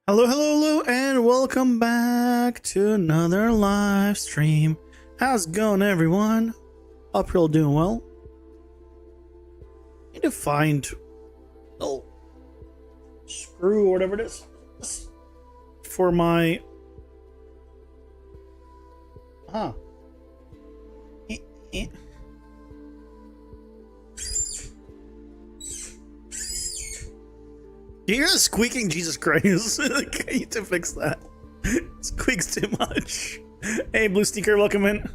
Hello, hello, hello, and welcome back to another live stream. How's it going, everyone? Hope you're all doing well. Need to find a little screw or whatever it is for my You hear the squeaking? Jesus Christ. I need to fix that. It squeaks too much. Hey, Blue Sneaker, welcome in.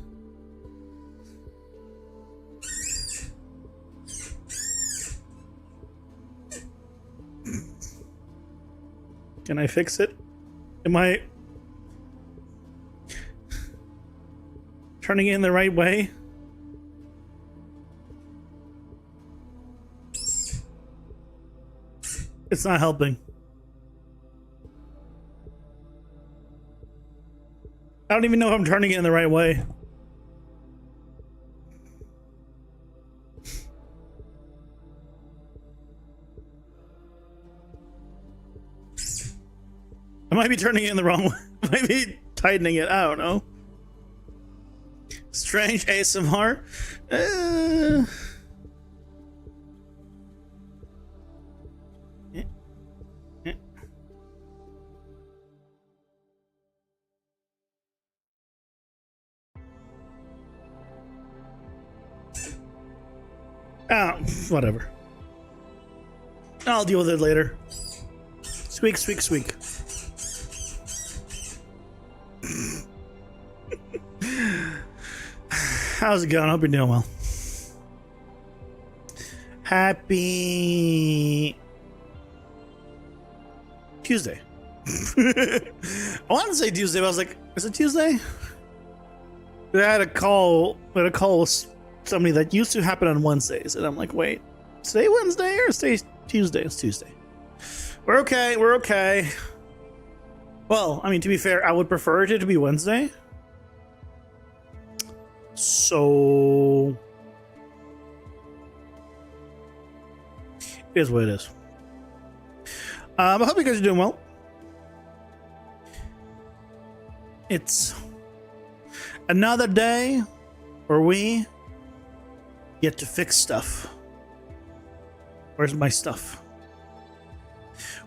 Can I fix it? Am I turning it in the right way? It's not helping. I don't even know if I'm turning it in the right way. I might be turning it in the wrong way. I might be tightening it. I don't know. Strange ASMR. Whatever. I'll deal with it later. Squeak, squeak, squeak. How's it going? Hope you're doing well. Happy Tuesday. I wanted to say Tuesday, but I was like, is it Tuesday? I had a call with somebody that used to happen on Wednesdays, and I'm like, wait, today Wednesday or today Tuesday? It's Tuesday. We're okay. We're okay. Well, I mean, to be fair, I would prefer it to be Wednesday. So it is what it is. I hope you guys are doing well. It's another day where we get to fix stuff. Where's my stuff?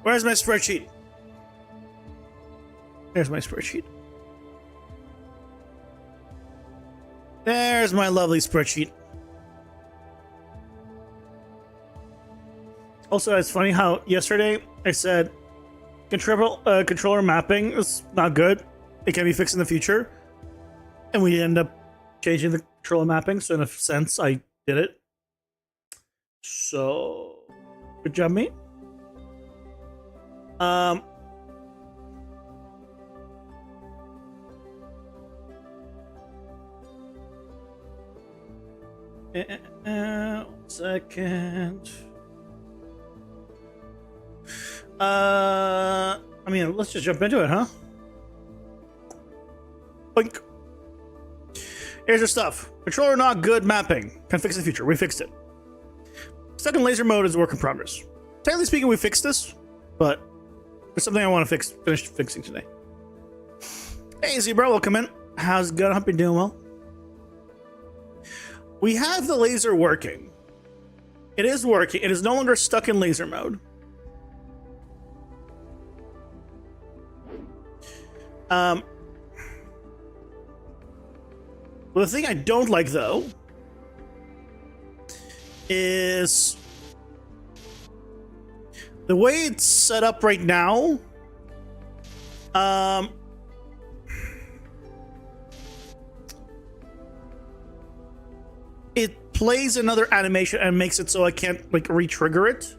Where's my spreadsheet? There's my spreadsheet. There's my lovely spreadsheet. Also, it's funny how yesterday I said controller mapping is not good. It can be fixed in the future. And we end up changing the controller mapping. So in a sense, I did it. So good job, mate. One second. I mean, let's just jump into it, huh? Boink. Here's your stuff. Controller not good mapping. Can fix in the future. We fixed it. Stuck in laser mode is a work in progress. Technically speaking, we fixed this, but there's something I want to finish fixing today. Hey, Zebra, welcome in. How's it going? I hope you're doing well. We have the laser working. It is working. It is no longer stuck in laser mode. Well, the thing I don't like, though, is the way it's set up right now. It plays another animation and makes it so I can't like re-trigger it.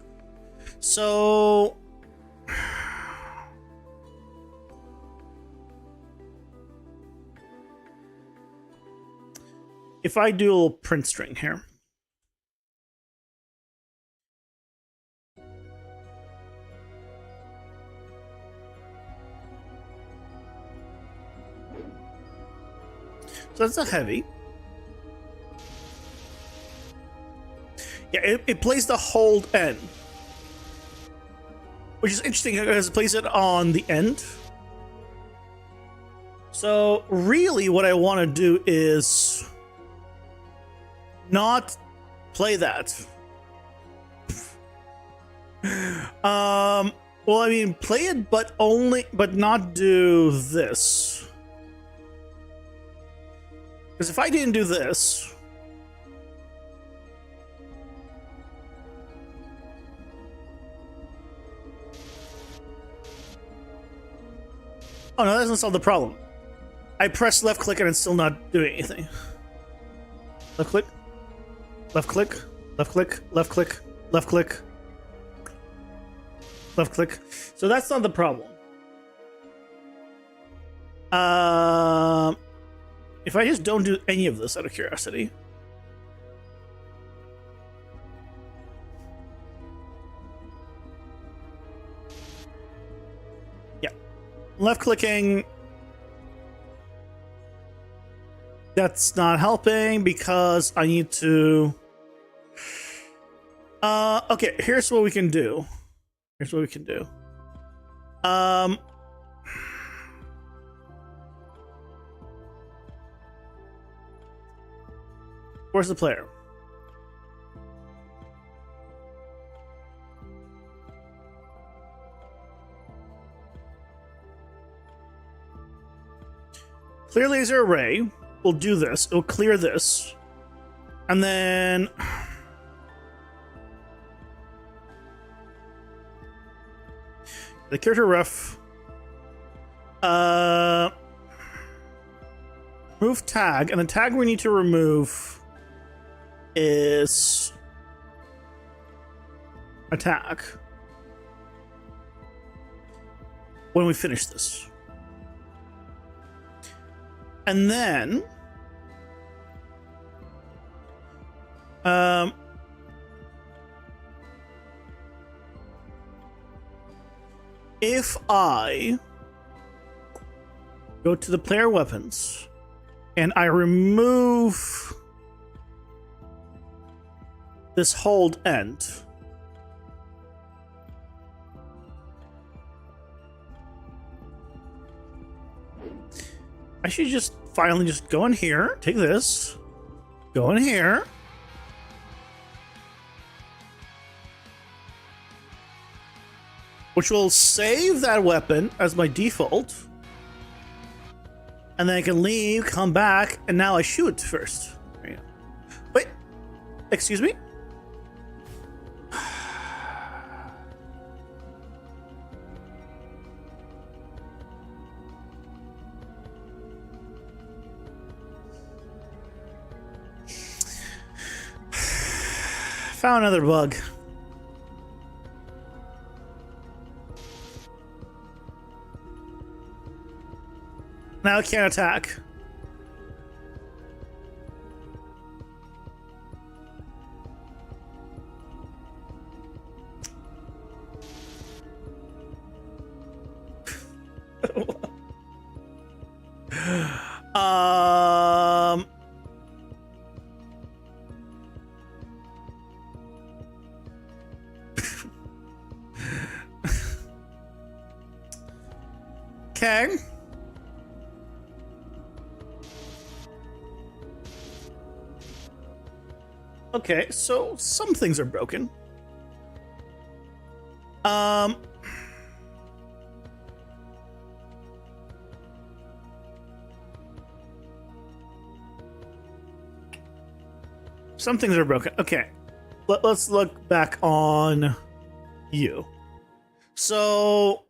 So if I do a little print string here. So that's a heavy. Yeah, it plays the hold N. which is interesting because it plays it on the end. So really what I want to do is not play that. Well, I mean, play it, but not do this. Because if I didn't do this, oh no, that doesn't solve the problem. I press left click and it's still not doing anything. Left click, left click, left click, left click, left click, left click. So that's not the problem. If I just don't do any of this out of curiosity. Yeah. Left clicking. That's not helping because I need to... okay, here's what we can do. Here's what we can do. Where's the player? Clear laser array will do this. It'll clear this. And then... the character ref... remove tag. And the tag we need to remove is... attack. When we finish this. And then... if I go to the player weapons and I remove this hold end, I should just finally just go in here, take this, go in here, which will save that weapon as my default. And then I can leave, come back, and now I shoot first. There you go. Wait, excuse me? Found another bug. Now I can't attack. Okay. Okay, so some things are broken. Some things are broken. Okay, let's look back on you. So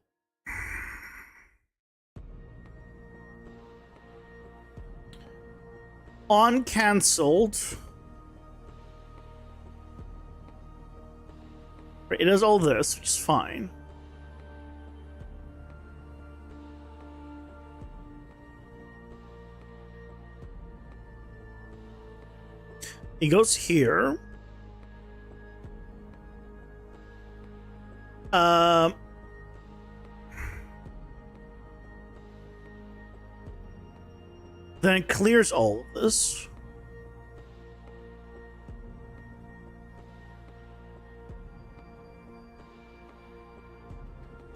on cancelled, it does all this, which is fine. He goes here. Then it clears all of this.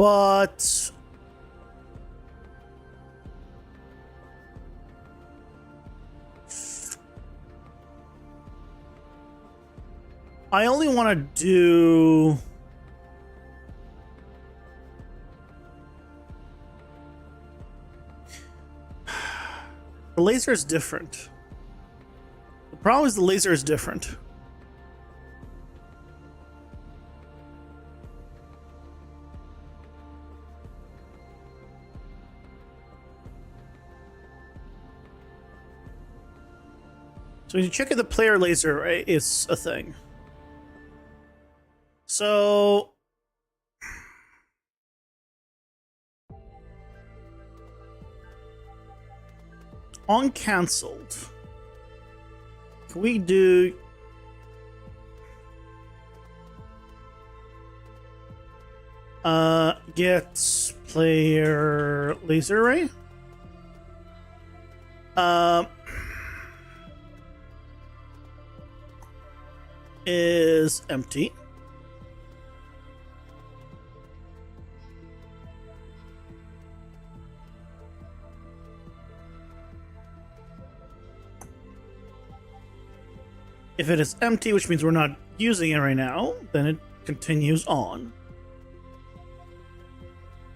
But I only want to do the laser is different. The problem is the laser is different. So when you check if the player laser, right, is a thing. So on cancelled, can we do get player laser array? Is empty. If it is empty, which means we're not using it right now, then it continues on.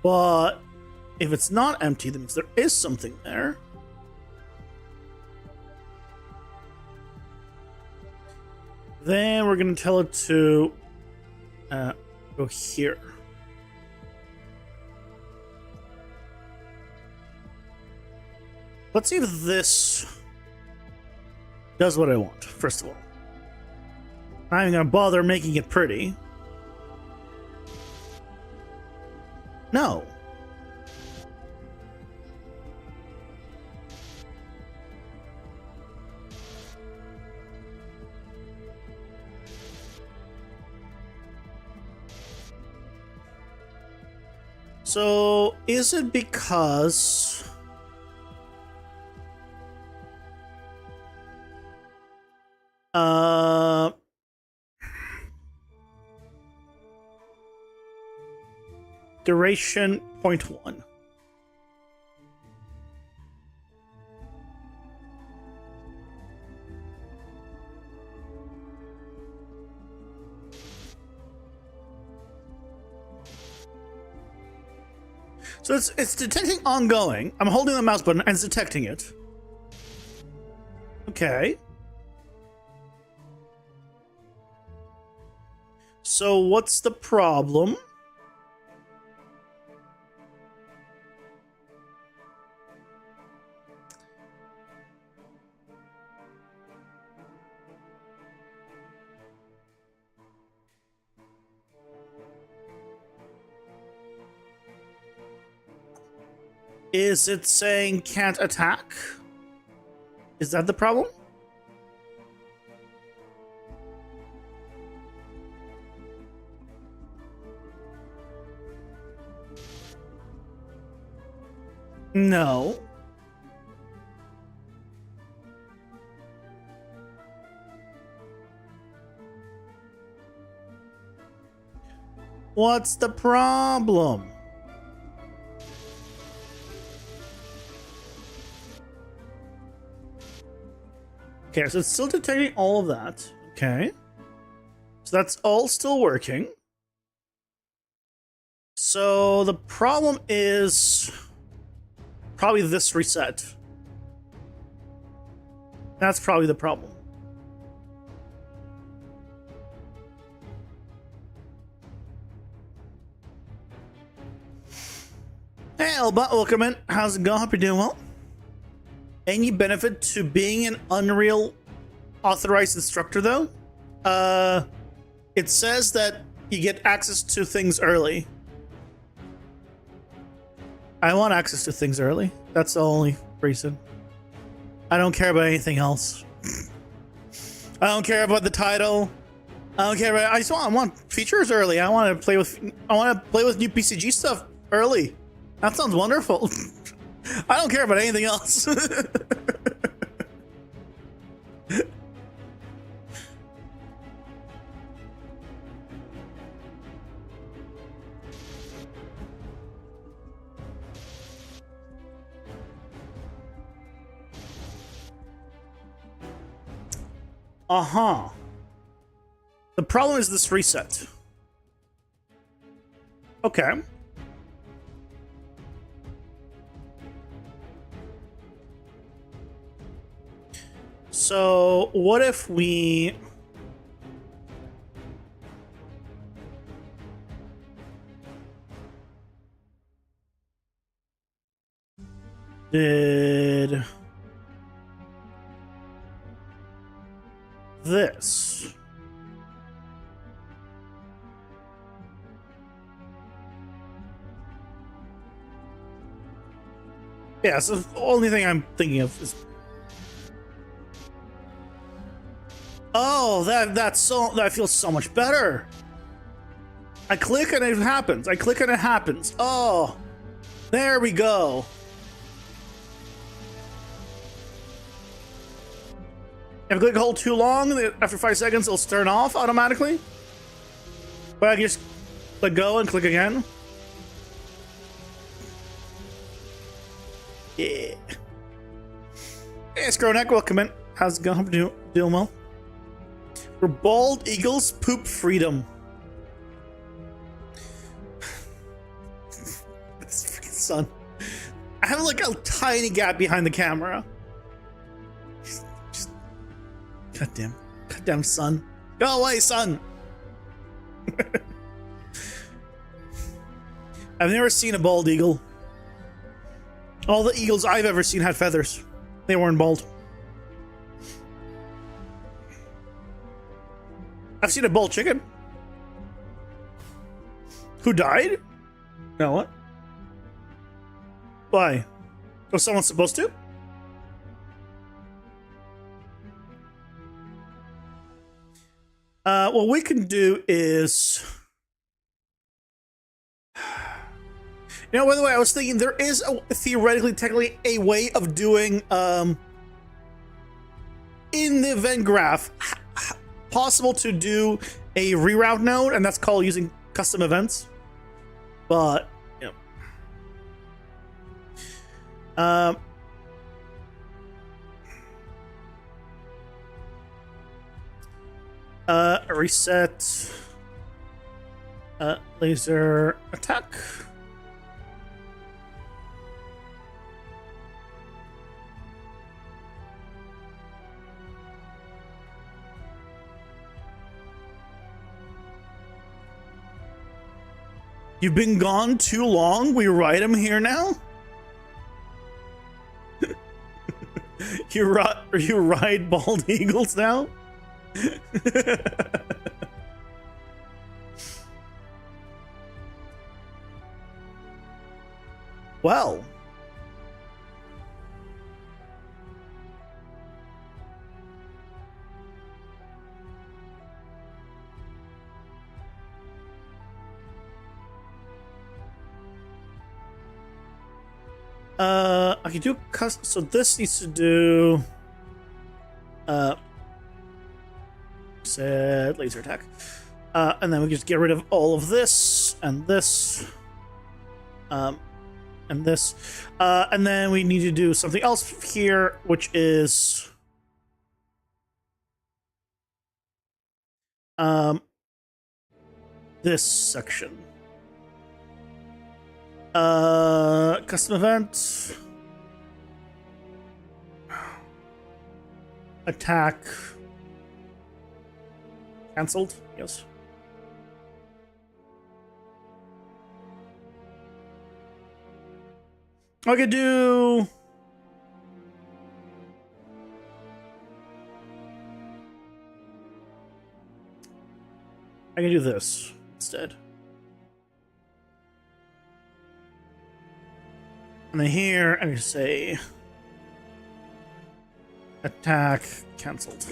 But if it's not empty, that means there is something there. Then we're going to tell it to go here. Let's see if this does what I want, first of all. I'm not even going to bother making it pretty. No. So, is it because duration 0.1? So it's detecting ongoing. I'm holding the mouse button and it's detecting it. Okay. So what's the problem? Is it saying can't attack? Is that the problem? No. What's the problem? Okay, so it's still detecting all of that. Okay. So that's all still working. So the problem is probably this reset. That's probably the problem. Hey, Elba, welcome in. How's it going? Hope you're doing well. Any benefit to being an Unreal Authorized Instructor, though? It says that you get access to things early. I want access to things early. That's the only reason. I don't care about anything else. I don't care about the title. I don't care about. I want features early. I want to play with new PCG stuff early. That sounds wonderful. I don't care about anything else. Uh-huh. The problem is this reset. Okay. So what if we did this? Yeah, so the only thing I'm thinking of is, oh, that feels so much better. I click and it happens. I click and it happens. Oh, there we go. If I click hold too long, after 5 seconds, it'll turn off automatically. But I can just let go and click again. Yeah. Hey, Scroneck, welcome in. How's it going? Hope you're doing well. For bald eagles, poop freedom. This freaking sun. I have like a tiny gap behind the camera. Just goddamn sun. Go away, sun. I've never seen a bald eagle. All the eagles I've ever seen had feathers. They weren't bald. I've seen a bald chicken. Who died? No, what? Why? Was someone supposed to? What we can do is... You know, by the way, I was thinking there is theoretically, technically, a way of doing, in the event graph, possible to do a reroute node, and that's called using custom events. But, you know. Reset. Laser attack. You've been gone too long. We ride him here now. You ride bald eagles now. Well. I can do custom. So this needs to do set laser attack, and then we just get rid of all of this and this, and this, and then we need to do something else here, which is this section. Custom event. Attack. Cancelled? Yes. I could do... I can do this instead. And then here, I can say attack cancelled.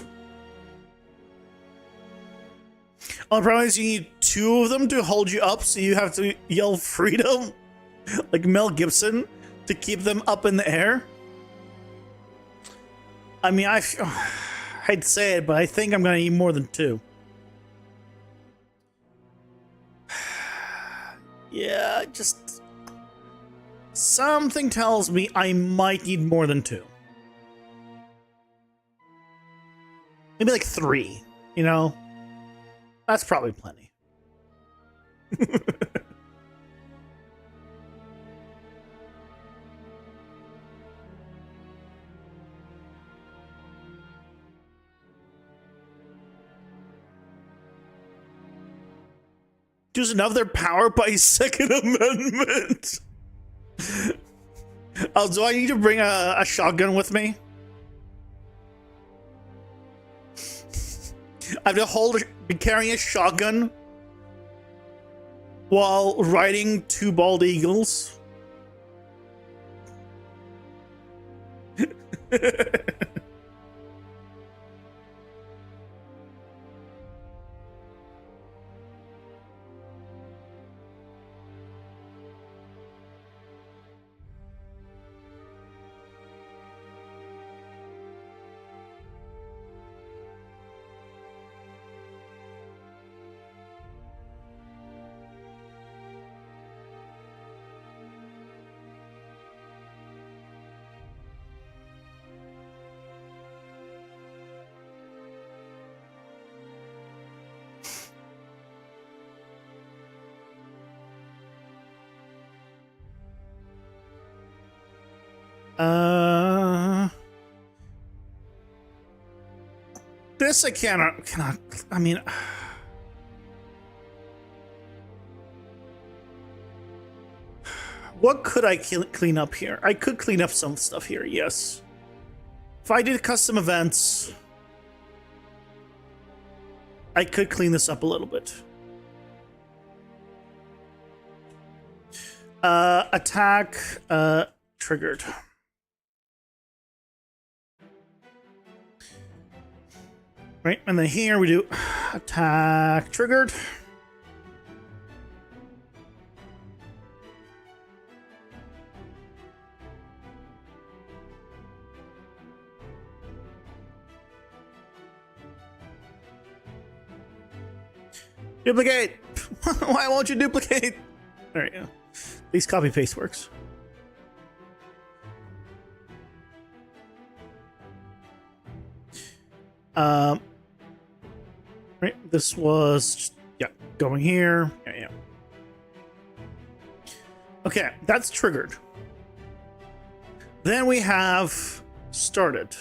Oh, the problem is you need two of them to hold you up, so you have to yell freedom, like Mel Gibson, to keep them up in the air. I mean, I hate to say it, but I think I'm gonna need more than two. Yeah, just... Something tells me I might need more than two. Maybe like 3, you know? That's probably plenty. Use another power by Second Amendment. Oh, do I need to bring a shotgun with me? I have to be carrying a shotgun while riding 2 bald eagles. This I cannot, I mean... What could I clean up here? I could clean up some stuff here, yes. If I did custom events, I could clean this up a little bit. Attack, triggered. Right, and then here we do attack triggered. Duplicate! Why won't you duplicate? There you go. At least copy paste works. Right, this was just, yeah, going here. Yeah. Okay, that's triggered. Then we have started.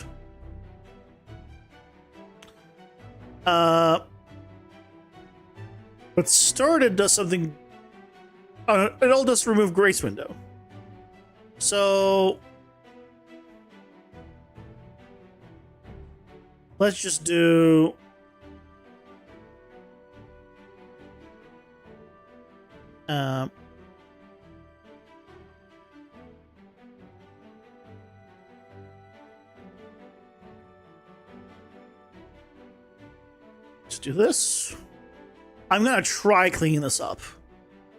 But started does something. It all does remove grace window. So let's just do let's do this. I'm gonna try cleaning this up.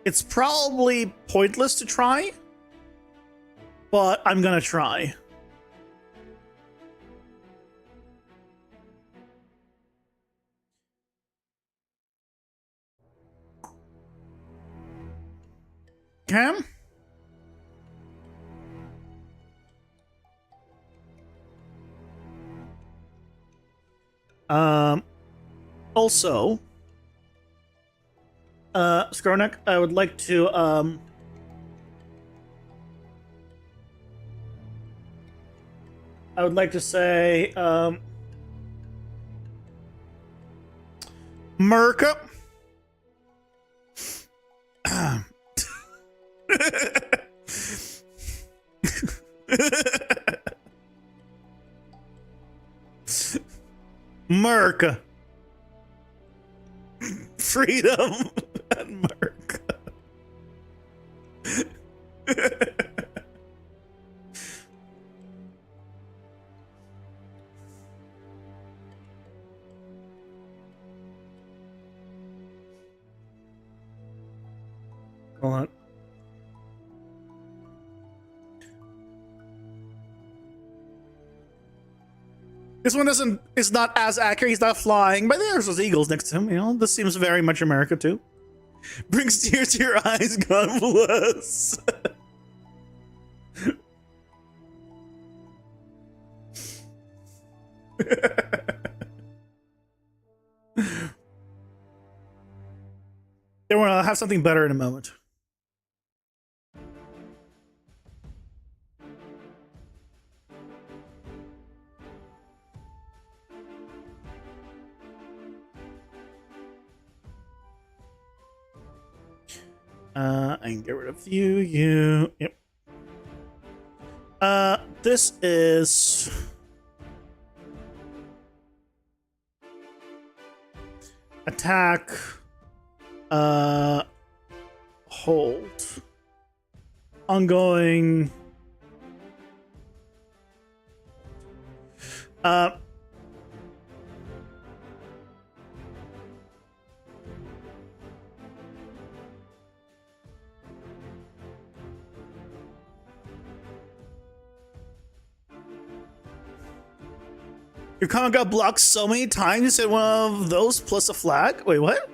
It's probably pointless to try, but I'm gonna try. Okay. Also, Skronek, I would like to, say, Merca. Merca. Freedom and Merca. Hold on. This one is not as accurate. He's not flying, but there's those eagles next to him. You know, this seems very much America too. Brings tears to your eyes. God bless. They want to have something better in a moment. I can get rid of you. Yep. This is attack, hold, ongoing, your comment got blocked so many times. You said one of those plus a flag. Wait, what?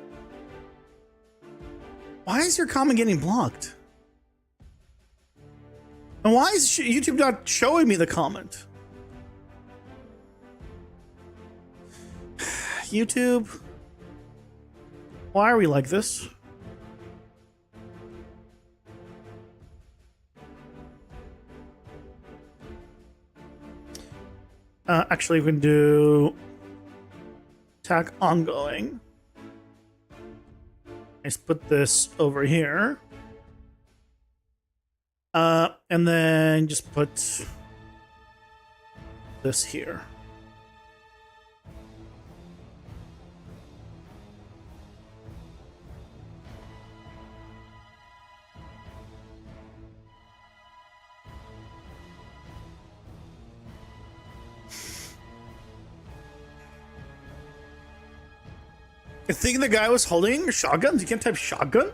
Why is your comment getting blocked? And why is YouTube not showing me the comment? YouTube, why are we like this? Actually, we can do attack ongoing. Let's put this over here. And then just put this here. I think the guy was holding shotguns. You can't type shotgun?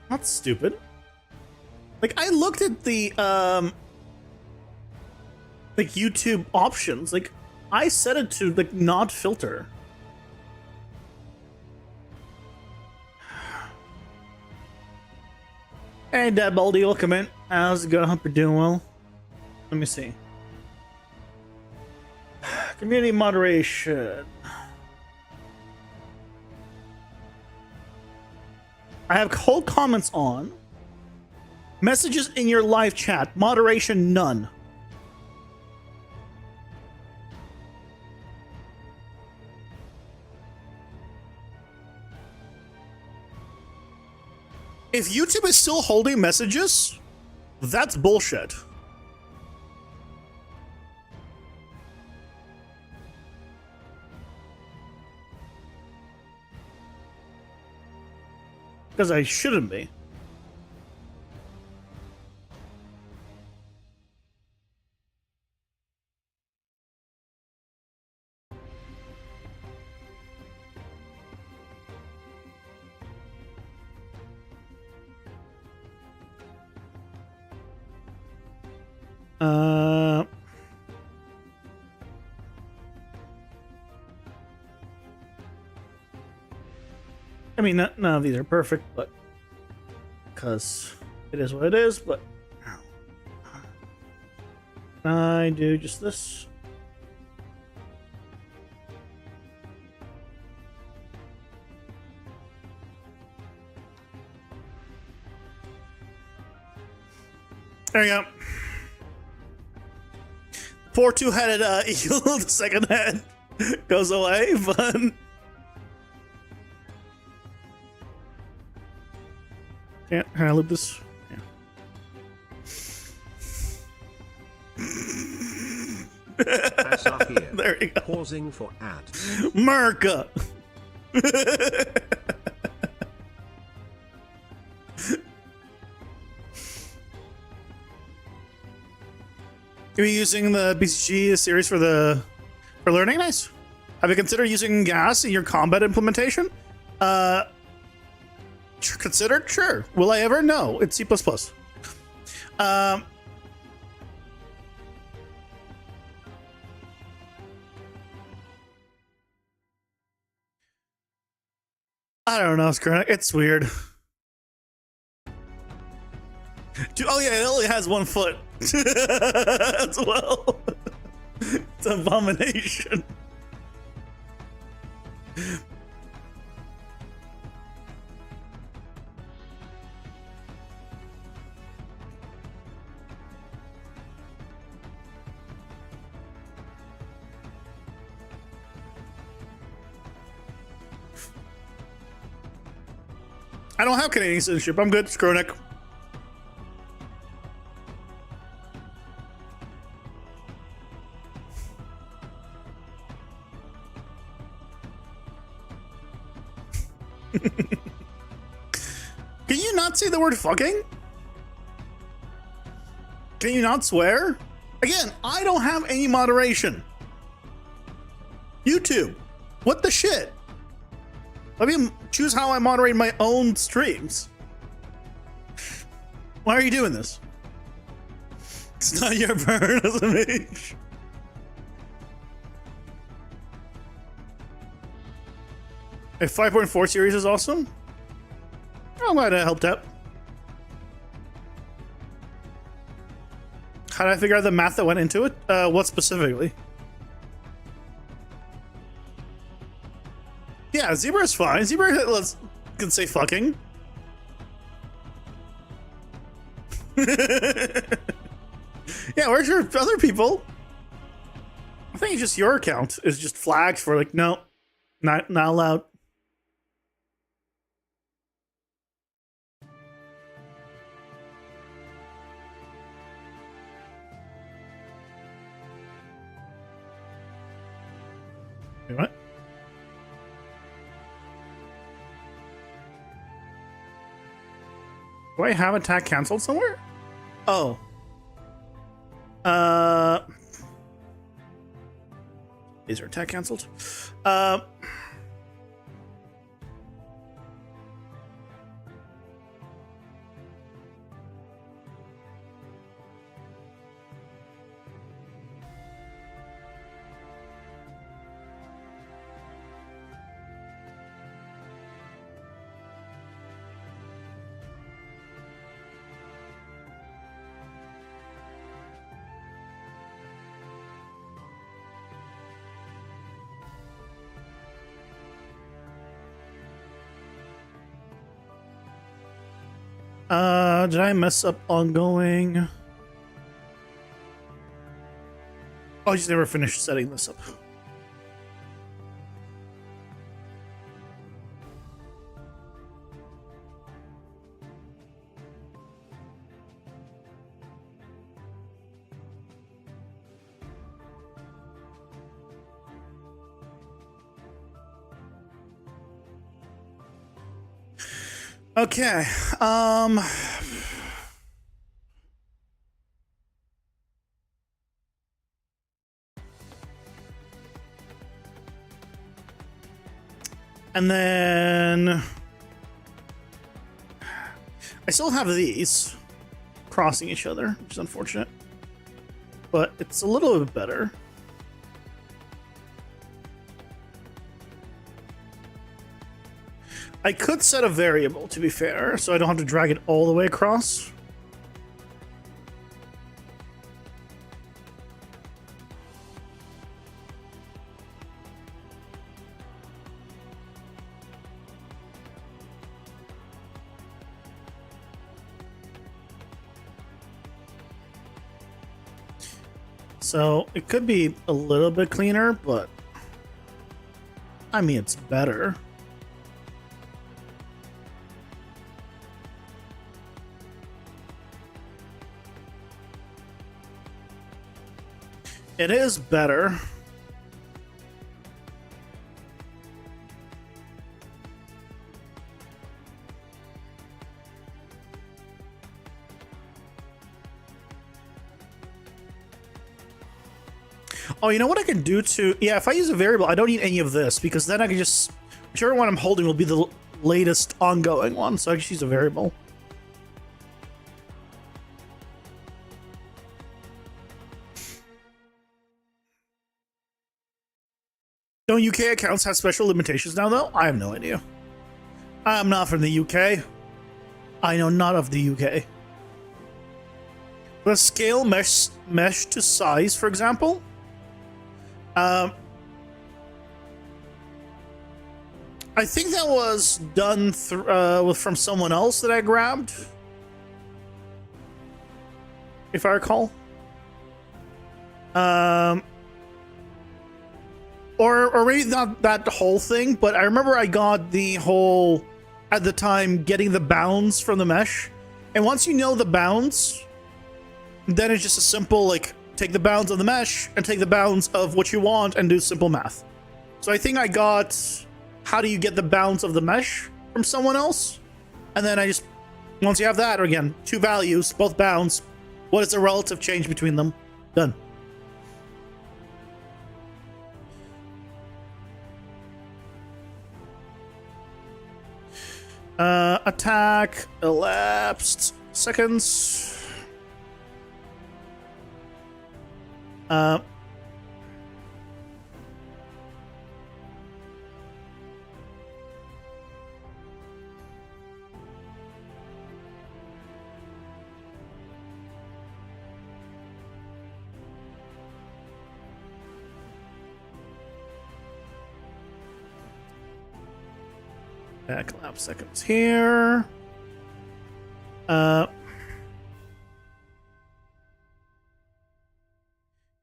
That's stupid. Like, I looked at the like YouTube options. Like, I set it to like not filter. Hey, Dad Baldy, welcome in. How's it going? Hope you're doing well. Let me see. Community moderation. I have cold comments on. Messages in your live chat. Moderation none. If YouTube is still holding messages, that's bullshit. Because I shouldn't be. I mean, none of these are perfect, but because it is what it is, but I do just this. There you go. Poor two-headed eagle, the second head goes away, but can I loop this? Ads are here. There you go. Pausing for ad. Merca. Are you using the BCG series for learning? Nice. Have you considered using gas in your combat implementation? Considered? Sure. Will I ever? No. It's C++. I don't know, Skronic. It's weird. Oh yeah, it only has 1 foot as well. It's an abomination. I don't have Canadian citizenship. I'm good, Skronek. Can you not say the word fucking? Can you not swear? Again, I don't have any moderation. YouTube, what the shit? Let me choose how I moderate my own streams. Why are you doing this? It's not your burn as a mage. A 5.4 series is awesome. I'm glad I helped out. How did I figure out the math that went into it? What specifically? Yeah, zebra is fine. Zebra can say fucking. Yeah, where's your other people? I think it's just your account is just flagged for like, no, not allowed. Wait, what? Do I have attack canceled somewhere? Oh. Is our attack canceled? Did I mess up ongoing? Oh, I just never finished setting this up. Okay, and then I still have these crossing each other, which is unfortunate, but it's a little bit better. I could set a variable, to be fair, so I don't have to drag it all the way across. So it could be a little bit cleaner, but I mean, it's better. It is better. Oh, you know what I can do to... Yeah, if I use a variable, I don't need any of this, because then I can just... Whichever one I'm holding will be the latest ongoing one, so I can just use a variable. Don't UK accounts have special limitations now, though? I have no idea. I'm not from the UK. I know not of the UK. The scale mesh to size, for example. I think that was done from someone else that I grabbed, if I recall. Or maybe not that whole thing, but I remember I got the whole, at the time, getting the bounds from the mesh. And once you know the bounds, then it's just a simple, like, take the bounds of the mesh and take the bounds of what you want and do simple math. So I think I got how do you get the bounds of the mesh from someone else. And then I just, once you have that, or again, two values, both bounds, what is the relative change between them? Done. Attack, elapsed seconds. Collapse seconds here.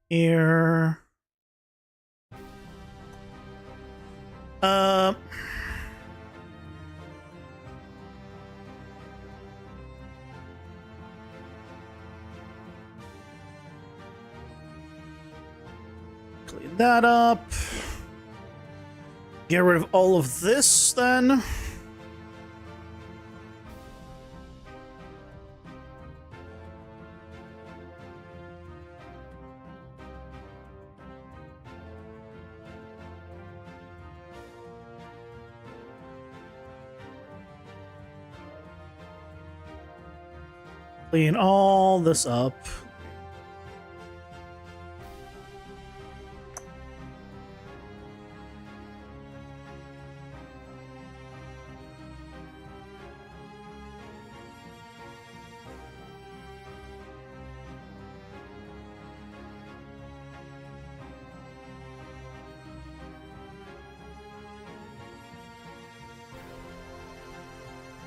Here. Clean that up. Get rid of all of this then. Clean all this up.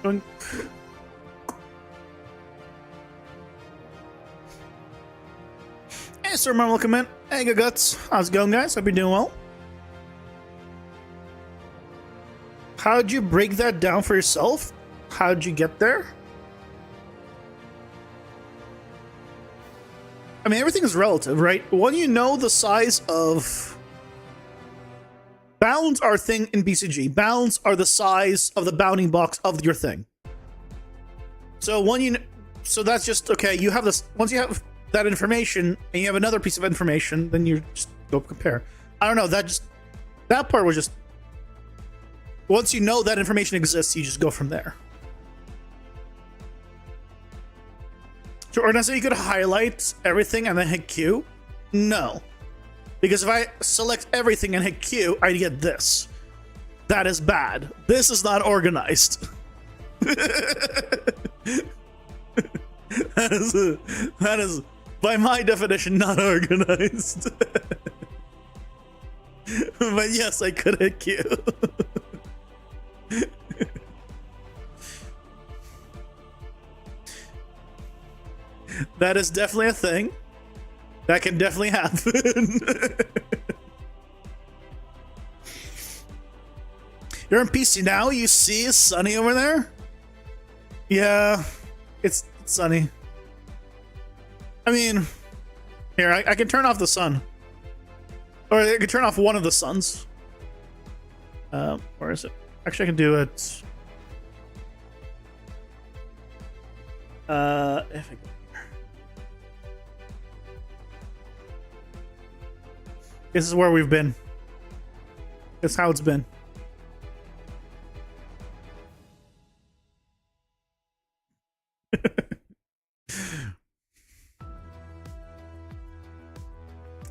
Doink. Hey, Sir Marvel, welcome in. Hey, good guts. How's it going, guys? Hope you're doing well. How'd you break that down for yourself? How'd you get there? I mean, everything is relative, right? When you know the size of... Bounds are a thing in BCG. Bounds are the size of the bounding box of your thing. So when you... So that's just, okay, you have this... Once you have that information, and you have another piece of information, then you just go compare. I don't know, that part was just... Once you know that information exists, you just go from there. So, or necessarily you could highlight everything and then hit Q? No. Because if I select everything and hit Q, I get this. That is bad. This is not organized. That is, by my definition, not organized. But yes, I could hit Q. That is definitely a thing. That can definitely happen. You're in PC now? You see it's sunny over there? Yeah, it's sunny. I mean, here, I can turn off the sun. Or I can turn off one of the suns. Where is it? Actually, I can do it. If I go. This is where we've been. This is how it's been.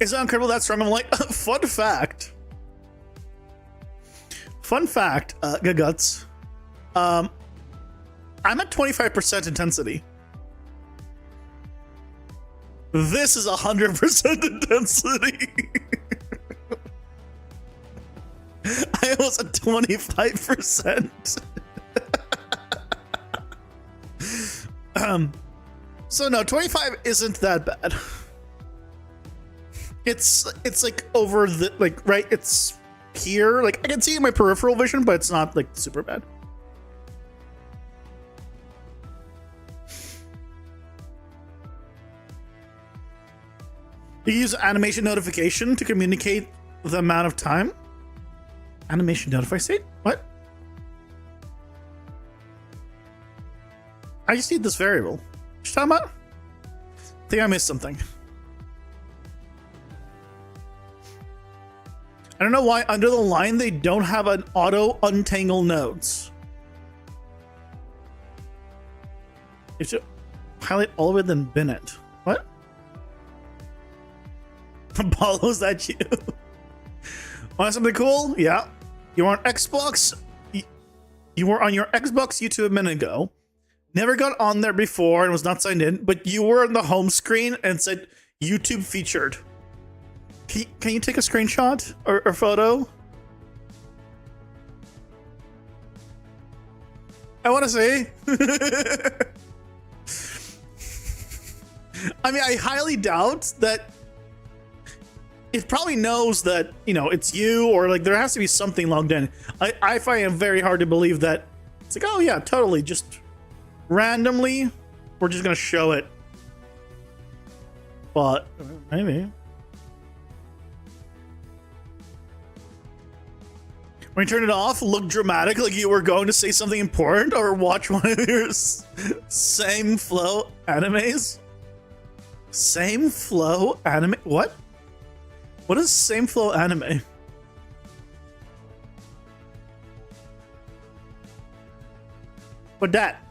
It's uncomfortable that strong. I'm like, fun fact. Fun fact, Guts. I'm at 25% intensity. This is 100% intensity. it was at 25%. So no, 25 isn't that bad. It's like over the, like, right, it's here. Like, I can see it in my peripheral vision, but it's not like super bad. You use animation notification to communicate the amount of time. Animation notify state? What? I just need this variable. What you talking about? I think I missed something. I don't know why under the line they don't have an auto untangle nodes. You should highlight all of it, then bin it. What? Apollo's that you? Want something cool? Yeah. You were on Xbox. You were on your Xbox YouTube a minute ago. Never got on there before and was not signed in, but you were on the home screen and said YouTube featured. Can you take a screenshot or photo? I want to say. I mean, I highly doubt that it probably knows that, you know, it's you, or like there has to be something logged in. I find it very hard to believe that it's like, oh yeah, totally, just randomly we're just gonna show it. But maybe when you turn it off, look dramatic like you were going to say something important, or watch one of your same flow animes. Same flow anime? What? What is same flow anime? What that?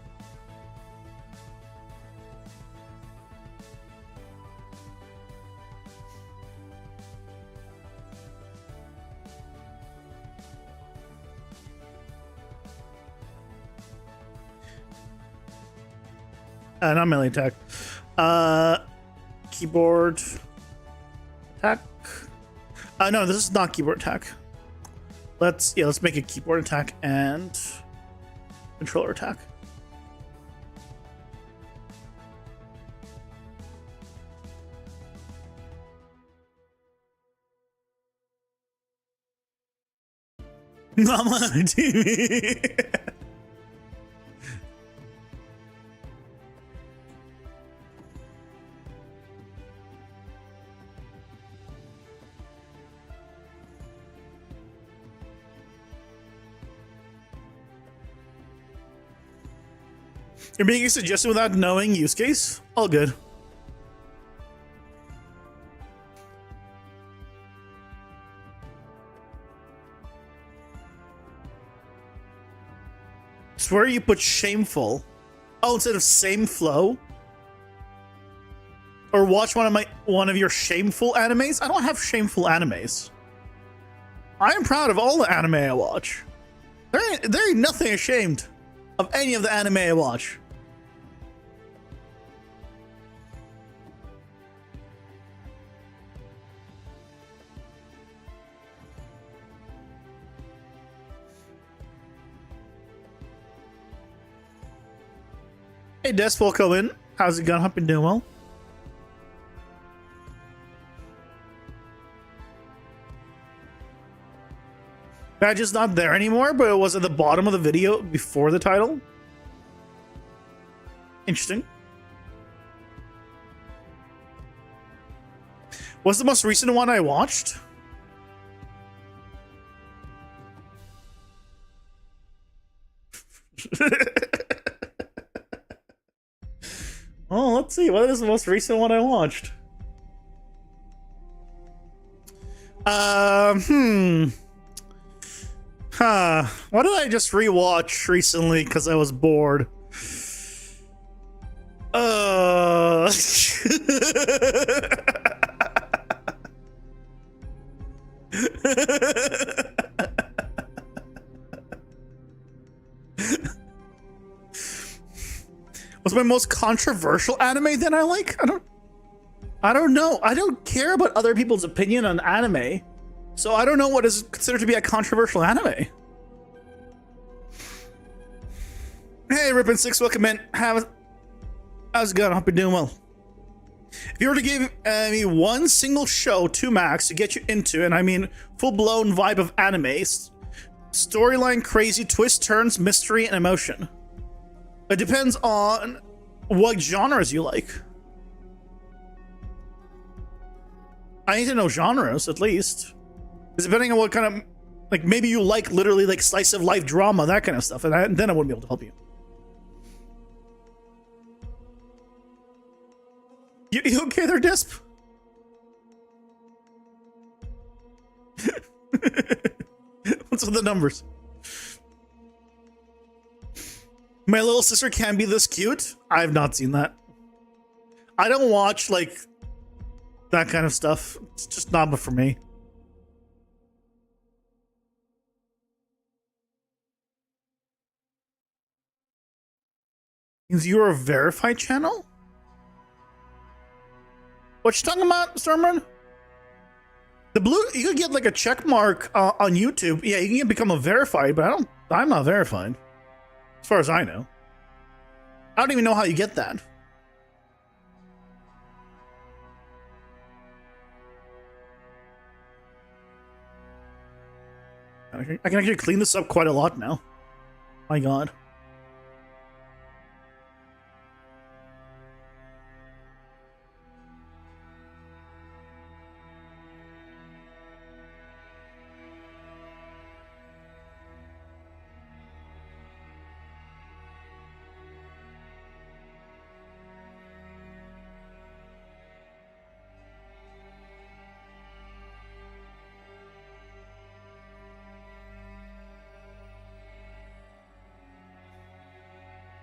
Not melee attack. Keyboard attack. No, this is not keyboard attack. Let's make a keyboard attack and controller attack. Mama TV. You're making a suggestion without knowing use case? All good. Swear you put shameful. Oh, instead of same flow? Or watch one of your shameful animes? I don't have shameful animes. I am proud of all the anime I watch. There ain't nothing ashamed of any of the anime I watch. Hey, Des, welcome in. How's it going? Hope you're doing well. Badge is not there anymore, but it was at the bottom of the video before the title. Interesting. What's the most recent one I watched? Oh, let's see. What is the most recent one I watched? What did I just rewatch recently because I was bored? What's my most controversial anime then I like? I don't know. I don't care about other people's opinion on anime. So I don't know what is considered to be a controversial anime. Hey, Ripin Six, welcome in. How's it going? I hope you're doing well. If you were to give me one single show to max to get you into, and I mean full-blown vibe of anime, storyline, crazy twists, turns, mystery, and emotion. It depends on what genres you like. I need to know genres, at least. Because depending on what kind of... Like, maybe you like literally like slice of life drama, that kind of stuff, and then I wouldn't be able to help you. You okay there, Disp? What's with the numbers? My little sister can be this cute? I have not seen that. I don't watch, like, that kind of stuff. It's just not for me. Means you're a verified channel? What you talking about, Stormrun? The blue, you could get like a check mark on YouTube. Yeah, you can become a verified, but I'm not verified. As far as I know. I don't even know how you get that. I can actually clean this up quite a lot now. My God.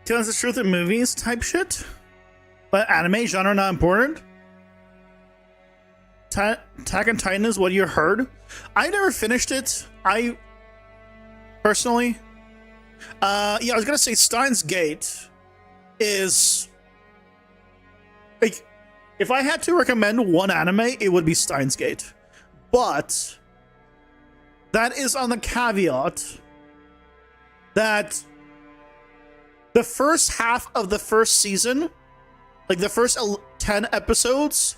Tell us the truth in movies type shit? But anime genre not important? Attack on Titan is what you heard? I never finished it. I personally, yeah, I was gonna say Steins Gate is like, if I had to recommend one anime, it would be Steins Gate. But that is on the caveat that the first half of the first season, like the first 10 episodes,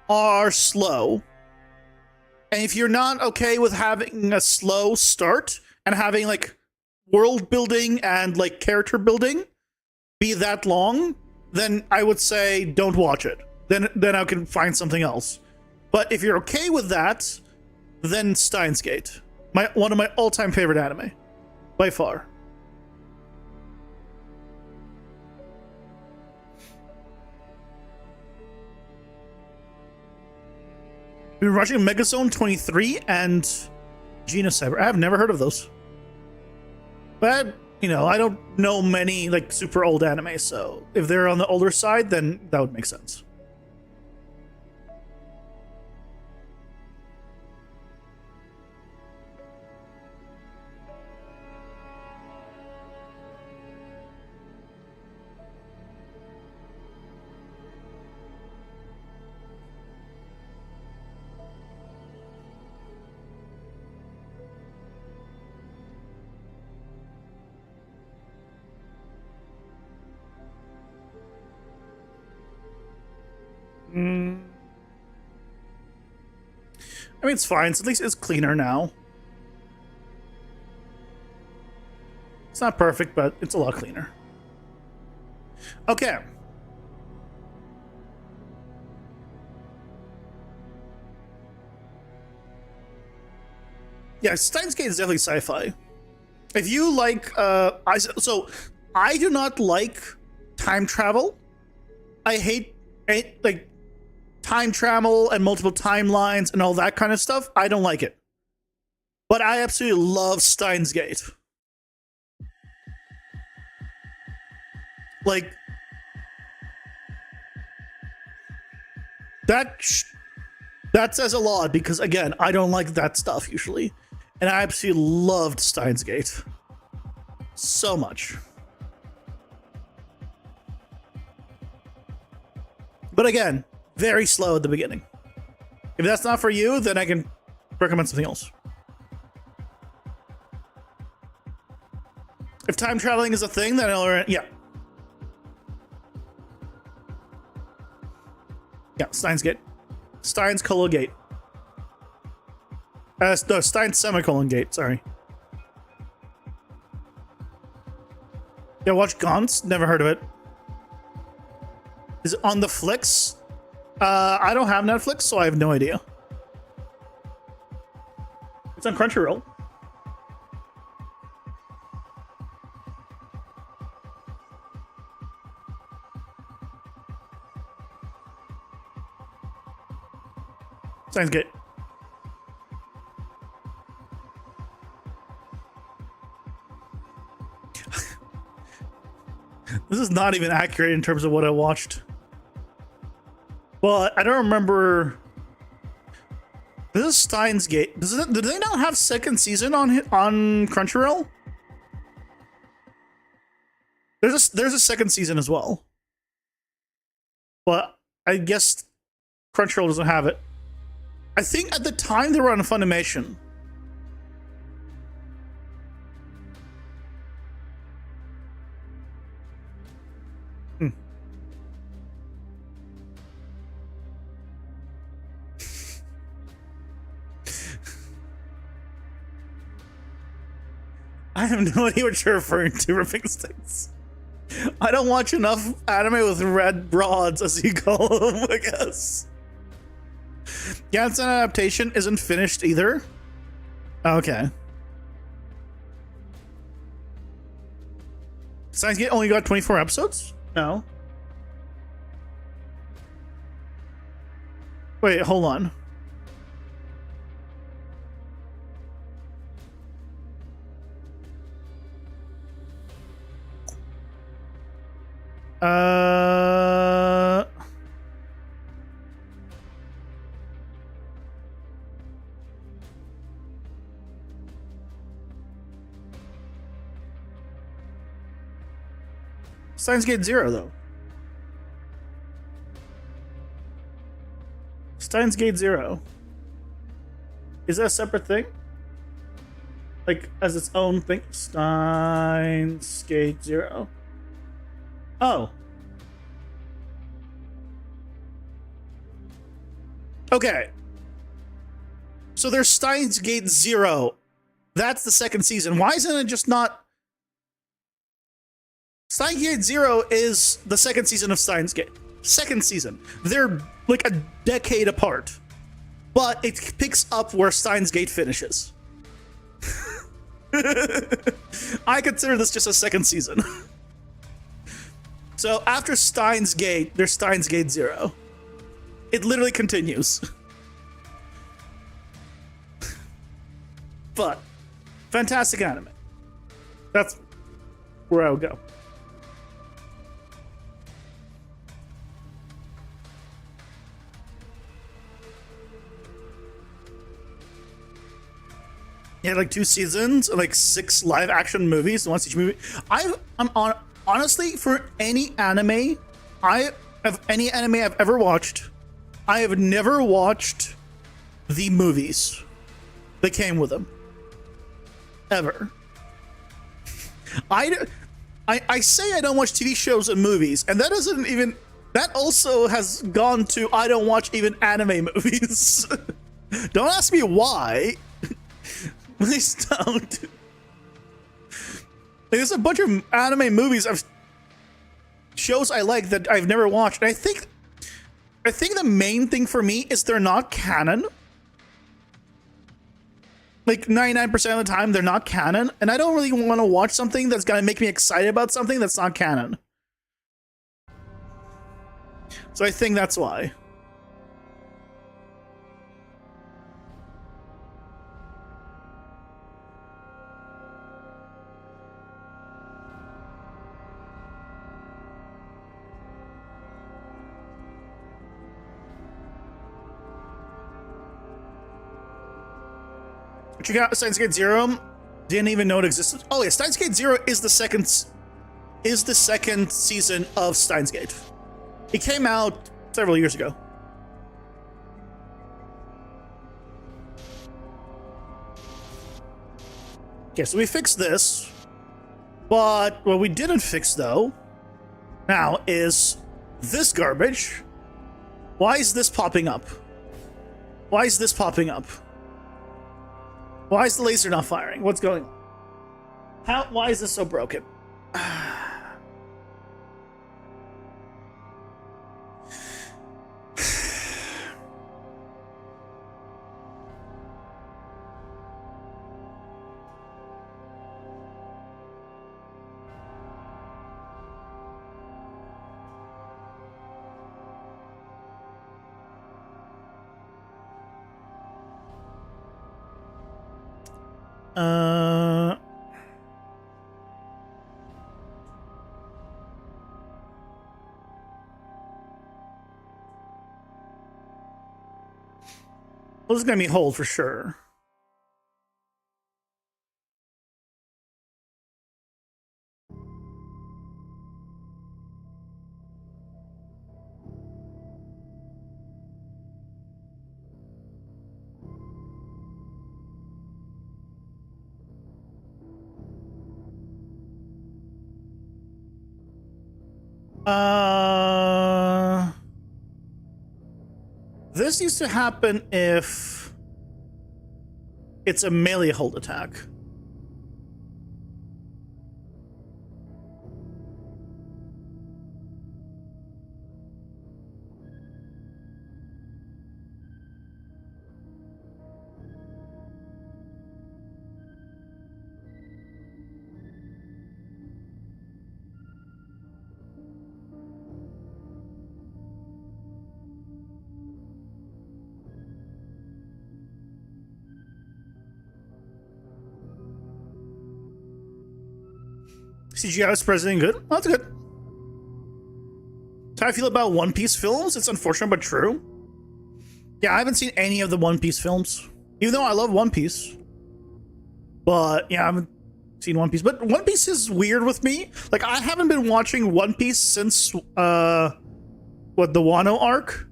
are slow. And if you're not okay with having a slow start and having like world building and like character building be that long, then I would say don't watch it. Then I can find something else. But if you're okay with that, then Steins Gate. One of my all-time favorite anime. By far. We've been watching Megazone 23 and Genocyber. I've never heard of those. But, you know, I don't know many, like, super old anime, so if they're on the older side, then that would make sense. I mean, it's fine. At least it's cleaner now. It's not perfect, but it's a lot cleaner. Okay. Yeah, Steins Gate is definitely sci-fi. If you like, so I do not like time travel. I hate like time travel and multiple timelines and all that kind of stuff. I don't like it. But I absolutely love Steins Gate. Like, that says a lot because, again, I don't like that stuff usually. And I absolutely loved Steins Gate. So much. But again, very slow at the beginning. If that's not for you, then I can recommend something else. If time traveling is a thing, then yeah. Yeah, Steins Gate. Steins colon gate. No, Steins semicolon gate, sorry. Yeah, watch Gaunt's? Never heard of it. Is it on the Flicks? I don't have Netflix, so I have no idea. It's on Crunchyroll. Sounds good. This is not even accurate in terms of what I watched. Well, I don't remember. This is Steins Gate. Do they not have second season on Crunchyroll? There's a second season as well. But I guess Crunchyroll doesn't have it. I think at the time they were on Funimation. I have no idea what you're referring to, Ripping Sticks. I don't watch enough anime with red broads, as you call them, I guess. Gant's adaptation isn't finished either. Okay. Steins Gate only got 24 episodes? No. Wait, hold on. Steins Gate 0, though. Steins Gate 0. Is that a separate thing? Like, as its own thing? Steins Gate 0. Oh. Okay. So there's Steins Gate 0. That's the second season. Why isn't it just not... Steins Gate 0 is the second season of Steins Gate. Second season. They're like a decade apart. But it picks up where Steins Gate finishes. I consider this just a second season. So after Steins Gate, there's Steins Gate 0. It literally continues. But fantastic anime. That's where I would go. Yeah, like 2 seasons, like 6 live action movies, once each movie. Honestly, for any anime I've ever watched, I have never watched the movies that came with them. Ever. I say I don't watch TV shows and movies, and that doesn't even... That also has gone to I don't watch even anime movies. Don't ask me why. Please don't. There's a bunch of anime movies, shows I like that I've never watched. And I think the main thing for me is they're not canon. Like 99% of the time, they're not canon, and I don't really want to watch something that's gonna make me excited about something that's not canon. So I think that's why. But you got Steins Gate 0. Didn't even know it existed. Oh yeah, Steins Gate 0 is the second season of Steins Gate. It came out several years ago. Okay, so we fixed this. But what we didn't fix, though, now is this garbage. Why is this popping up? Why is this popping up? Why is the laser not firing? What's going on? Why is this so broken? Well, this is gonna be hold for sure. This used to happen if it's a melee hold attack. CGI was present good. Oh, that's good. How I feel about One Piece films? It's unfortunate but true. Yeah, I haven't seen any of the One Piece films, even though I love One Piece. But yeah, I haven't seen One Piece. But One Piece is weird with me. Like, I haven't been watching One Piece since the Wano arc.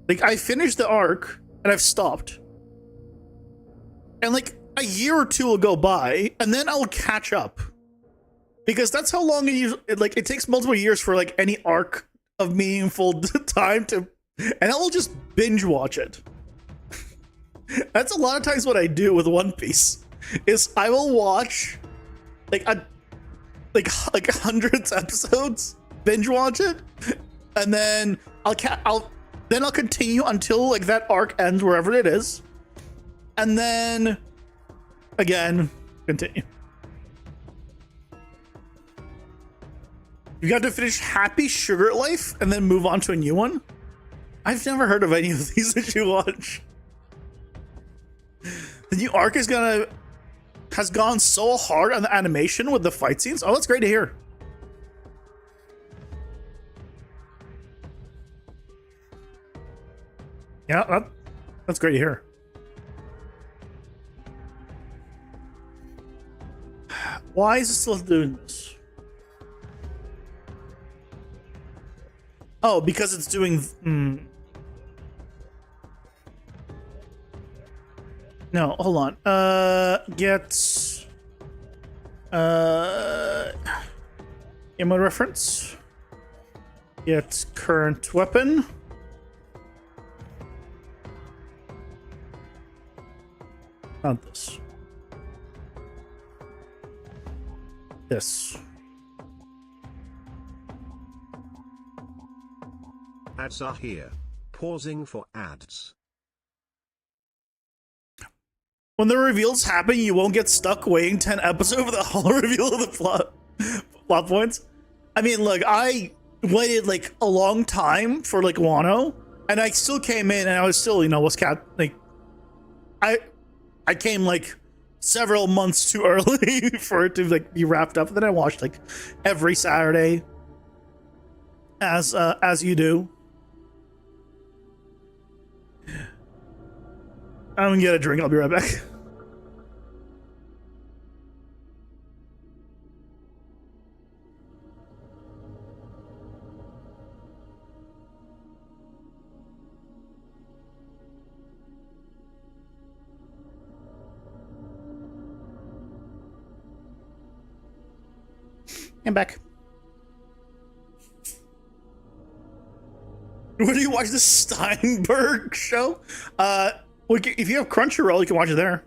Like, I finished the arc and I've stopped. And like a year or two will go by, and then I'll catch up. Because that's how long it takes multiple years for like any arc of meaningful time to, and I will just binge watch it. That's a lot of times what I do with One Piece, is I will watch like hundreds of episodes, binge watch it, and then I'll continue until like that arc ends wherever it is, and then again continue. You got to finish Happy Sugar Life and then move on to a new one? I've never heard of any of these that you watch. The new arc has gone so hard on the animation with the fight scenes. Oh, that's great to hear. Yeah, that's great to hear. Why is it still doing this? Oh, because it's doing... No, hold on. Get... ammo reference. Get current weapon. Not this. This. Ads are here. Pausing for ads. When the reveals happen, you won't get stuck waiting 10 episodes for the whole reveal of the plot points. I mean, look, I waited like a long time for like Wano, and I still came in, and I was still, I came like several months too early for it to like be wrapped up. And then I watched like every Saturday, as you do. I'm gonna get a drink. I'll be right back. I'm back. Where do you watch the Steinberg show? If you have Crunchyroll, you can watch it there.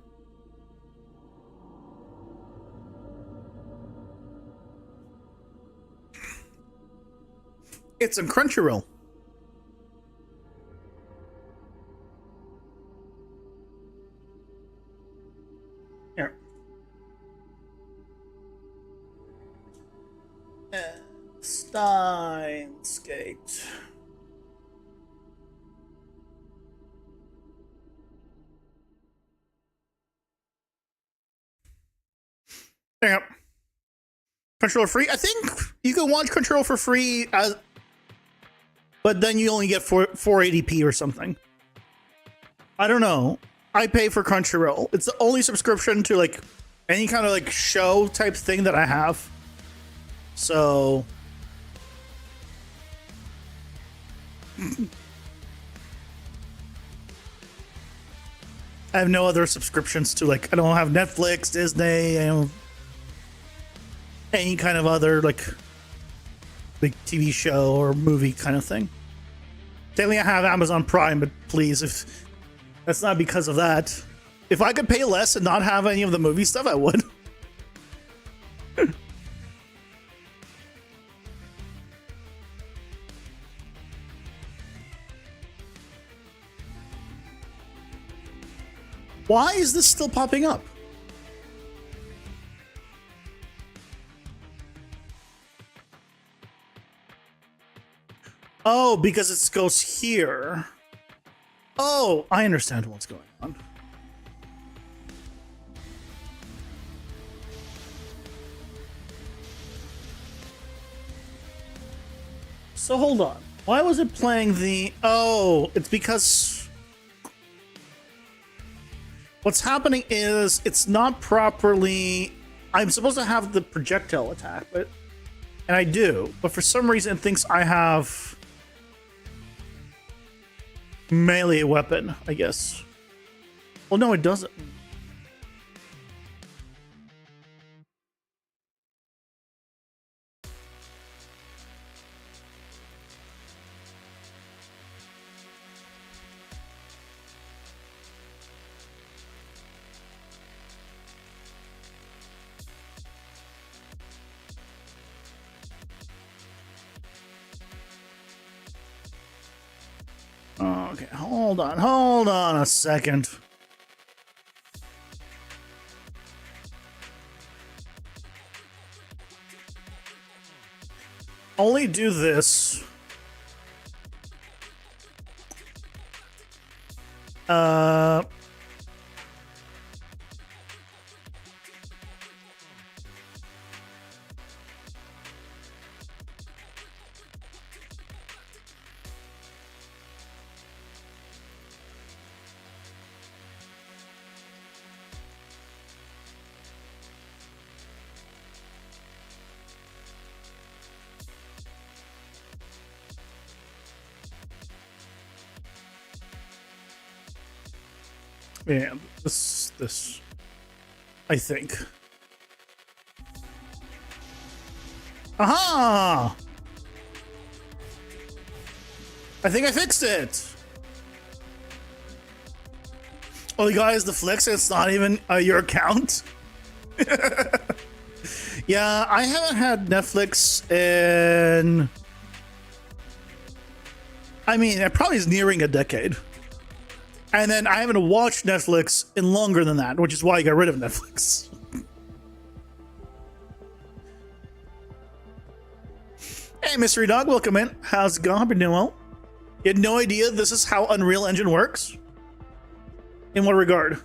It's on Crunchyroll. Here. Steins Gate. There you go. Crunchyroll free. I think you can watch Crunchyroll for free, but then you only get 480p or something. I don't know. I pay for Crunchyroll. It's the only subscription to like any kind of like show type thing that I have. So I have no other subscriptions to, like, I don't have Netflix, Disney, and any kind of other like TV show or movie kind of thing. Technically I have Amazon Prime, but please, if that's not because of that. If I could pay less and not have any of the movie stuff, I would. Why is this still popping up? Oh, because it goes here. Oh, I understand what's going on. So hold on. Why was it playing the... Oh, it's because... What's happening is it's not properly... I'm supposed to have the projectile attack, but... And I do, but for some reason it thinks I have... melee weapon, I guess. Well, no, it doesn't. Okay, hold on a second. Only do this. Yeah, this, I think. Aha! I think I fixed it. Oh, you guys, the flex, it's not even your account. Yeah, I haven't had Netflix in... I mean, it probably is nearing a decade. And then I haven't watched Netflix in longer than that, which is why I got rid of Netflix. Hey, Mystery Dog, welcome in. How's it going? Hope you're doing well. You had no idea this is how Unreal Engine works? In what regard?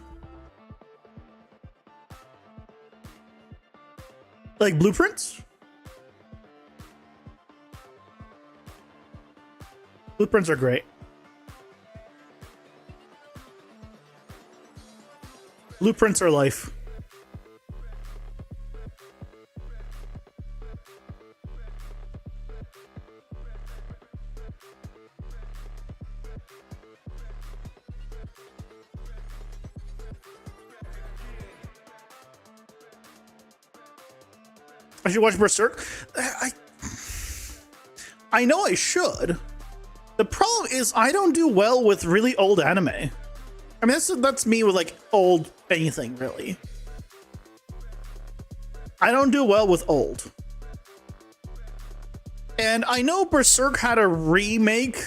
Like blueprints? Blueprints are great. Blueprints are life. I should watch Berserk. I know I should. The problem is I don't do well with really old anime. I mean, that's me with like old anything, really. I don't do well with old. And I know Berserk had a remake,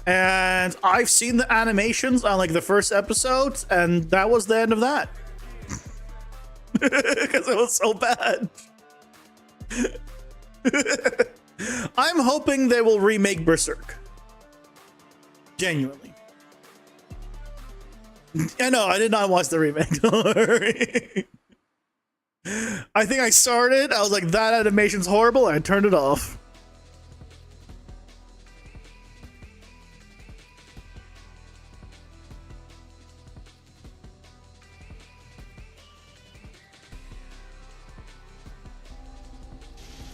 and I've seen the animations on like the first episode, and that was the end of that. Because it was so bad. I'm hoping they will remake Berserk. Genuinely. I know, I did not watch the remake. Don't worry. I think I started, I was like, that animation's horrible, and I turned it off.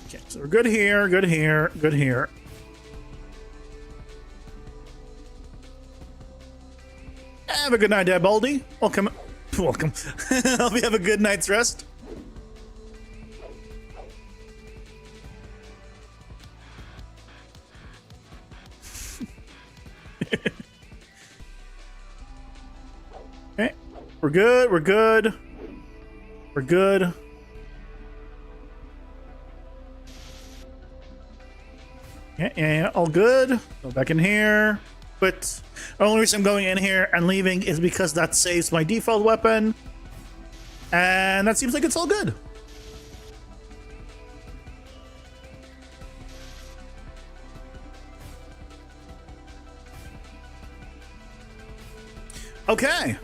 Okay, so we're good here, good here, good here. Have a good night, Dad Baldy. Welcome. Welcome. Hope you have a good night's rest. Okay. We're good. We're good. We're good. Yeah, all good. Go back in here. But the only reason I'm going in here and leaving is because that saves my default weapon. And that seems like it's all good. Okay.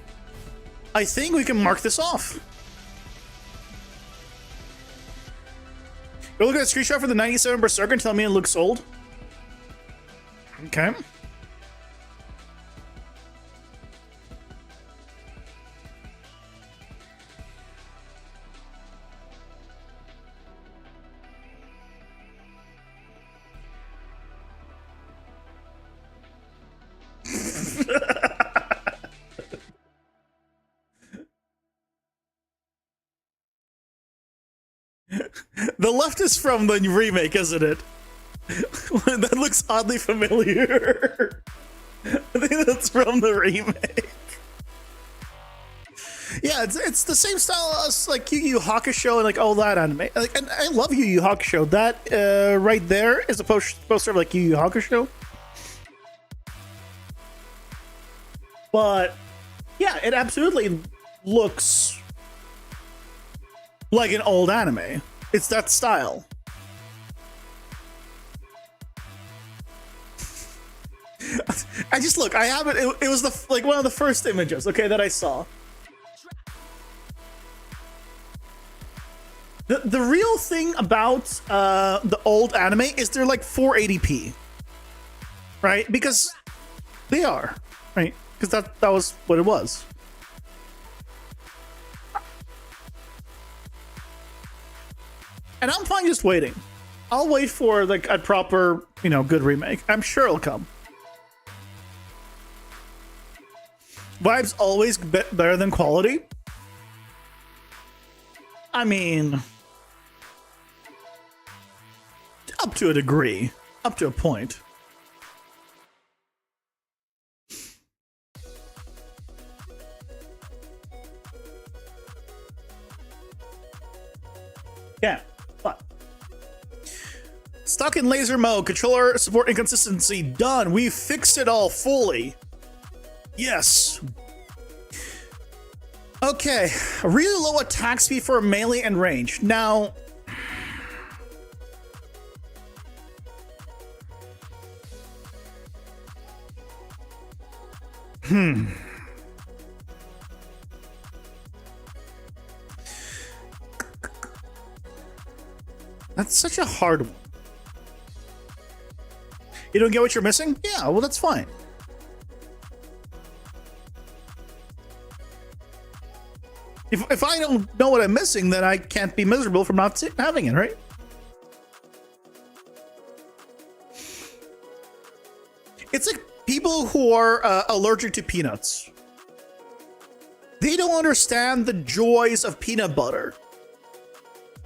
I think we can mark this off. Go look at a screenshot for the 97 Berserker and tell me it looks old. Okay. The left is from the remake, isn't it? That looks oddly familiar. I think that's from the remake. Yeah, it's the same style as like Yu Yu Hakusho and like all that anime. Like, and I love Yu Yu Hakusho. That right there is a poster of like Yu Yu Hakusho. But yeah, it absolutely looks like an old anime. It's that style. I just look. I have it. It was like one of the first images, okay, that I saw. The real thing about the old anime is they're like 480p, right? Because they are, right? Because that was what it was. And I'm fine just waiting. I'll wait for like a proper, good remake. I'm sure it'll come. Vibes always better than quality. I mean, up to a degree, up to a point. Yeah, but stuck in laser mode, controller support inconsistency done. We fixed it all fully. Yes. Okay, a really low attack speed for melee and range. Now, that's such a hard one. You don't get what you're missing? Yeah, well, that's fine. If I don't know what I'm missing, then I can't be miserable from not having it, right? It's like people who are allergic to peanuts. They don't understand the joys of peanut butter,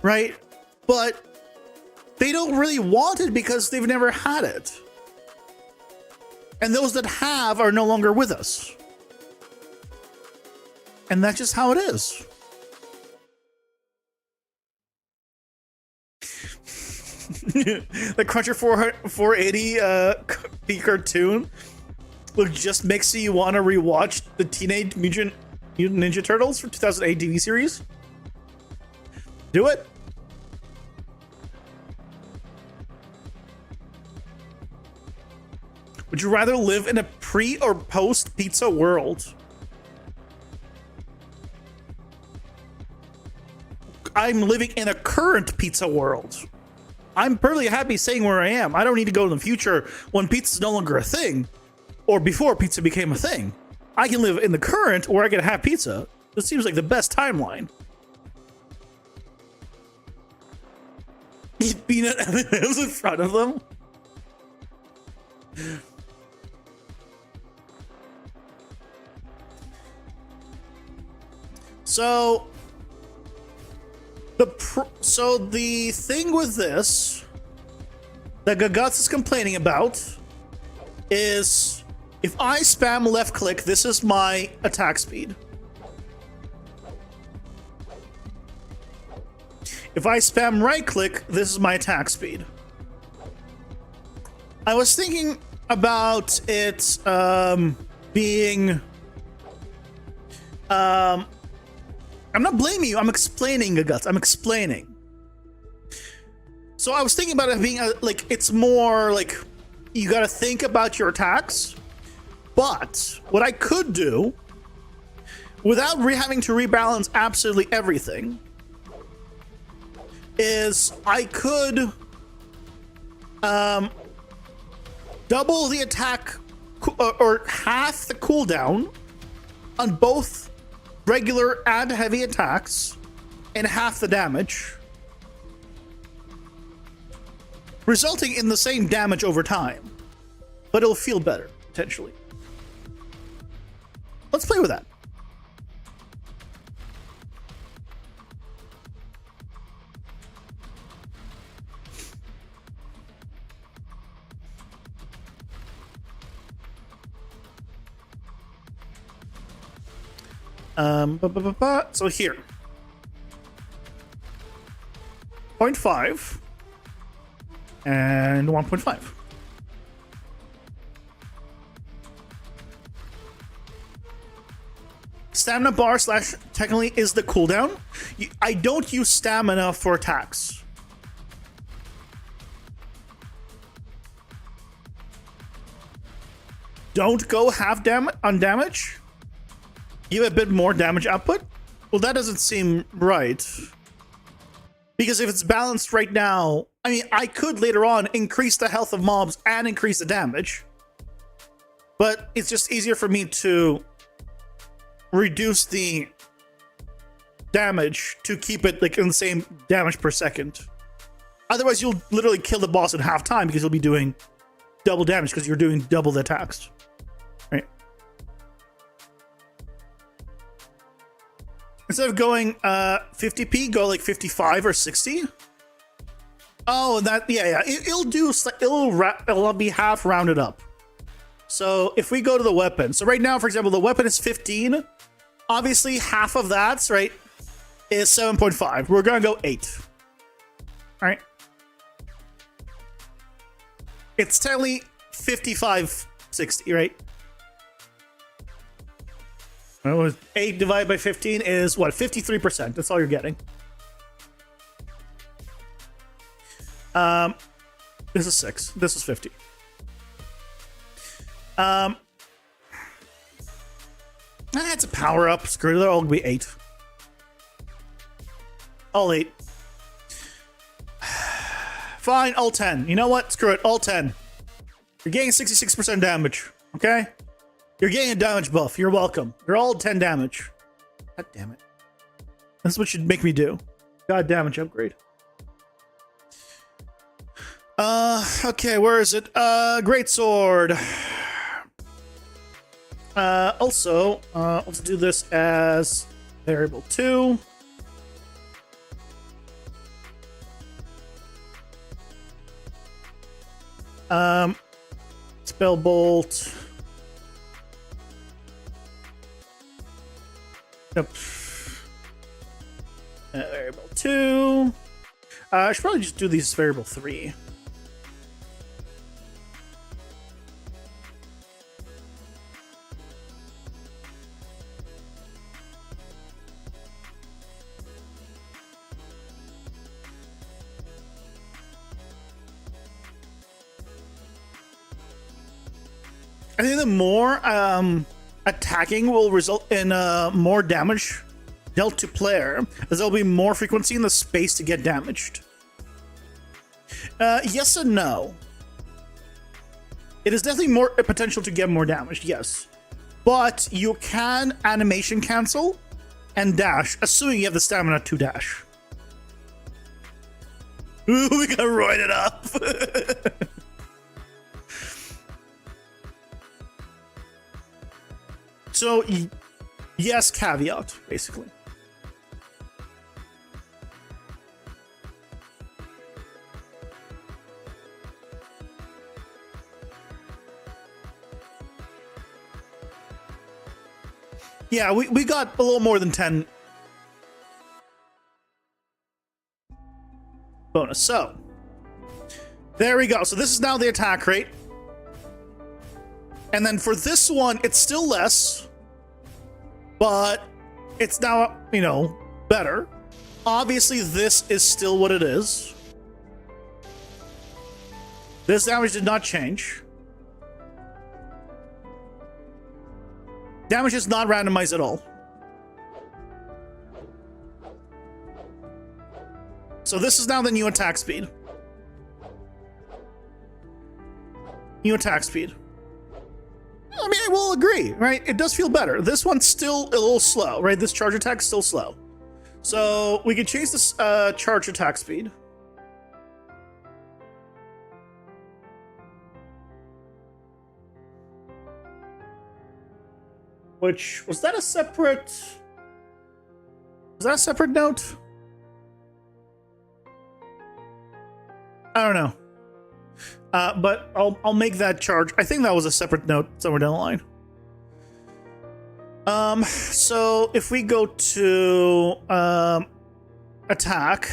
right? but they don't really want it because they've never had it. And those that have are no longer with us. And that's just how it is. The Cruncher 480 P cartoon look just makes you want to rewatch the Teenage Mutant Ninja Turtles for 2008 TV series. Do it. Would you rather live in a pre or post pizza world? I'm living in a current pizza world. I'm perfectly happy staying where I am. I don't need to go to the future when pizza's no longer a thing, or before pizza became a thing. I can live in the current where I can have pizza. This seems like the best timeline. Eat peanut M&Ms in front of them. So the thing with this that Gaguts is complaining about is if I spam left click, this is my attack speed. If I spam right click, this is my attack speed. I was thinking about it being I'm not blaming you, I'm explaining, Gaguts. I'm explaining. So I was thinking about it being like, it's more like you gotta think about your attacks. But what I could do without having to rebalance absolutely everything is I could double the attack or half the cooldown on both regular and heavy attacks and half the damage, resulting in the same damage over time, but it'll feel better potentially. Let's play with that. So here, 0.5 and 1.5. Stamina bar slash technically is the cooldown. I don't use stamina for attacks. Don't go half on damage. Give a bit more damage output? Well, that doesn't seem right. Because if it's balanced right now, I mean, I could later on increase the health of mobs and increase the damage. But it's just easier for me to reduce the damage to keep it like in the same damage per second. Otherwise, you'll literally kill the boss in half time because you'll be doing double damage because you're doing double the attacks. Right? Instead of going 50p, go like 55 or 60. Oh, that yeah. It'll be half rounded up. So if we go to the weapon, so right now, for example, the weapon is 15. Obviously, half of that, right, is 7.5. We're gonna go 8. All right. It's technically 55, 60, right? 8 divided by 15 is what? 53%. That's all you're getting. This is 6. This is 50. It's a power up. Screw it. They'll all be 8. All 8. Fine, all 10. You know what? Screw it. All 10. You're getting 66% damage. Okay? You're getting a damage buff. You're welcome. You're all 10 damage. God damn it. That's what should make me do. God damage upgrade. Okay, where is it? Great sword. Also, let's do this as variable 2. Spell bolt. Yep. Variable 2. I should probably just do these variable 3. I think the more attacking will result in more damage dealt to player, as there'll be more frequency in the space to get damaged. Yes and no. It is definitely more a potential to get more damaged, yes. But you can animation cancel and dash, assuming you have the stamina to dash. Ooh, we got roided up. So, yes, caveat, basically. Yeah, we got a little more than 10 bonus. So, there we go. So this is now the attack rate. And then for this one, it's still less, but it's now, you know, better. Obviously, this is still what it is. This damage did not change. Damage is not randomized at all. So this is now the new attack speed. New attack speed. I mean, I will agree, right? It does feel better. This one's still a little slow, right? This charge attack's still slow. So we can change this charge attack speed. Which, was that a separate... Was that a separate note? I don't know. But I'll make that charge. I think that was a separate note somewhere down the line. So if we go to attack.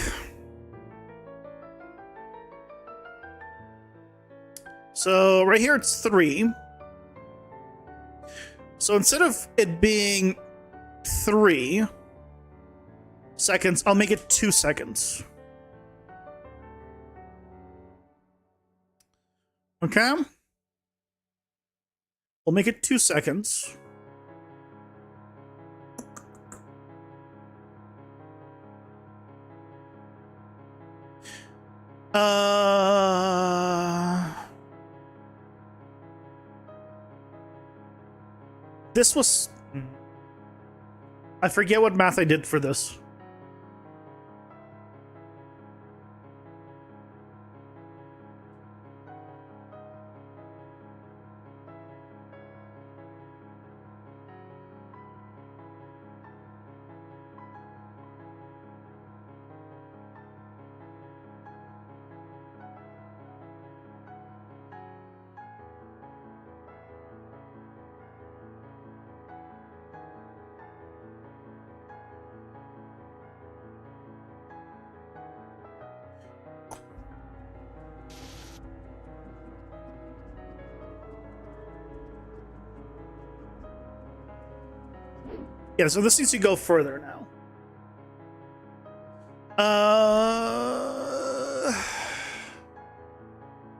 So right here it's 3. So instead of it being 3 seconds, I'll make it 2 seconds. Okay. We'll make it 2 seconds. This was... I forget what math I did for this. Yeah, so this needs to go further now.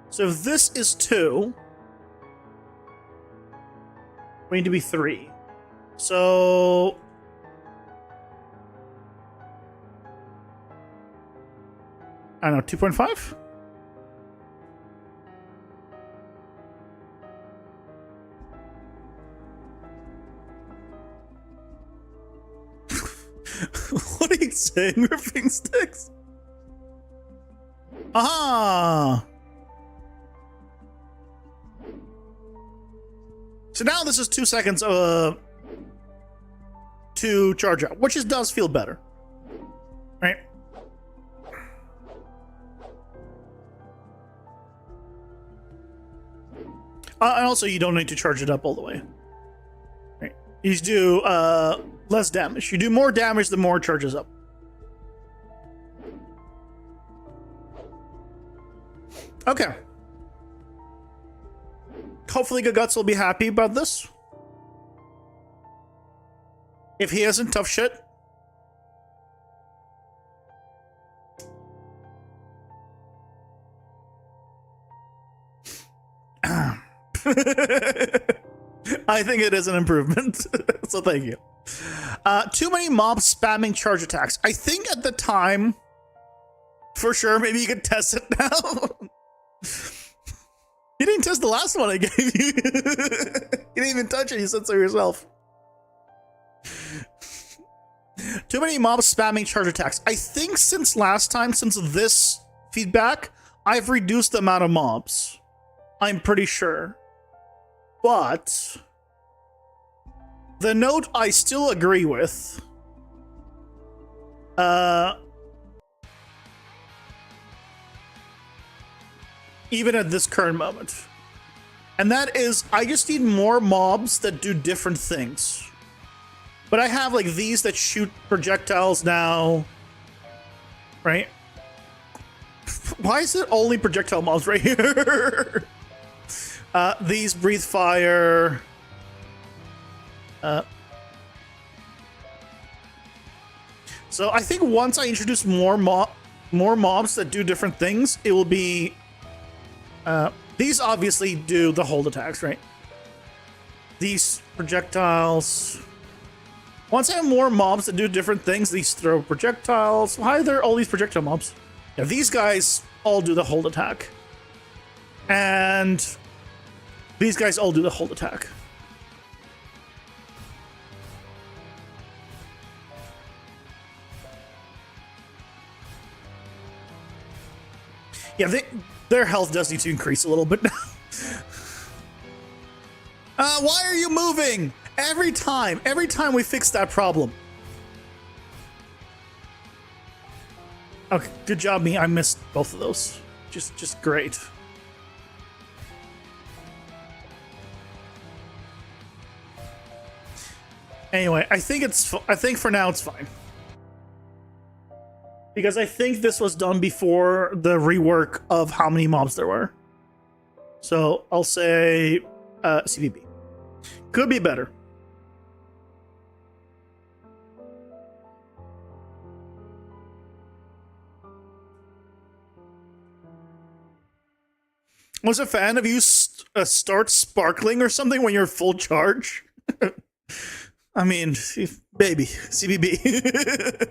So if this is 2, we need to be 3. So... I don't know, 2.5? What are you saying, ripping sticks? Aha! So now this is 2 seconds to charge out, which does feel better. Right? And also, you don't need to charge it up all the way. Right. You just do less damage. You do more damage, the more it charges up. Okay. Hopefully Guts will be happy about this. If he isn't, tough shit. I think it is an improvement. So thank you. Too many mobs spamming charge attacks. I think at the time, for sure, maybe you could test it now. You didn't test the last one I gave you. You didn't even touch it. You said so yourself. Too many mobs spamming charge attacks. I think since last time, since this feedback, I've reduced the amount of mobs. I'm pretty sure. But the note I still agree with. Even at this current moment. And that is, I just need more mobs that do different things. But I have like these that shoot projectiles now. Right? Why is it only projectile mobs right here? These breathe fire. So I think once I introduce more mobs that do different things, it will be... these obviously do the hold attacks, right? These projectiles... Once I have more mobs that do different things, these throw projectiles. Why are there all these projectile mobs? Yeah, these guys all do the hold attack. And these guys all do the hold attack. Yeah, their health does need to increase a little bit now. Why are you moving? Every time we fix that problem. Okay, good job, me. I missed both of those. Just great. Anyway, I think for now it's fine. Because I think this was done before the rework of how many mobs there were. So I'll say CVB. Could be better. Was a fan of you start sparkling or something when you're full charge? I mean, baby, CVB.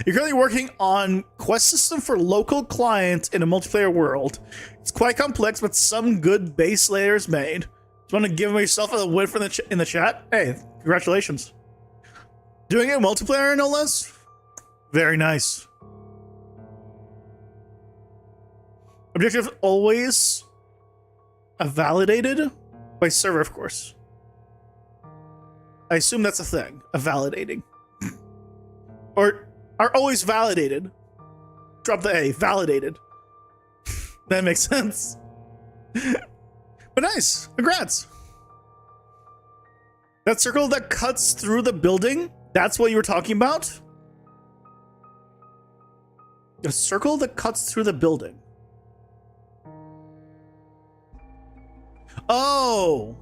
You're currently working on quest system for local clients in a multiplayer world. It's quite complex, but some good base layers made. Just want to give yourself a win for in the chat? Hey, congratulations. Doing it multiplayer, no less? Very nice. Objective always validated by server, of course. I assume that's a thing, a validating. Or are always validated. Drop the A, validated. That makes sense. But nice, congrats. That circle that cuts through the building, that's what you were talking about? A circle that cuts through the building. Oh.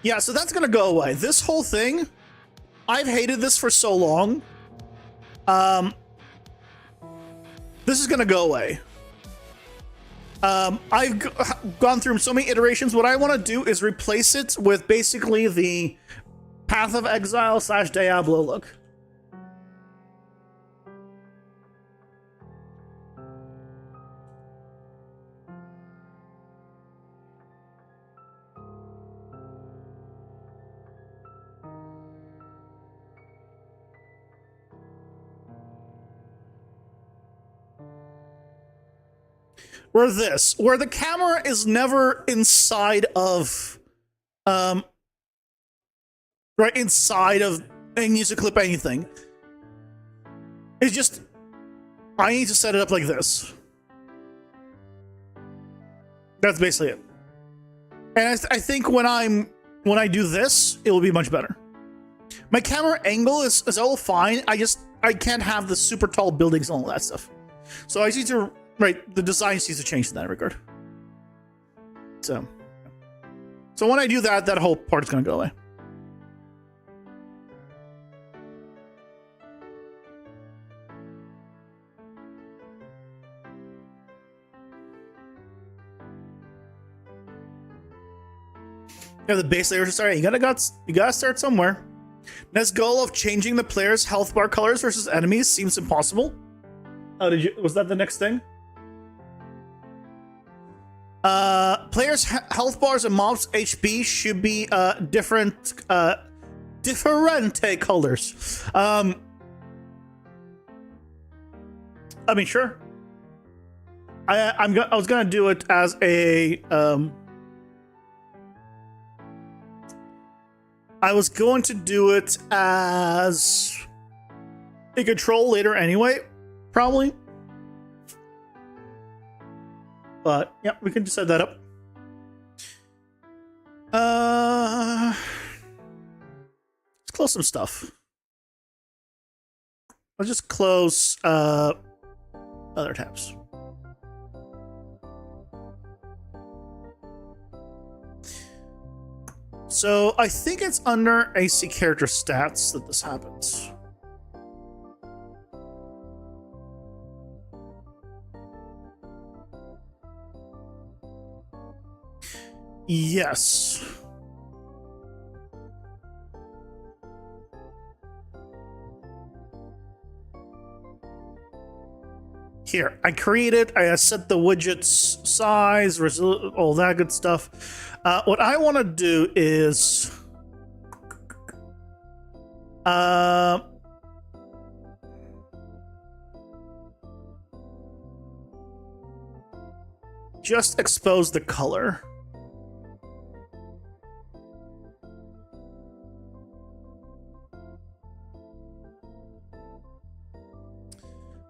Yeah, so that's gonna go away. This whole thing, I've hated this for so long. This is gonna go away. I've gone through so many iterations. What I want to do is replace it with basically the Path of Exile / Diablo look. Where the camera is never inside of, right inside of, and use to clip anything. It's just, I need to set it up like this. That's basically it. And I think when I do this, it will be much better. My camera angle is all fine. I can't have the super tall buildings and all that stuff. So I need to, right, the design needs to change in that regard. So when I do that, that whole part is going to go away. Yeah, the base layer to start. You gotta start somewhere. This goal of changing the player's health bar colors versus enemies seems impossible. Oh, was that the next thing? Players' health bars and mobs' HP should be different colors. I mean, sure. I was gonna do it as a I was going to do it as a control later anyway, probably. But yeah, we can just set that up. Let's close some stuff. Let's just close other tabs. So I think it's under AC character stats that this happens. Yes. Here, I created, I set the widget's size, all that good stuff. What I want to do is just expose the color.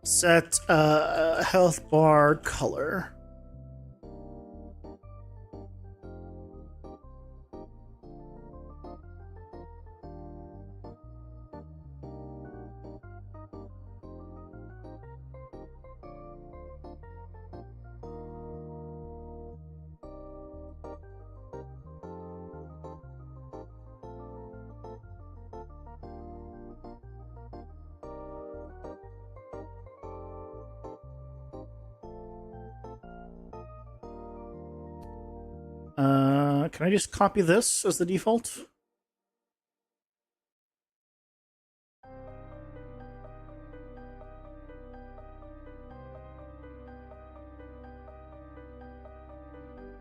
Set health bar color. Can I just copy this as the default?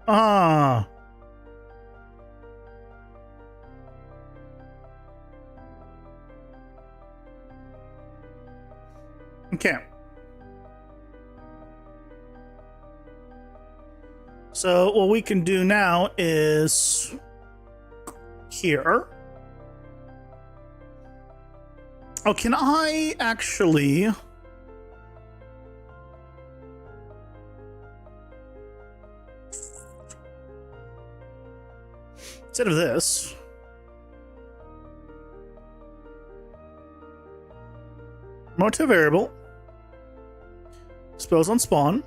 Ah. Okay. So what we can do now is here. Oh, can I actually... Instead of this... Remote to variable. Expose on spawn.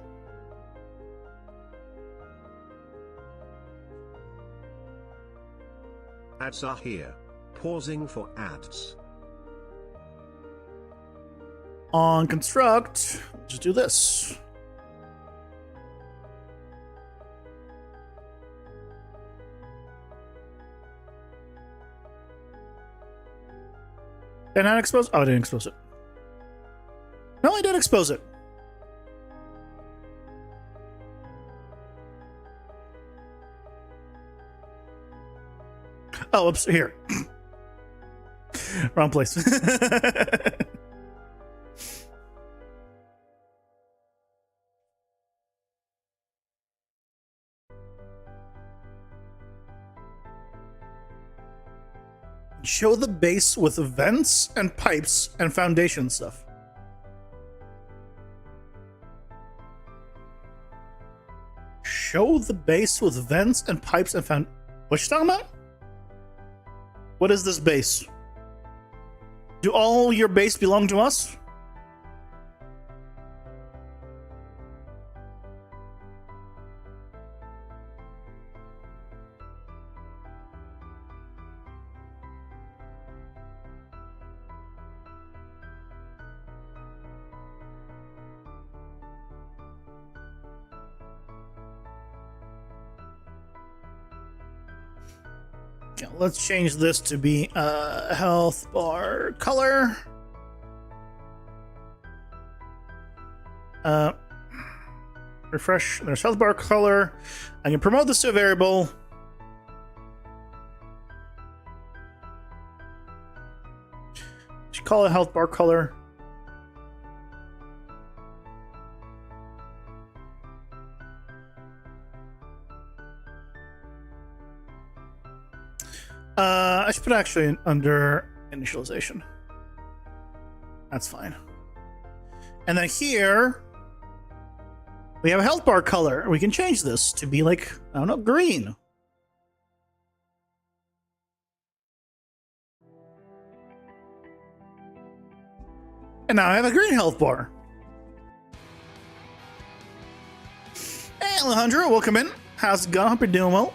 Ads are here. Pausing for ads. On construct, just do this. And I expose. Oh, I didn't expose it. No, I did expose it. Oh, oops, here. Wrong place. Show the base with vents and pipes and foundation stuff. show the base with vents and pipes and found. What you talking about? What is this base? Do all your base belong to us? Yeah, let's change this to be a health bar color. Refresh. There's health bar color. I can promote this to a variable. Should call it health bar color. I should put actually under initialization. That's fine. And then here we have a health bar color. We can change this to be like, I don't know, green. And now I have a green health bar. Hey, Alejandro, welcome in. How's it going? Hope you're doing well.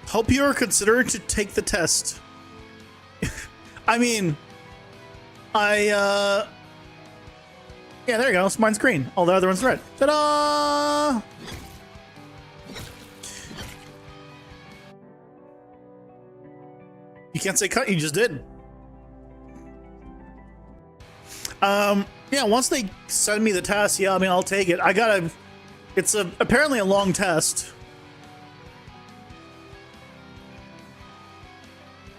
Hope you are considering to take the test. I mean, yeah, there you go. So mine's green. All the other one's red. Ta-da! You can't say cut. You just did. Yeah. Once they send me the test, yeah, I mean, I'll take it. It's apparently a long test.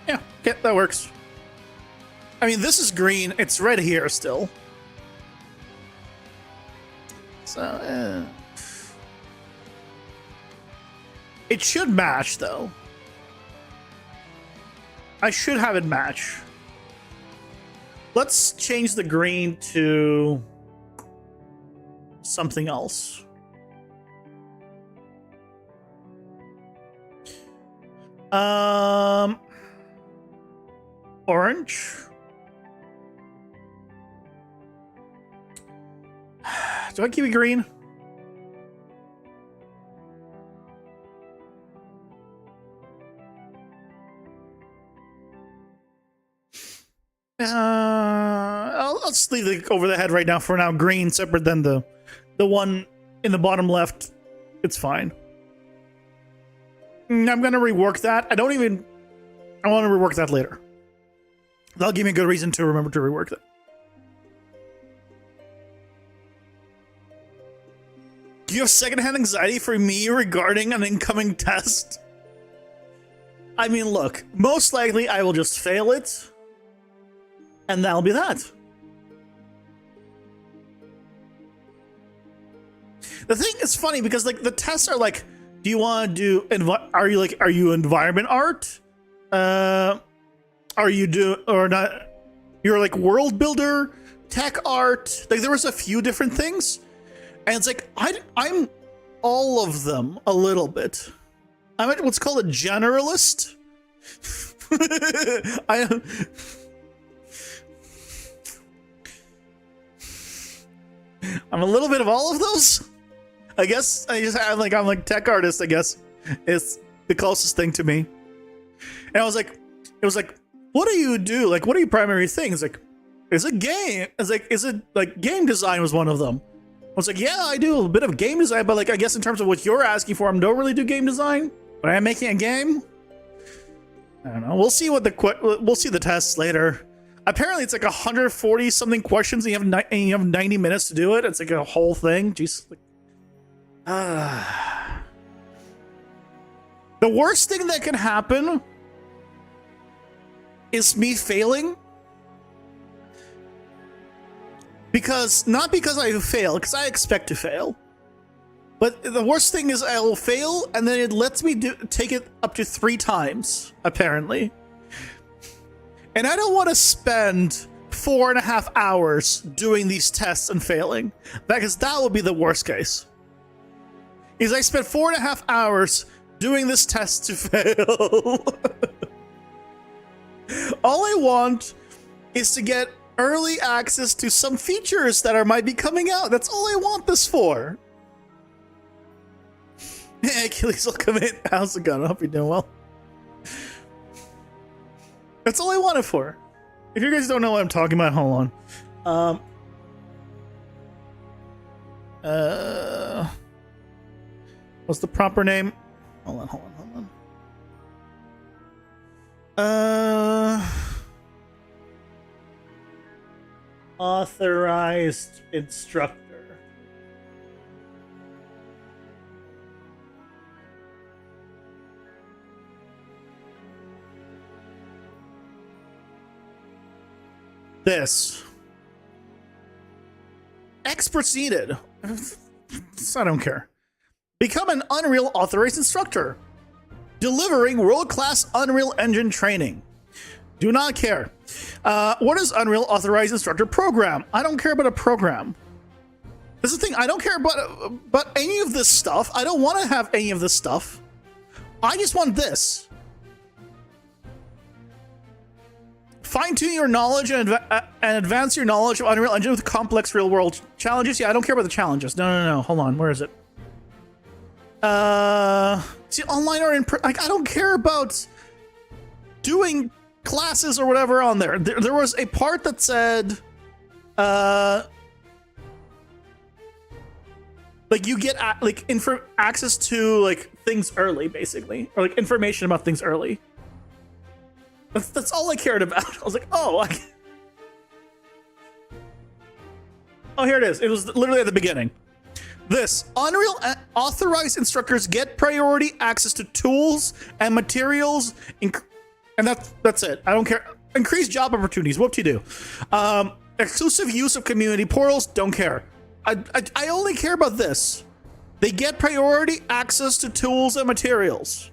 Yeah, okay, that works. I mean, this is green. It's red here still. So, it should match, though. I should have it match. Let's change the green to something else. Orange. Do I keep it green? I'll just leave it over the head right now for now. Green, separate than the one in the bottom left. It's fine. I'm gonna rework that. I want to rework that later. That'll give me a good reason to remember to rework that. Do you have secondhand anxiety for me regarding an incoming test? I mean, look, most likely I will just fail it, and that'll be that. The thing is funny because like the tests are like, do you want to do are you environment art? Are you or not? You're like world builder, tech art. Like there was a few different things, and it's like I'm all of them a little bit. I'm what's called a generalist. I'm a little bit of all of those. I guess I'm like tech artist. I guess is the closest thing to me. And it was like, what do you do? Like, what are your primary things? Like, is it game? It's like, is it like game design was one of them? I was like, yeah, I do a bit of game design, but like, I guess in terms of what you're asking for, I don't really do game design. But I am making a game. I don't know. We'll see we'll see the tests later. Apparently, it's like 140 something questions, and you have 90 minutes to do it. It's like a whole thing. Jeez. Like, the worst thing that can happen is me failing. Not because I fail, because I expect to fail. But the worst thing is I will fail, and then it lets me take it up to 3 times, apparently. And I don't want to spend 4.5 hours doing these tests and failing, because that would be the worst case. is I spent 4.5 hours doing this test to fail. All I want is to get early access to some features that might be coming out. That's all I want this for. Hey, Achilles, welcome in. How's it going? I hope you're doing well. That's all I want it for. If you guys don't know what I'm talking about, hold on. What's the proper name? Hold on. Authorized Instructor. This. Experts needed. I don't care. Become an Unreal Authorized Instructor. Delivering world-class Unreal Engine training. Do not care. What is Unreal Authorized Instructor program? I don't care about a program. This is the thing. I don't care about any of this stuff. I don't want to have any of this stuff. I just want this. Fine-tune your knowledge and advance your knowledge of Unreal Engine with complex real-world challenges. Yeah, I don't care about the challenges. No. Hold on. Where is it? See, online or in like, I don't care about doing classes or whatever on there. There was a part that said, like you get access to like things early, basically, or like information about things early. That's all I cared about. I was like, oh, oh, here it is. It was literally at the beginning. This Unreal Authorized Instructors get priority access to tools and materials, and that's it. I don't care. Increased job opportunities. What do you do? Exclusive use of community portals. Don't care. I only care about this. They get priority access to tools and materials.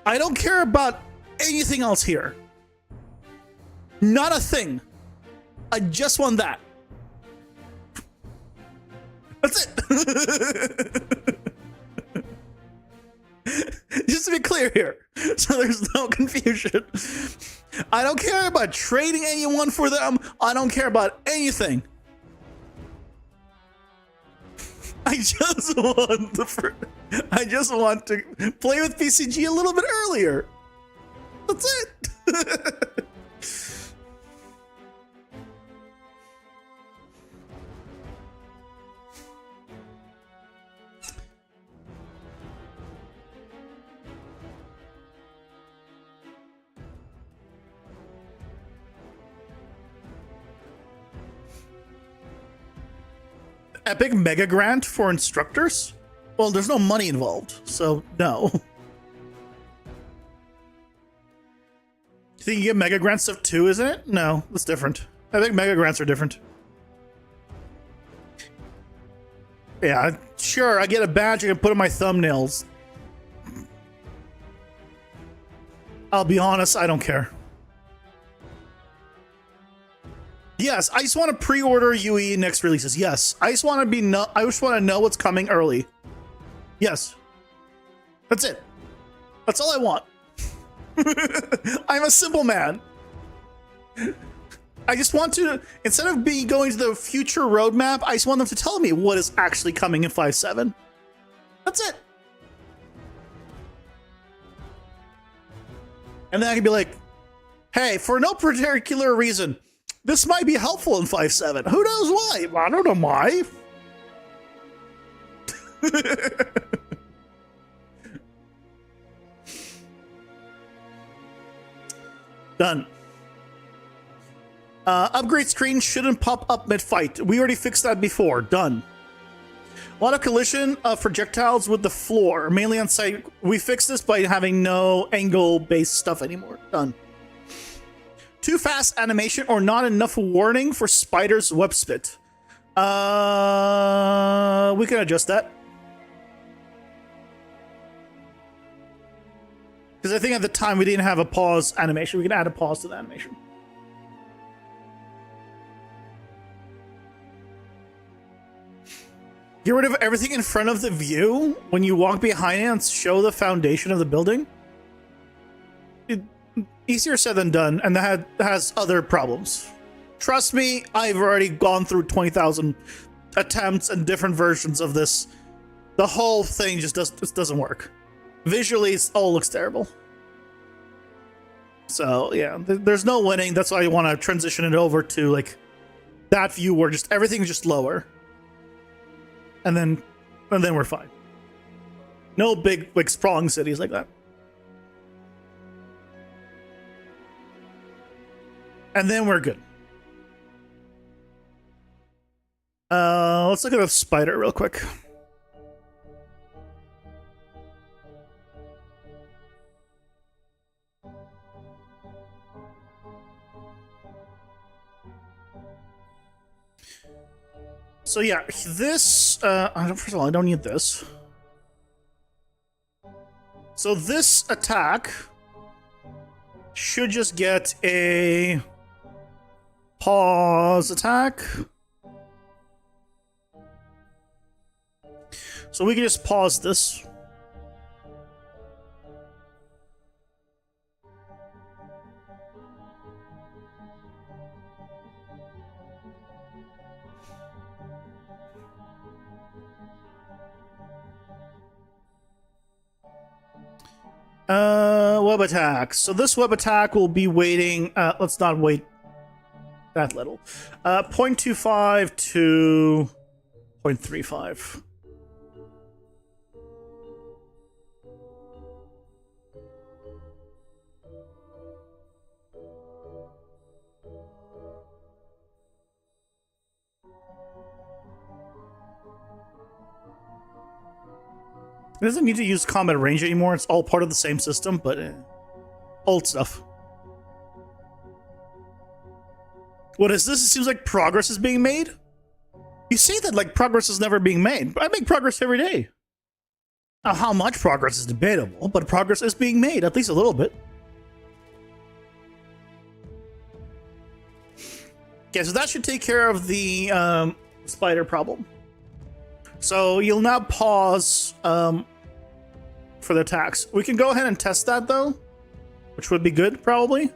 I don't care about anything else here. Not a thing. I just want that. That's it. Just to be clear here, so there's no confusion. I don't care about trading anyone for them. I don't care about anything. I just want to play with PCG a little bit earlier. That's it. Epic mega grant for instructors? Well, there's no money involved, so no. You think you get mega grant stuff too, isn't it? No, that's different. I think mega grants are different. Yeah, sure, I get a badge I can put on my thumbnails. I'll be honest, I don't care. Yes, I just want to pre-order UE next releases. Yes, I just want to know what's coming early. Yes. That's it. That's all I want. I'm a simple man. I just want to, instead of going to the future roadmap, I just want them to tell me what is actually coming in 5.7. That's it. And then I can be like, hey, for no particular reason, this might be helpful in 5.7. Who knows why? I don't know why. Done. Upgrade screen shouldn't pop up mid-fight. We already fixed that before. Done. A lot of collision of projectiles with the floor, mainly on site. We fixed this by having no angle-based stuff anymore. Done. Too fast animation or not enough warning for spider's web spit. We can adjust that. Because I think at the time we didn't have a pause animation. We can add a pause to the animation. Get rid of everything in front of the view when you walk behind it and show the foundation of the building. Easier said than done, and that has other problems. Trust me, I've already gone through 20,000 attempts and different versions of this. The whole thing just doesn't work. Visually, it all looks terrible. So yeah, there's no winning. That's why I want to transition it over to like that view where just everything's just lower, and then we're fine. No big like sprawling cities like that. And then we're good. Let's look at the spider real quick. So yeah, this, first of all, I don't need this. So this attack should just get a pause attack. So we can just pause this. Web attack. So this web attack will be waiting, let's not wait that little. 0.25 to 0.35. It doesn't need to use combat range anymore. It's all part of the same system, but old stuff. What is this? It seems like progress is being made. You say that like progress is never being made, but I make progress every day. Now, how much progress is debatable, but progress is being made, at least a little bit. Okay, so that should take care of the spider problem. So you'll now pause for the attacks. We can go ahead and test that though, which would be good probably.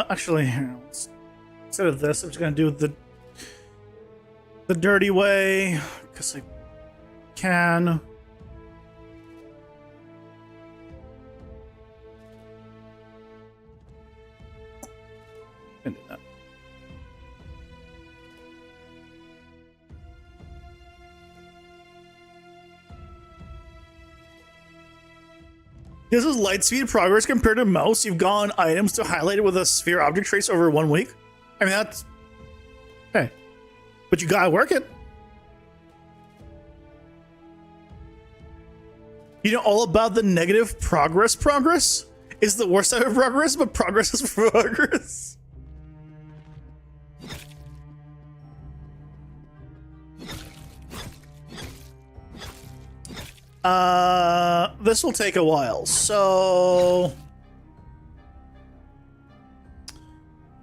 Actually, here, instead of this, I'm just gonna do the dirty way because I can. Can do that. This is light speed progress compared to mouse. You've gone items to highlight it with a sphere object trace over 1 week. I mean, that's... Hey. But you gotta work it. You know all about the negative progress? Progress is the worst type of progress, but progress is progress. This will take a while, so...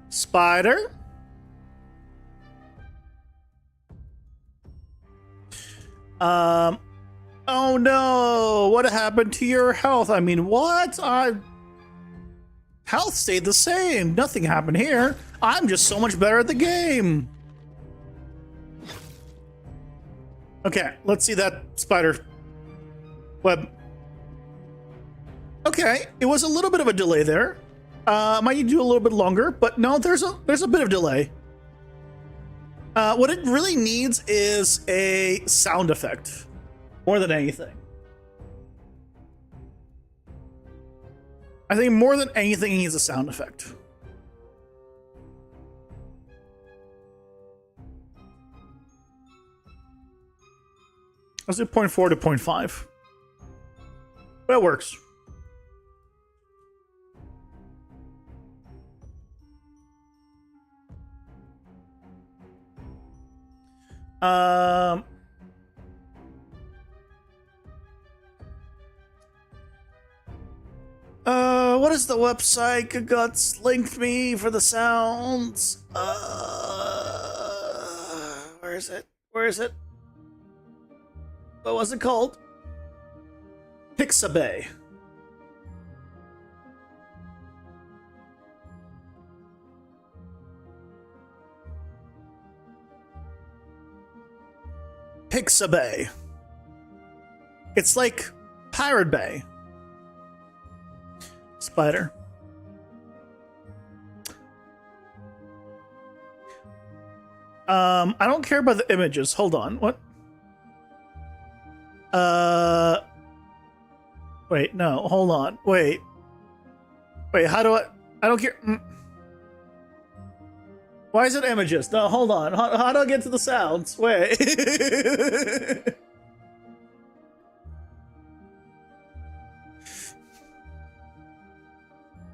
Spider? Oh no! What happened to your health? I mean, what? Health stayed the same. Nothing happened here. I'm just so much better at the game. Okay, let's see that spider web. Okay, it was a little bit of a delay there. Might need to do a little bit longer, but no, there's a bit of delay. What it really needs is a sound effect, more than anything. I think more than anything, it needs a sound effect. Let's do 0.4 to 0.5. That works. Um. What is the website? Guts linked me for the sounds. Where is it? Where is it? What was it called? Pixabay. Pixabay. It's like Pirate Bay. Spider. I don't care about the images. Hold on. What? Wait, no. Hold on. Wait. Wait, how do I don't care. Why is it images? No, hold on. How do I get to the sounds? Wait.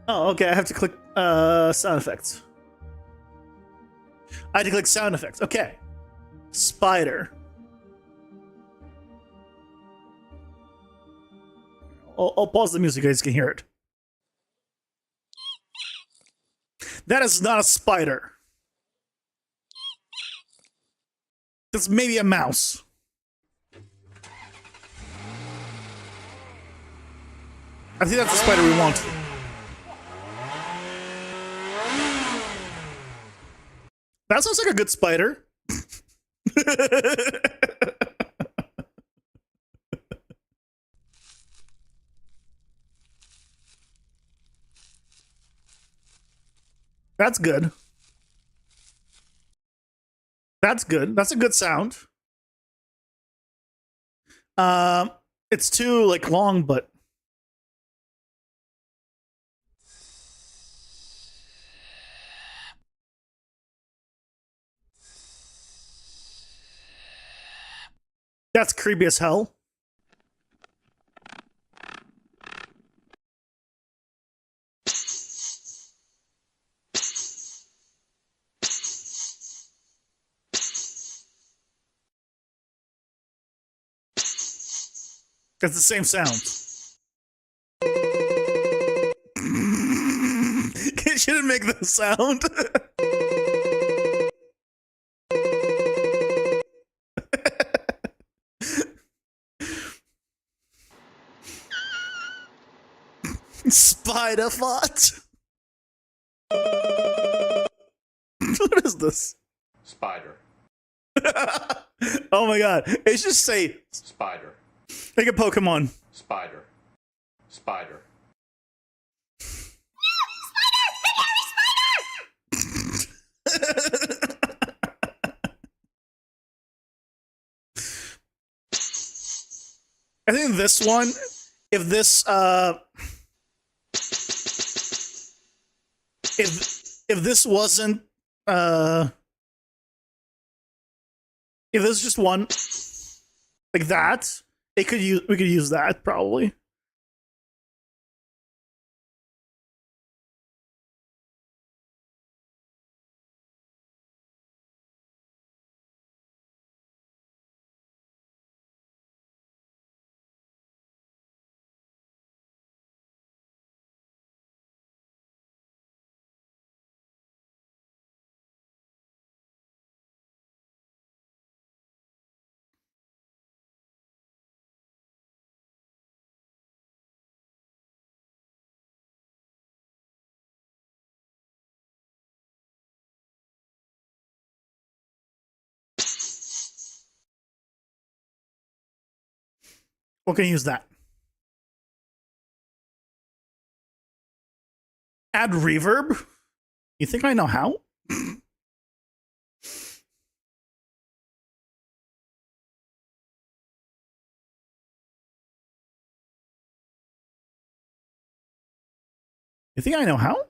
Oh, okay. I have to click sound effects. I had to click sound effects. Okay. Spider. I'll pause the music so you guys can hear it. That is not a spider. That's maybe a mouse. I think that's the spider we want. That sounds like a good spider. That's good. That's good. That's a good sound. It's too like long, but that's creepy as hell. It's the same sound. It shouldn't make the sound. Spider fart. What is this? Spider. Oh my god. It's just say Spider. like a Pokemon. Spider. Spider. I think this one, if this if this wasn't if this was just one like that, we could use that probably. We can use that. Add reverb? You think I know how? You think I know how?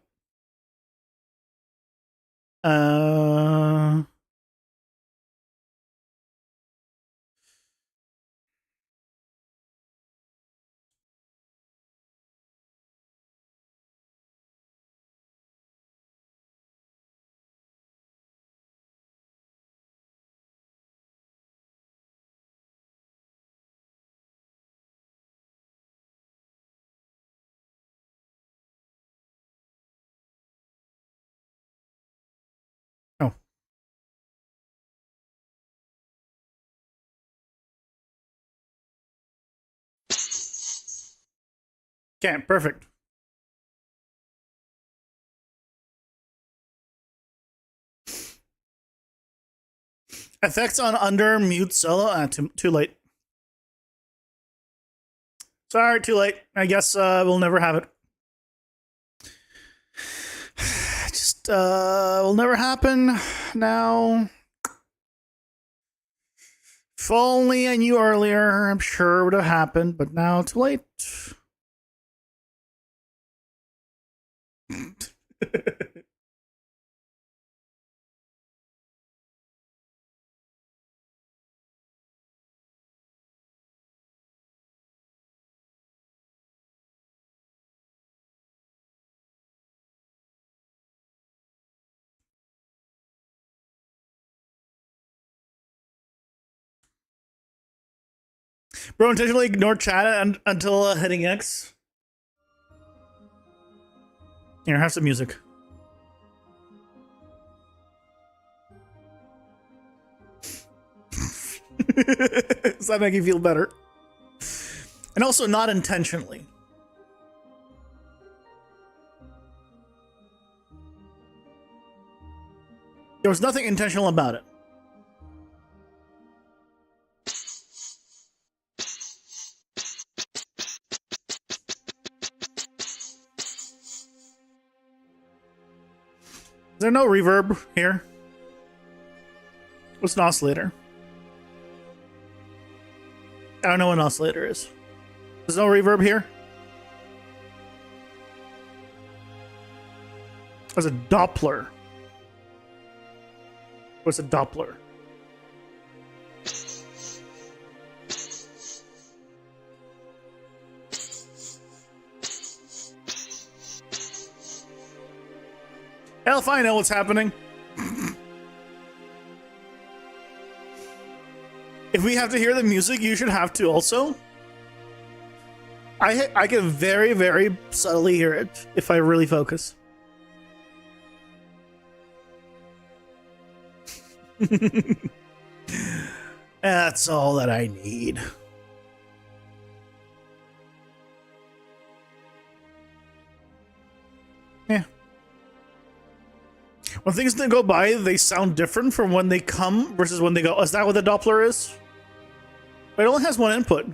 Okay, perfect. Effects on under mute solo. Too late. Sorry, too late. I guess we'll never have it. Just will never happen now. If only I knew earlier, I'm sure it would have happened, but now too late. Bro, intentionally ignore chat until hitting X. Here, have some music. Does that make you feel better? And also not intentionally. There was nothing intentional about it. Is there no reverb here? What's an oscillator? I don't know what an oscillator is. There's no reverb here? There's a Doppler. What's a Doppler? Hell if I know what's happening. If we have to hear the music, you should have to also. I can very, very subtly hear it if I really focus. That's all that I need. Yeah. When things don't go by, they sound different from when they come versus when they go. Is that what the Doppler is? It only has one input.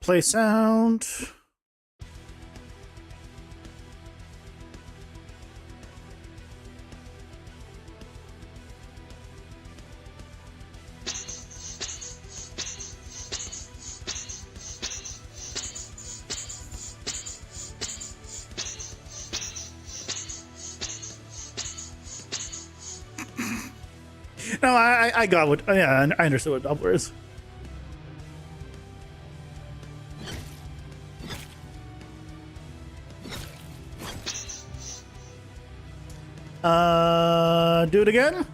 Play sound. No, I got what. Yeah, I understood what Doppler is. Do it again.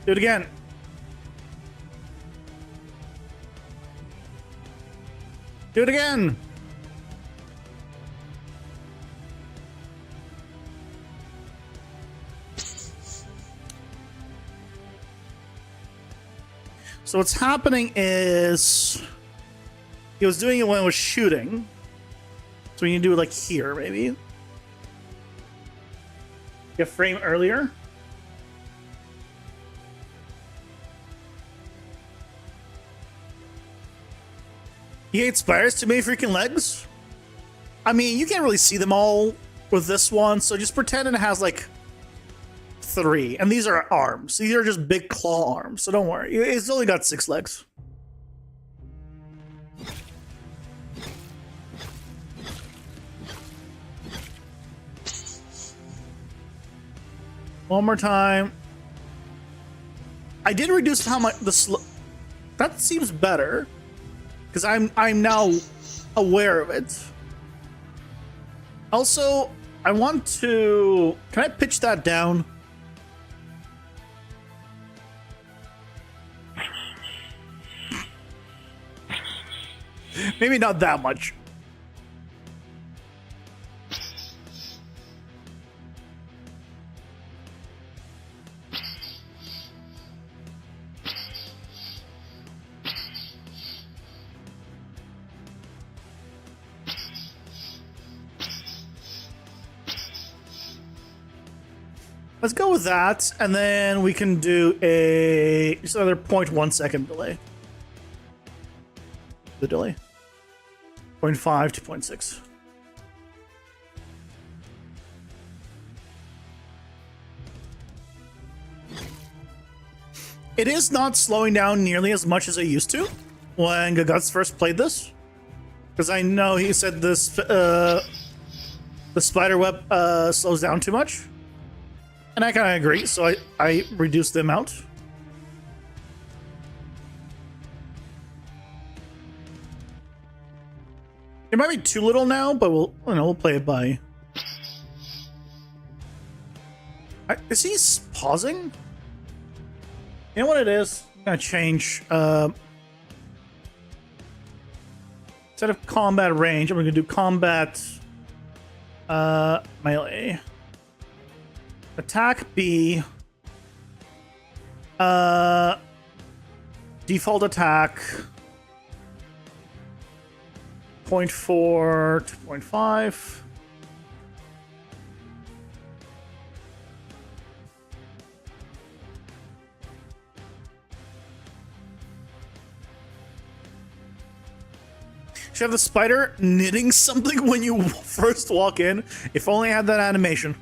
Do it again. Do it again. So what's happening is he was doing it when it was shooting. So we can do it like here, maybe. Get frame earlier. He hates spiders too many freaking legs. I mean, you can't really see them all with this one, so just pretend it has like 3. And these are arms. These are just big claw arms, so don't worry. It's only got 6 legs. One more time. I did reduce how much the that seems better because I'm now aware of it. Also, I want to... Can I pitch that down? Maybe not that much. Let's go with that, and then we can do just another 0.1 second delay. The delay. 0.5 to 0.6. It is not slowing down nearly as much as I used to when Gaguts first played this. Because I know he said this the spider web slows down too much. And I kind of agree, so I reduced the amount. It might be too little now, but we'll play it by. Is he pausing? You know what it is? I'm gonna change. Instead of combat range, I'm gonna do combat melee. Attack B. Default attack. 0.4 to 0.5. Should have the spider knitting something when you first walk in. If only I had that animation.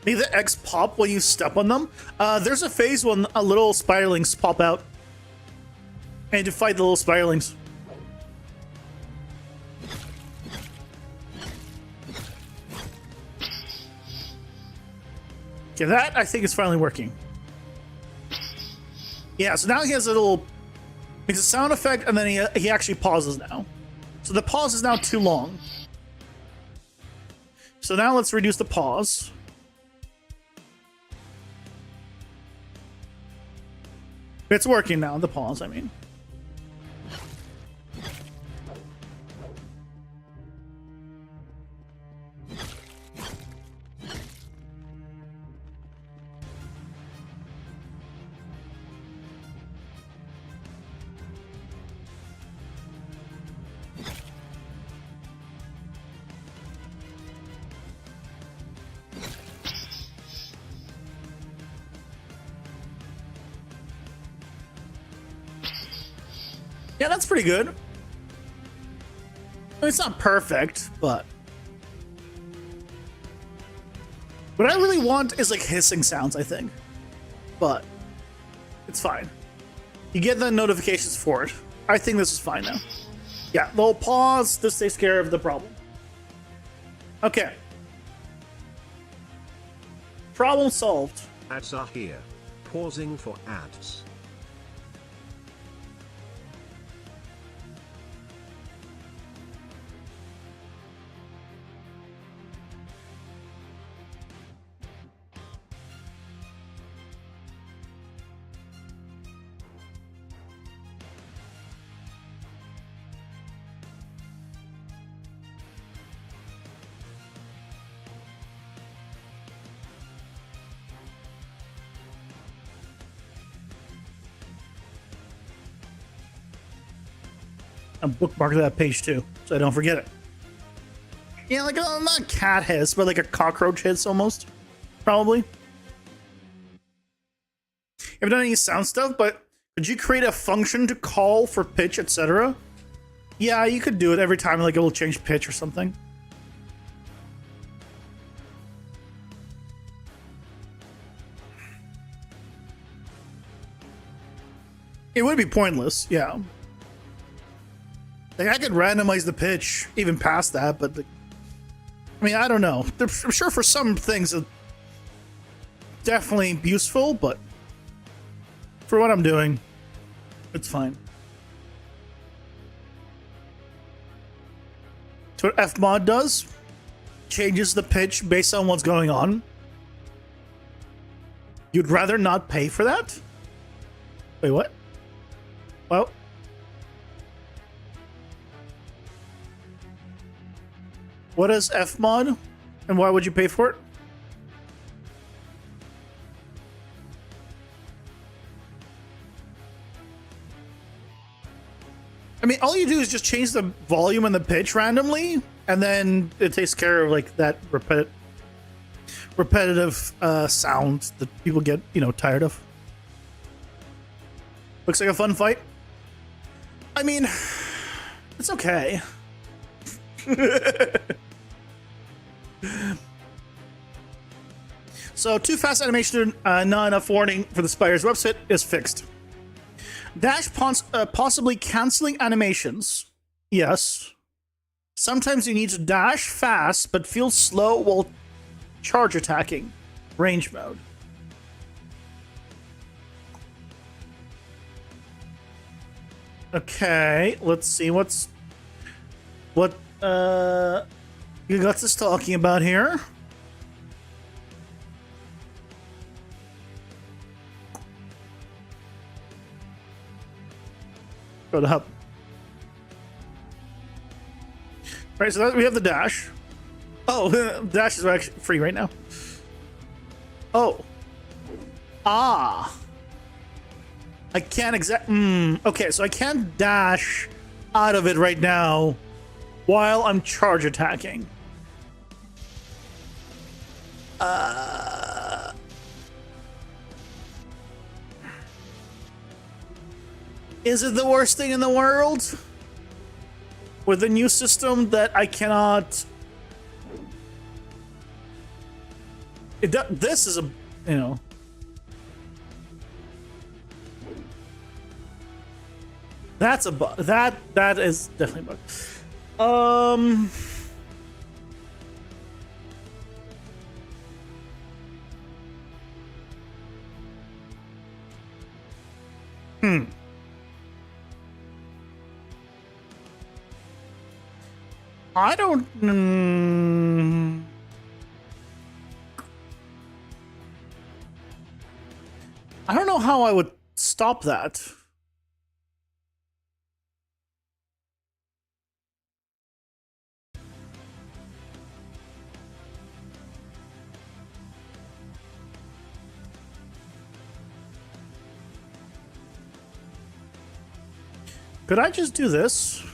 Make the eggs pop when you step on them. There's a phase when a little spiderlings pop out. And to fight the little spiderlings. Okay, that I think is finally working. Yeah, so now he has a little... Makes a sound effect, and then he actually pauses now. So the pause is now too long. So now let's reduce the pause. It's working now, the pause, I mean. Yeah, that's pretty good. I mean, it's not perfect, but... What I really want is, like, hissing sounds, I think. But... It's fine. You get the notifications for it. I think this is fine now. Yeah, little pause. This takes care of the problem. Okay. Problem solved. Ads are here. Pausing for ads. I'm bookmarking that page too, so I don't forget it. Yeah, like not a cat hiss, but like a cockroach hiss almost. Probably. I haven't done any sound stuff, but could you create a function to call for pitch, etc.? Yeah, you could do it every time, like it will change pitch or something. It would be pointless, yeah. Like, I could randomize the pitch even past that, but I mean, I don't know. I'm sure for some things it's definitely useful, but for what I'm doing, it's fine. So what Fmod does, changes the pitch based on what's going on. You'd rather not pay for that? Wait, what? Well, what is Fmod, and why would you pay for it? I mean, all you do is just change the volume and the pitch randomly, and then it takes care of like that repetitive sound that people get, tired of. Looks like a fun fight. I mean, it's okay. So, too fast animation, not enough warning for the spiders website is fixed. Dash possibly canceling animations. Yes. Sometimes you need to dash fast, but feel slow while charge attacking. Range mode. Okay, let's see what Guts is talking about here. Go to hub. Right, so we have the dash. Oh, dash is actually free right now. Oh. Ah. I can't okay, so I can't dash out of it right now while I'm charge attacking. Is it the worst thing in the world? With the new system that I cannot... This is a, That's a bug. That is definitely a bug. I don't. I don't know how I would stop that. Could I just do this?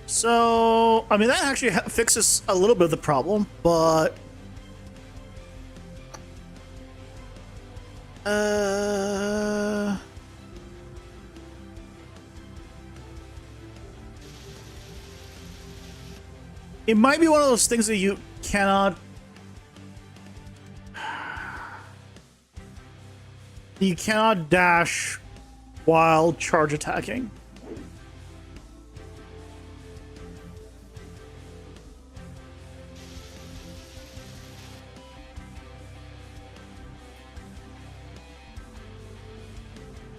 So, I mean, that actually fixes a little bit of the problem, but... It might be one of those things that you cannot... You cannot dash while charge attacking.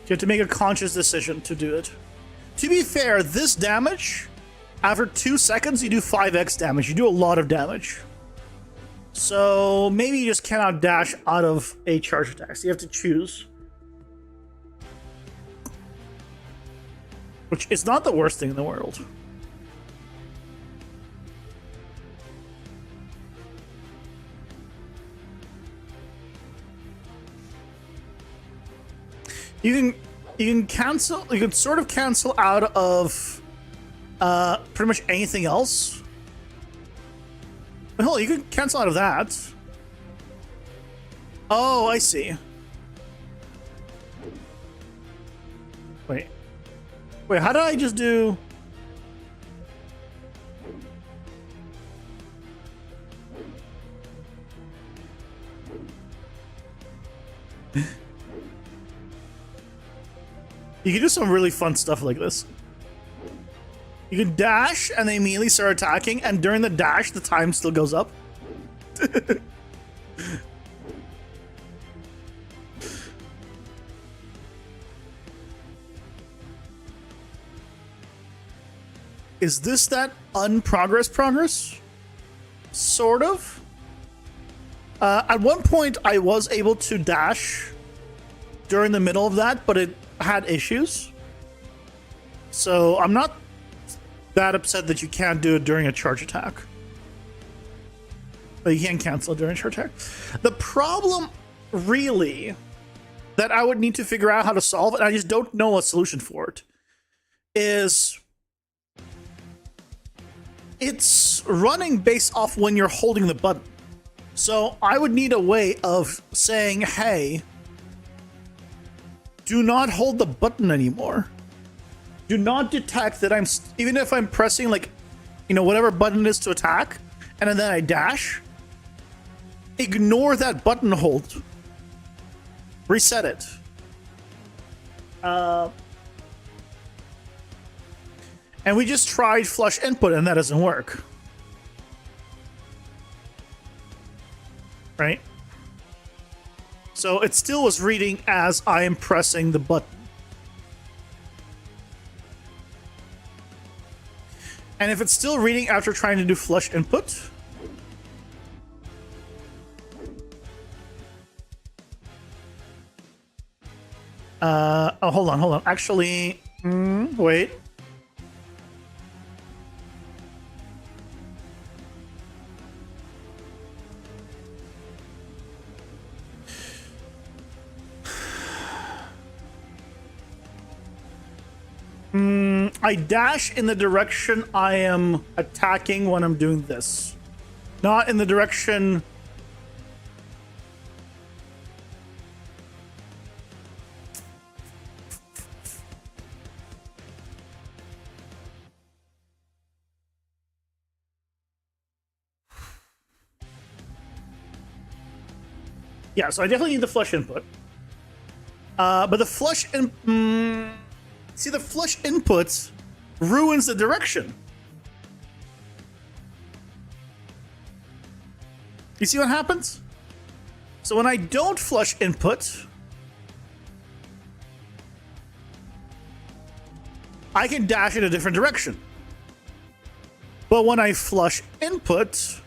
You have to make a conscious decision to do it. To be fair, this damage, after 2 seconds, you do 5x damage. You do a lot of damage. So maybe you just cannot dash out of a charge attack. So you have to choose. Which is not the worst thing in the world. You can sort of cancel out of pretty much anything else. But hold on, you can cancel out of that. Oh, I see. Wait, how did I just do? You can do some really fun stuff like this. You can dash and they immediately start attacking, and during the dash, the time still goes up. Is this that progress? Sort of. At one point, I was able to dash during the middle of that, but it had issues. So I'm not that upset that you can't do it during a charge attack. But you can cancel during a charge attack. The problem, really, that I would need to figure out how to solve it, and I just don't know a solution for it, is it's running based off when you're holding the button. So I would need a way of saying, hey, do not hold the button anymore. Do not detect that I'm, even if I'm pressing like, you know, whatever button it is to attack, and then I dash, ignore that button hold. Reset it. And we just tried flush input and that doesn't work. Right? So it still was reading as I am pressing the button. And if it's still reading after trying to do flush input, oh, hold on. Actually, wait. I dash in the direction I am attacking when I'm doing this. Not in the direction... Yeah, so I definitely need the flush input. But the flush... See, the flush input ruins the direction. You see what happens? So when I don't flush input, I can dash in a different direction. But when I flush input,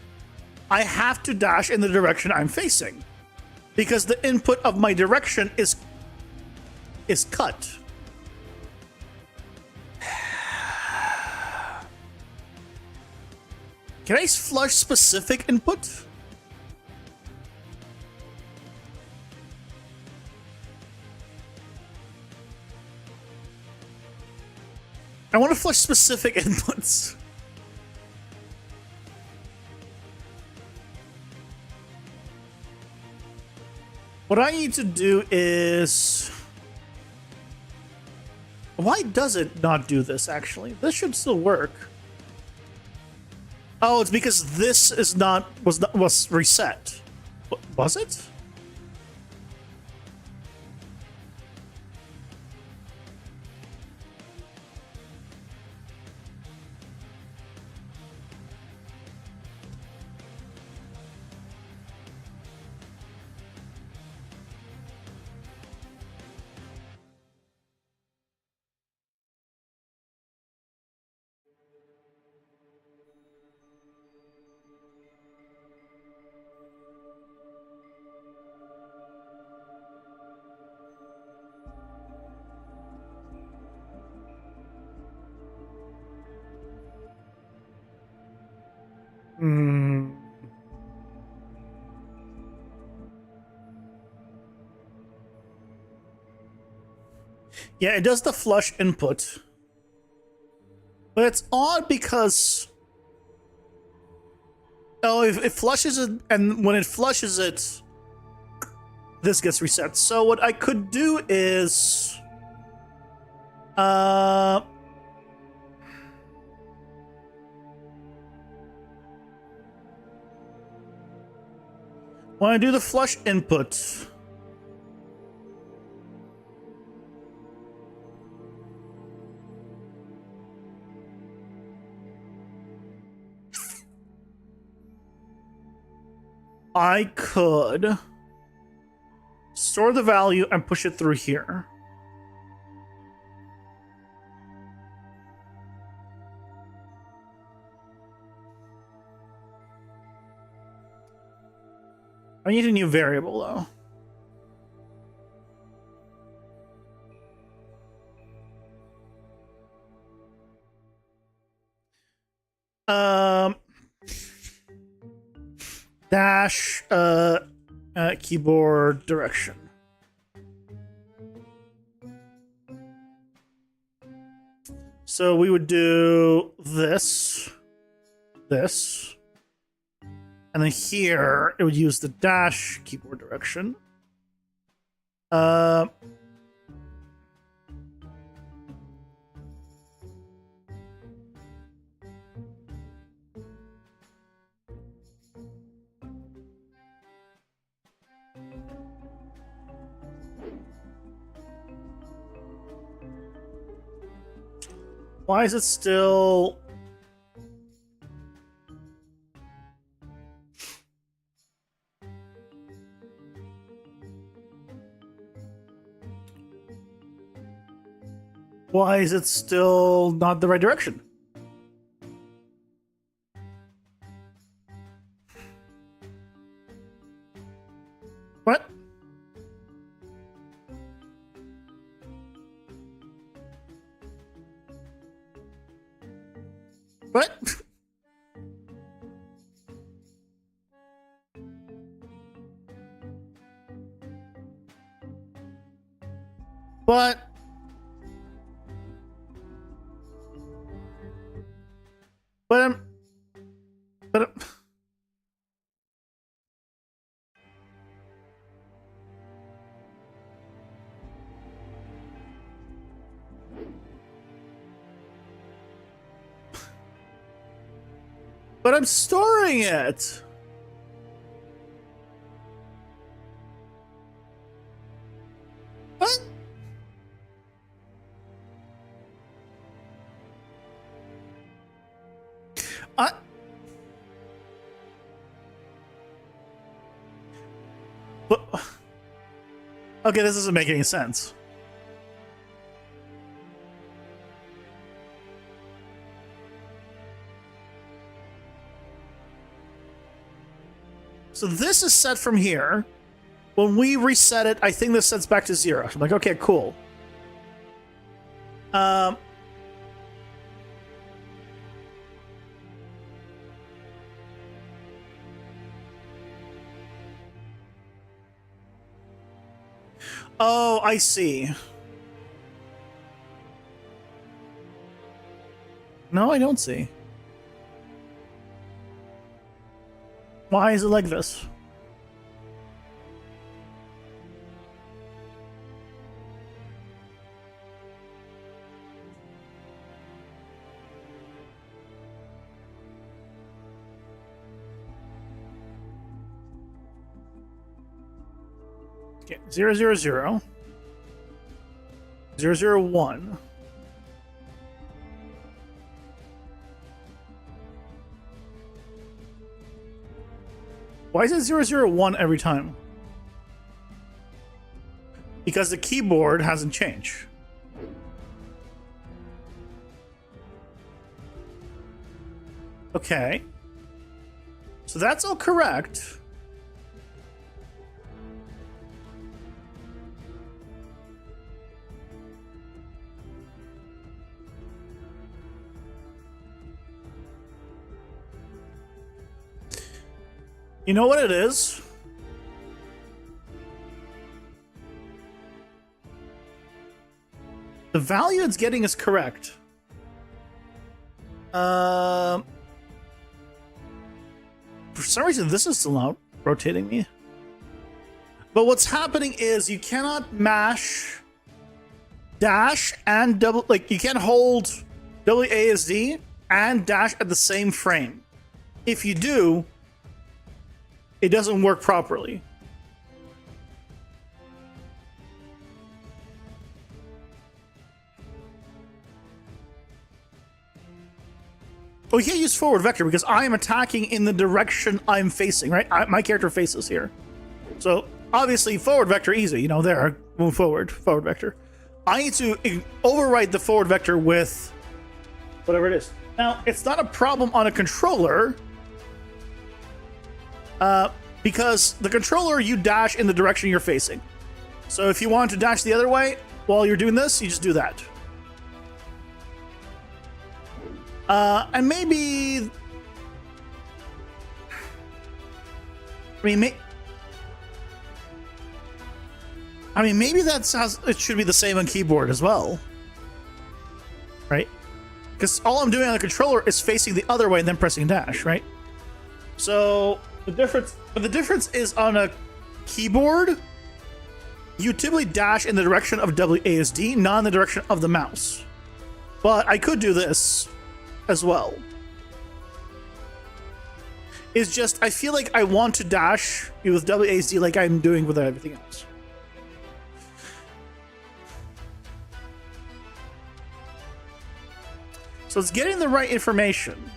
I have to dash in the direction I'm facing, because the input of my direction is cut. Can I flush specific input? I want to flush specific inputs. What I need to do is... Why does it not do this, actually? This should still work. Oh, it's because this is was reset. Was it? Yeah, it does the flush input. But it's odd because... Oh, if it flushes it, and when it flushes it, this gets reset. So what I could do is... when I do the flush input... I could store the value and push it through here. I need a new variable though. Dash keyboard direction. So we would do this, and then here it would use the dash keyboard direction. Why is it still... Why is it still not the right direction? What? What? But but I'm storing it. What? But, okay, this doesn't make any sense. So this is set from here. When we reset it, I think this sets back to 0. I'm like, okay, cool. Oh, I see. No, I don't see. Why is it like this? Okay, 0, 0, 0. 0, 0, 1. Why is it 0, 0, 1 every time? Because the keyboard hasn't changed. Okay. So that's all correct. You know what it is? The value it's getting is correct. For some reason, this is still not rotating me. But what's happening is you cannot mash dash and double, like you can't hold WASD and dash at the same frame. If you do, it doesn't work properly. Oh, we can't use forward vector because I am attacking in the direction I'm facing, right? My character faces here. So obviously forward vector easy, you know, there, move forward vector. I need to override the forward vector with whatever it is. Now, it's not a problem on a controller because the controller, you dash in the direction you're facing. So if you want to dash the other way while you're doing this, you just do that. And maybe... I mean, maybe that's how it should be the same on keyboard as well. Right? Because all I'm doing on the controller is facing the other way and then pressing dash, right? So the difference is on a keyboard, you typically dash in the direction of WASD, not in the direction of the mouse. But I could do this as well. It's just, I feel like I want to dash with WASD like I'm doing with everything else. So it's getting the right information.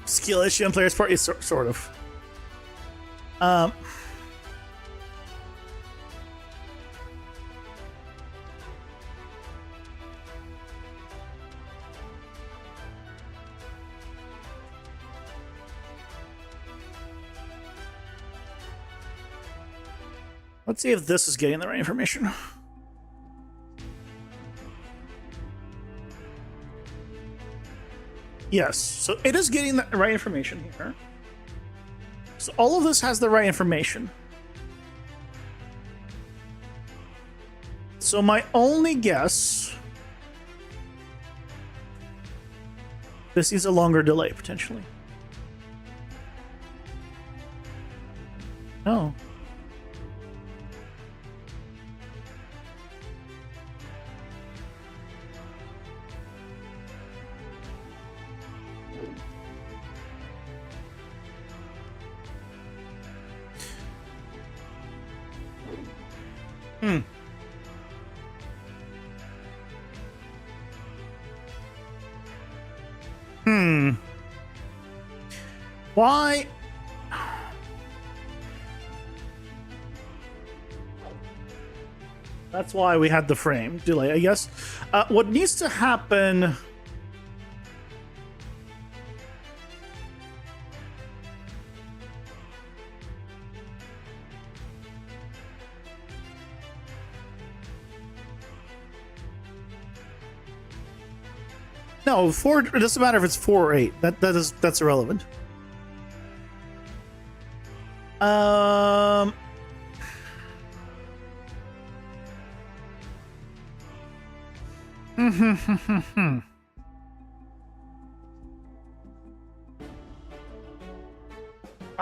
Skill issue on player's part is sort of. Let's see if this is getting the right information. Yes, so it is getting the right information here. So all of this has the right information. So my only guess... This is a longer delay, potentially. No. Why? That's why we had the frame delay, I guess. What needs to happen... No, 4. It doesn't matter if it's 4 or 8. That's irrelevant. I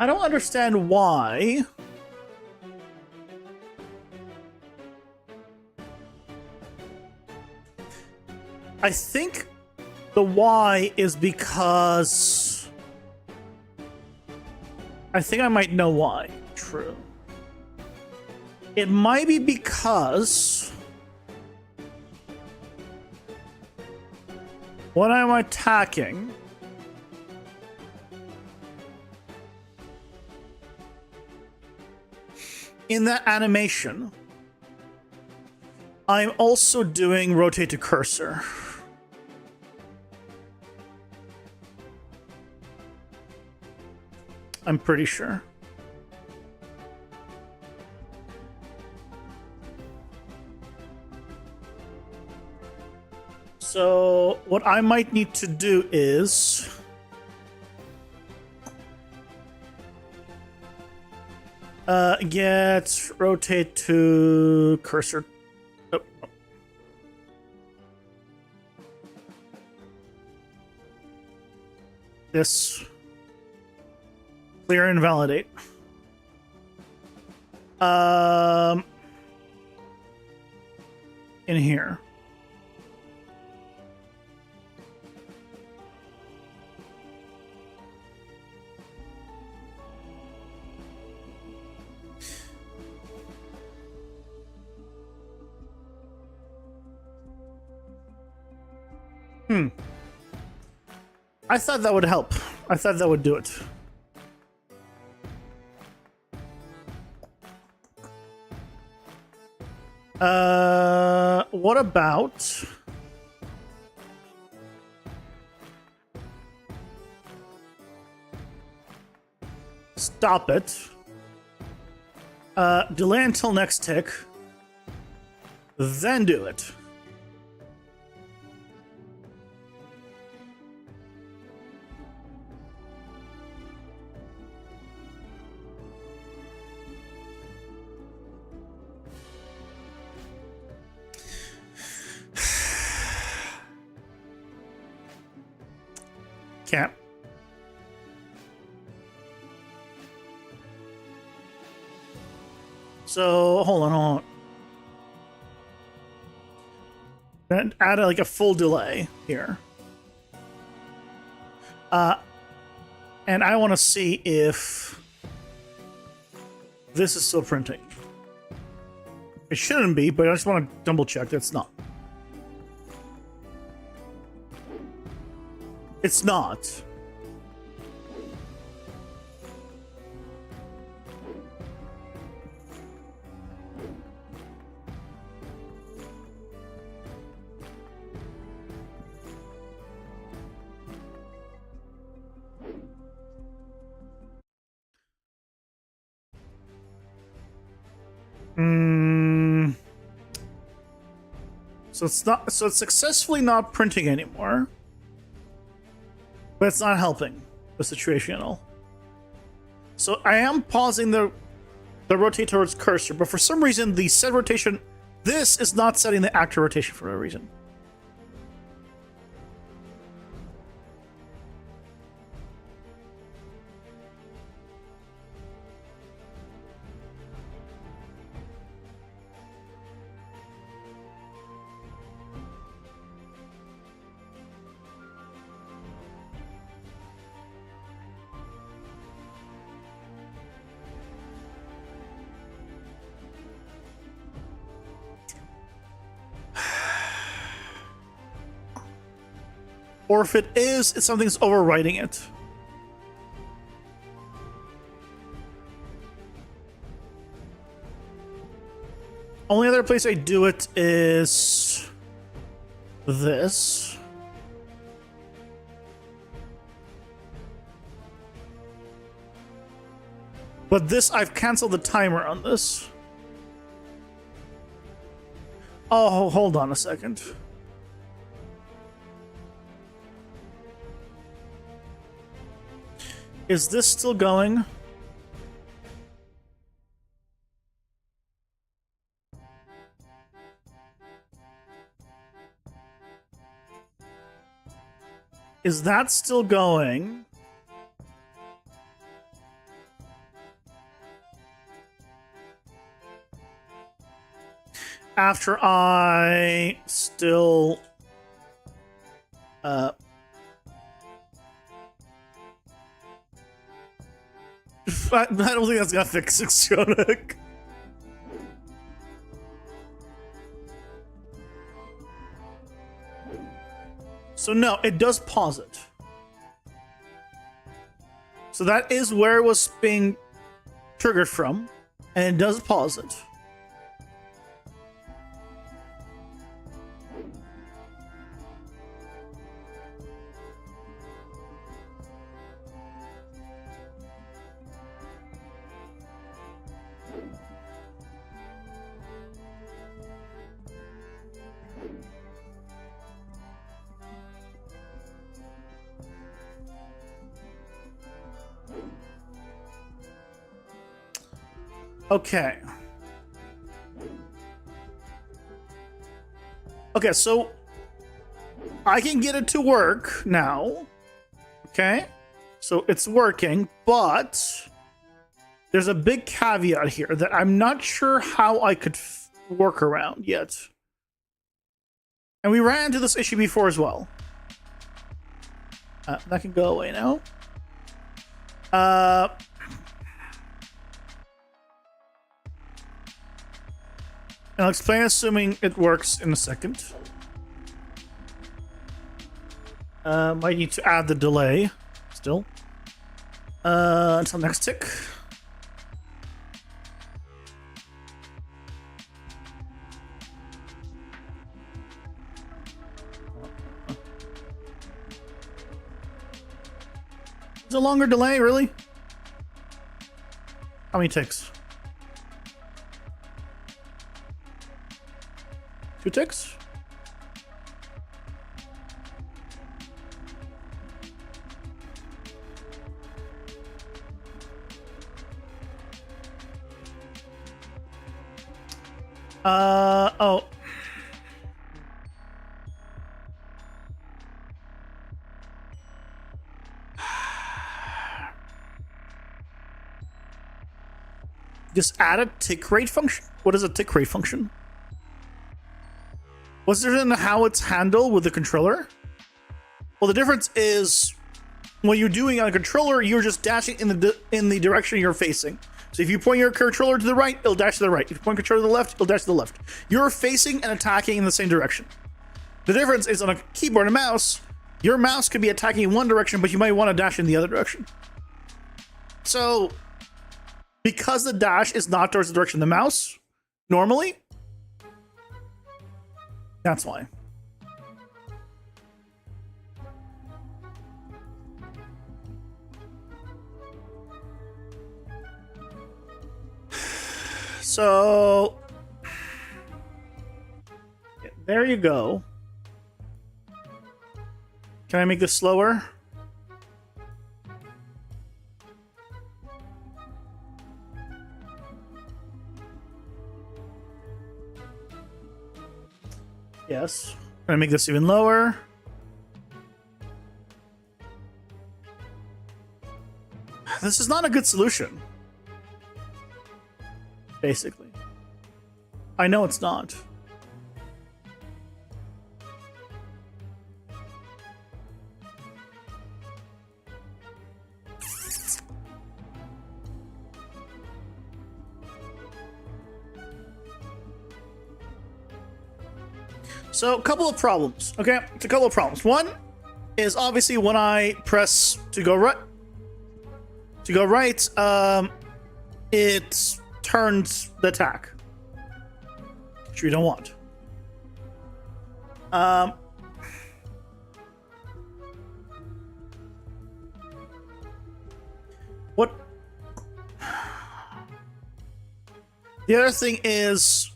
don't understand why. I think the why is because I think I might know why. True. It might be because when I'm attacking, in that animation, I'm also doing rotate to cursor. I'm pretty sure. So what I might need to do is get rotate to cursor. Oh. This. Clear and validate. In here. I thought that would help. I thought that would do it. What about... Stop it. Delay until next tick. Then do it. Can't. So hold on. Add like a full delay here. And I want to see if this is still printing. It shouldn't be, but I just want to double check that it's not. It's not. So it's not. So it's successfully not printing anymore, but it's not helping the situation at all. So I am pausing the rotate towards cursor, but for some reason the set rotation. This is not setting the actor rotation for a reason. Or if it is, it's something's overwriting it. Only other place I do it is this. But this, I've canceled the timer on this. Oh, hold on a second. Is this still going? Is that still going? After I still I don't think that's gonna fix it, Shonik. So no, it does pause it. So that is where it was being triggered from, and it does pause it. Okay. Okay, so I can get it to work now. Okay? So it's working, but there's a big caveat here that I'm not sure how I could work around yet. And we ran into this issue before as well. That can go away now. And I'll explain assuming it works in a second. Might need to add the delay still. Until next tick. It's a longer delay, really? How many ticks? 2 ticks? Oh. Just add a tick rate function? What is a tick rate function? Was there in how it's handled with the controller? Well, the difference is when you're doing on a controller, you're just dashing in the direction you're facing. So if you point your controller to the right, it'll dash to the right. If you point your controller to the left, it'll dash to the left. You're facing and attacking in the same direction. The difference is on a keyboard and mouse, your mouse could be attacking in one direction, but you might want to dash in the other direction. So because the dash is not towards the direction of the mouse, normally, that's why. So there you go. Can I make this slower? Yes. Can I make this even lower? This is not a good solution. Basically. I know it's not. So, a couple of problems. Okay, it's a couple of problems. One is obviously when I press to go right, it turns the attack, which we don't want. What? The other thing is,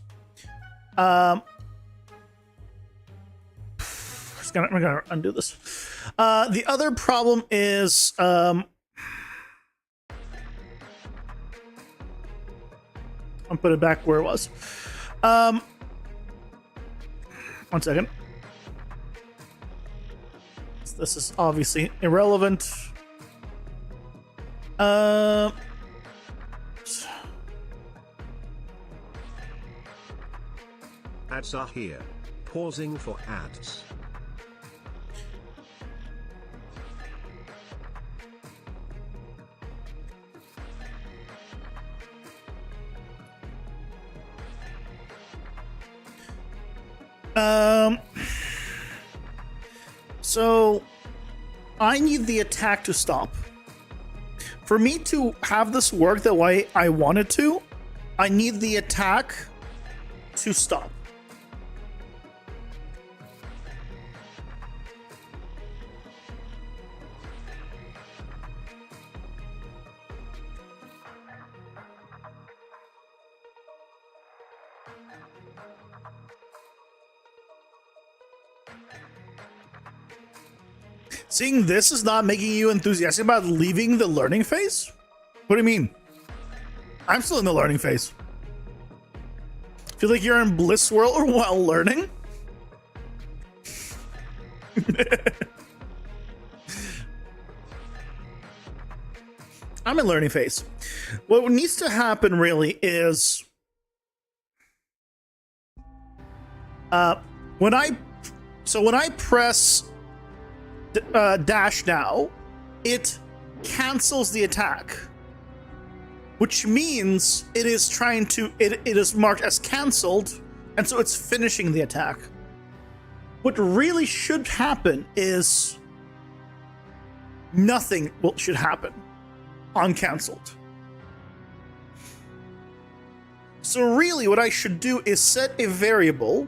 I'm gonna undo this. The other problem is, I'll put it back where it was. 1 second. This is obviously irrelevant. Ads are here. Pausing for ads. So I need the attack to stop. For me to have this work the way I want it to, I need the attack to stop. Seeing this is not making you enthusiastic about leaving the learning phase? What do you mean? I'm still in the learning phase. Feel like you're in bliss world while learning? I'm in learning phase. What needs to happen really is when I press dash now, it cancels the attack, which means it is trying to it is marked as canceled, and so it's finishing the attack. What really should happen is nothing should happen uncancelled. So really what I should do is set a variable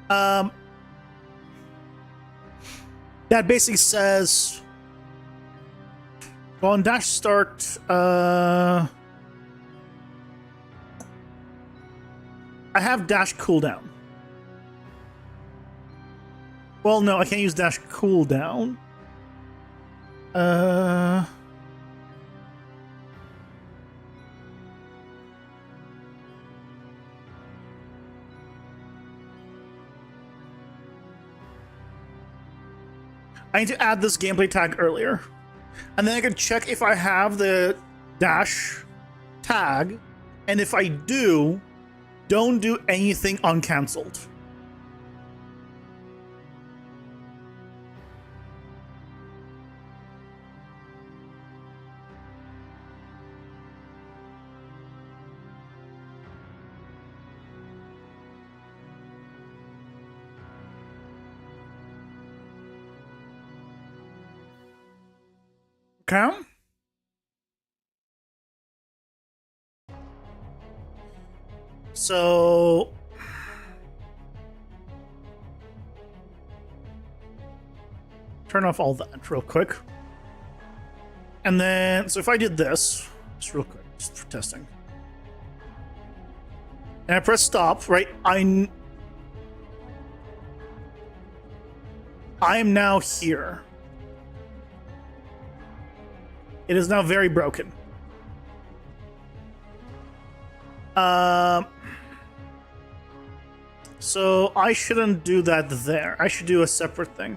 that basically says, well, on dash start, I have dash cooldown. Well, no, I can't use dash cooldown. I need to add this gameplay tag earlier. And then I can check if I have the dash tag. And if I do, don't do anything uncancelled. Okay. So turn off all that real quick. And then, so if I did this, just real quick, just for testing. And I press stop, right? I am now here. It is now very broken. So I shouldn't do that there. I should do a separate thing.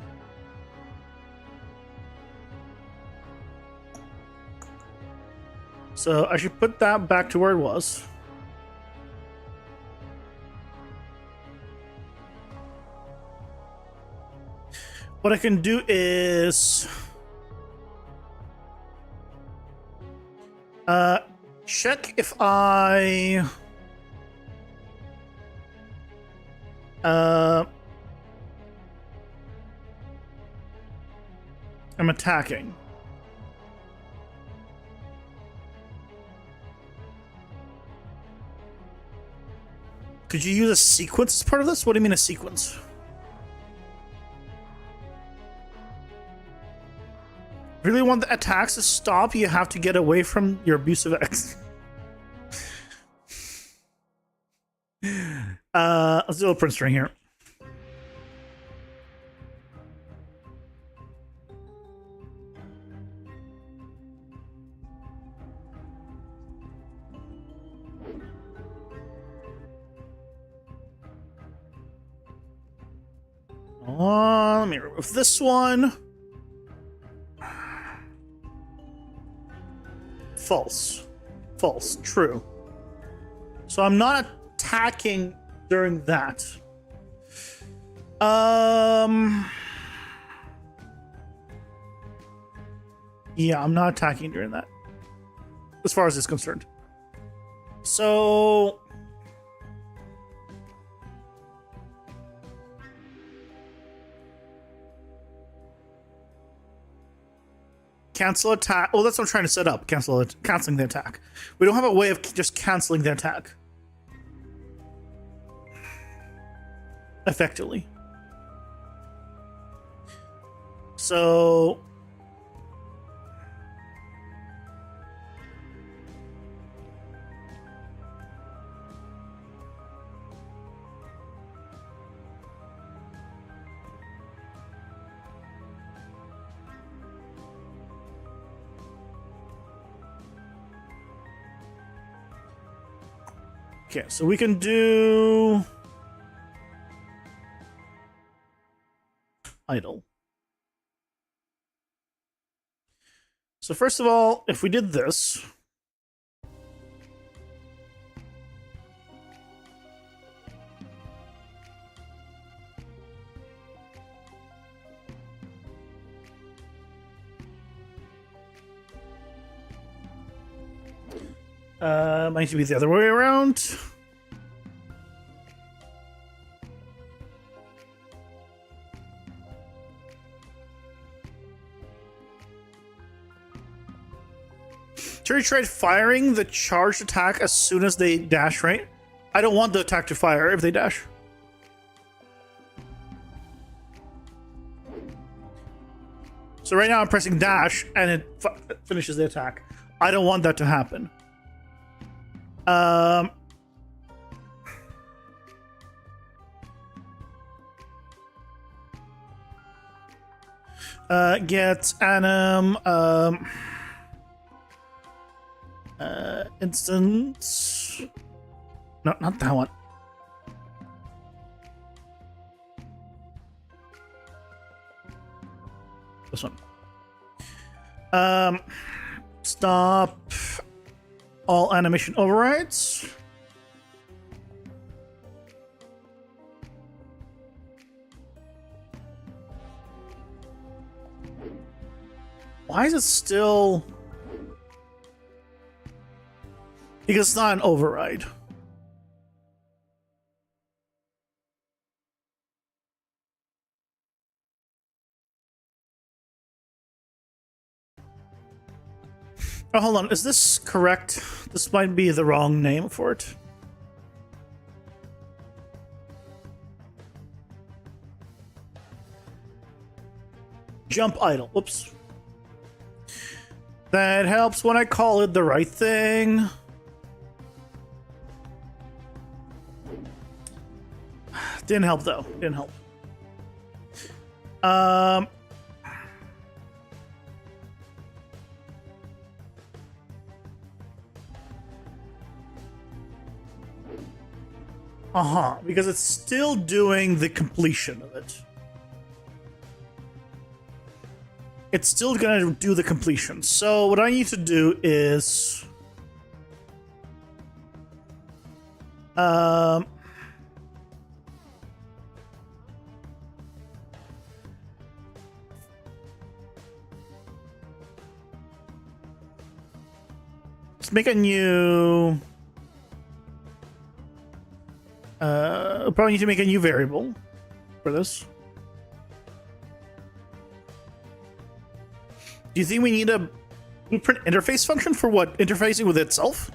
So I should put that back to where it was. What I can do is check if I am attacking. Could you use a sequence as part of this? What do you mean a sequence? Really want the attacks to stop, you have to get away from your abusive ex. Let's do a print string here. Let me remove this one. False. False. True. So I'm not attacking during that. Yeah, I'm not attacking during that. As far as it's concerned. So cancel attack. Oh, that's what I'm trying to set up. Canceling the attack. We don't have a way of just canceling the attack. Effectively. So okay, so we can do idle. So first of all, if we did this, might be the other way around. Terry tried firing the charged attack as soon as they dash, right? I don't want the attack to fire if they dash. So right now I'm pressing dash and it finishes the attack. I don't want that to happen. Get anim, instance. No, not that one. This one. Stop all animation overrides. Why is it still? Because it's not an override. Oh, hold on. Is this correct? This might be the wrong name for it. Jump idle. Whoops. That helps when I call it the right thing. Didn't help though. Didn't help. Because it's still doing the completion of it. It's still gonna do the completion. So what I need to do is let's make a new probably need to make a new variable for this. Do you think we need a blueprint interface function for what? Interfacing with itself?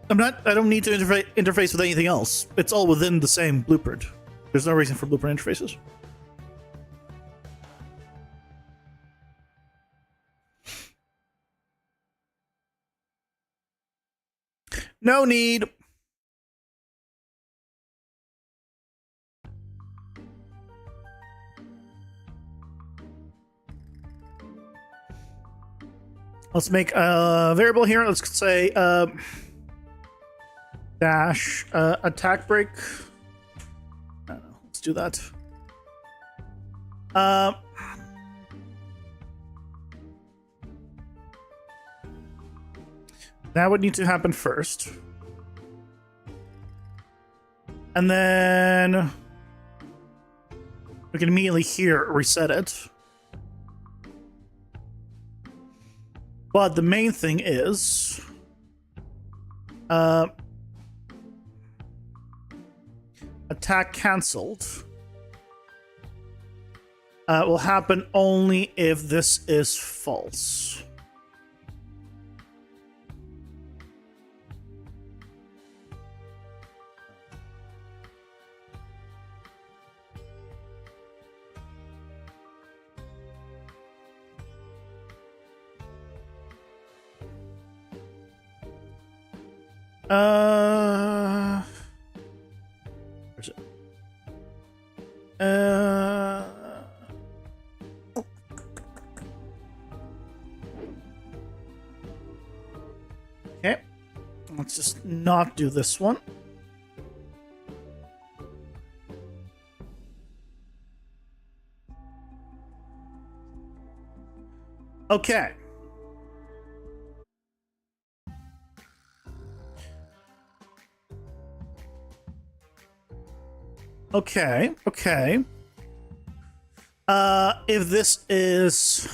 I don't need to interface with anything else. It's all within the same blueprint. There's no reason for blueprint interfaces. No need. Let's make a variable here. Let's say dash attack break. I don't know. Let's do that. That would need to happen first. And then we can immediately here reset it. But the main thing is attack cancelled will happen only if this is false. Where's it? Okay. Let's just not do this one. Okay. Okay, okay. If this is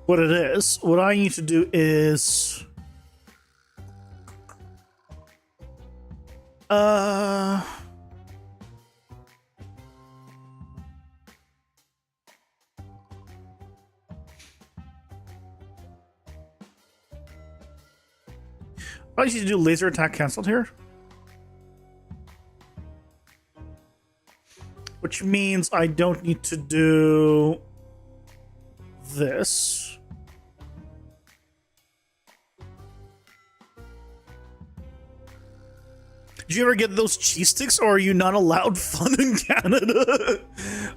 what it is, what I need to do is I need to do laser attack canceled here. Which means I don't need to do this. Did you ever get those cheese sticks, or are you not allowed fun in Canada?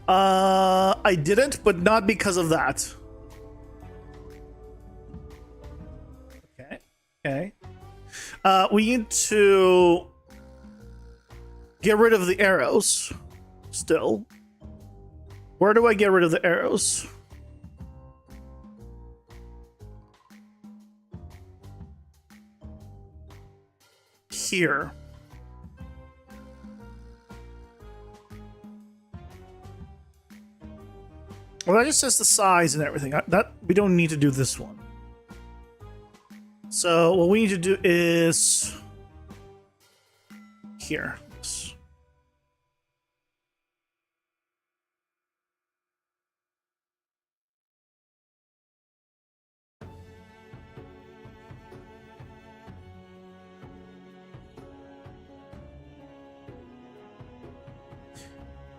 I didn't, but not because of that. Okay. We need to get rid of the arrows. Still. Where do I get rid of the arrows? Here. Well, that just says the size and everything. That we don't need to do this one. So what we need to do is here.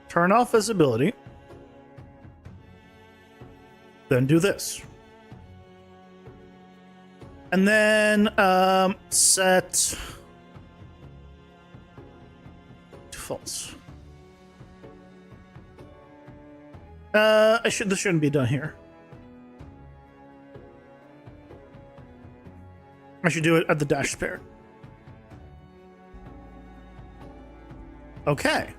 Turn off visibility. Then do this. And then set to false. This shouldn't be done here. I should do it at the dash pair. Okay.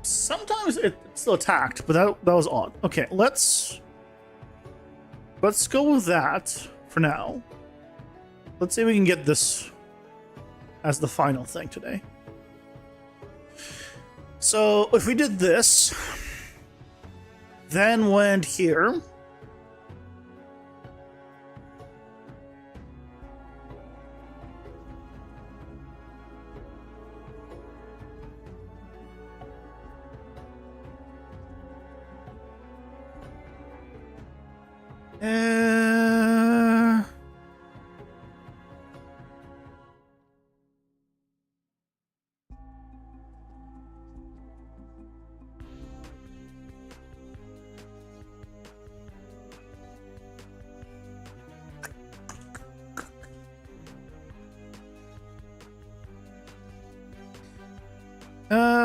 Sometimes it's still attacked, but that was odd. Okay, let's go with that for now. Let's see if we can get this as the final thing today. So if we did this, then went here.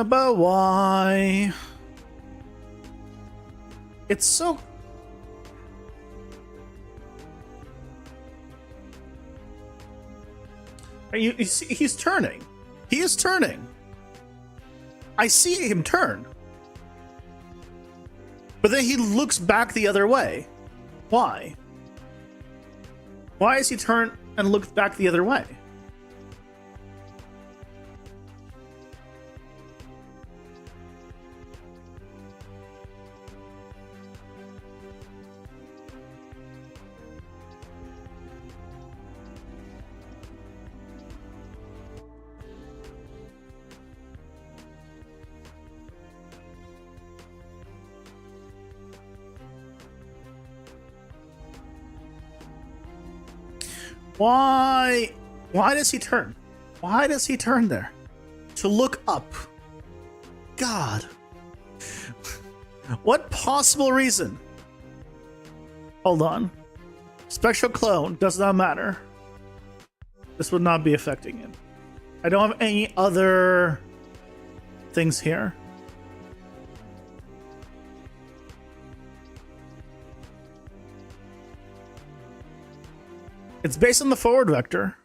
But why? It's so... You see, he's turning. He is turning. I see him turn. But then he looks back the other way. Why? Why is he turn and look back the other way? Why? Why does he turn? Why does he turn there? To look up. God. What possible reason? Hold on. Spectral clone does not matter. This would not be affecting him. I don't have any other things here. It's based on the forward vector.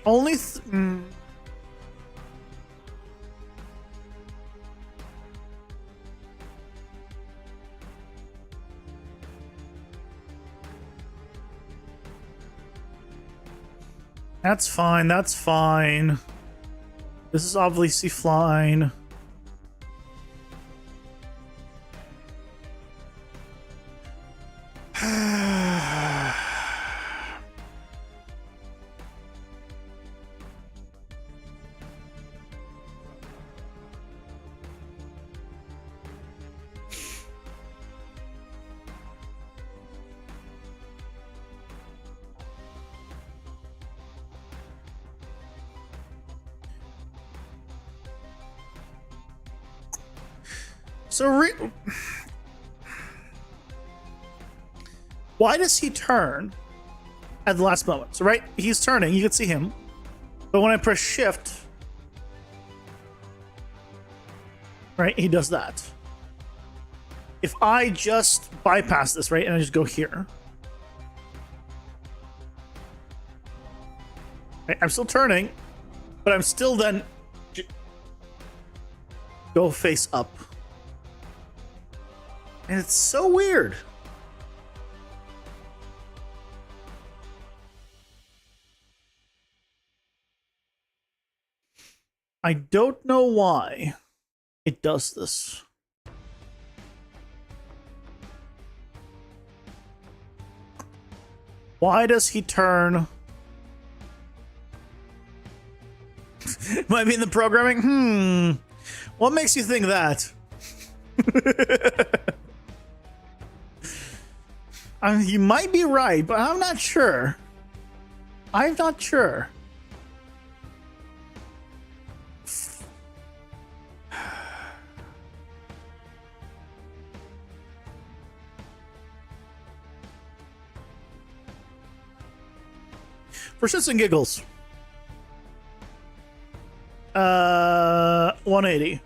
Only That's fine, that's fine. This is obviously flying. So why does he turn at the last moment? So right, he's turning, you can see him. But when I press shift, right, he does that. If I just bypass this, right, and I just go here. Right, I'm still turning, but I'm still then go face up. And it's so weird. I don't know why it does this. Why does he turn? Might be in the programming? What makes you think that? You might be right, but I'm not sure. I'm not sure. For shits and giggles. 180.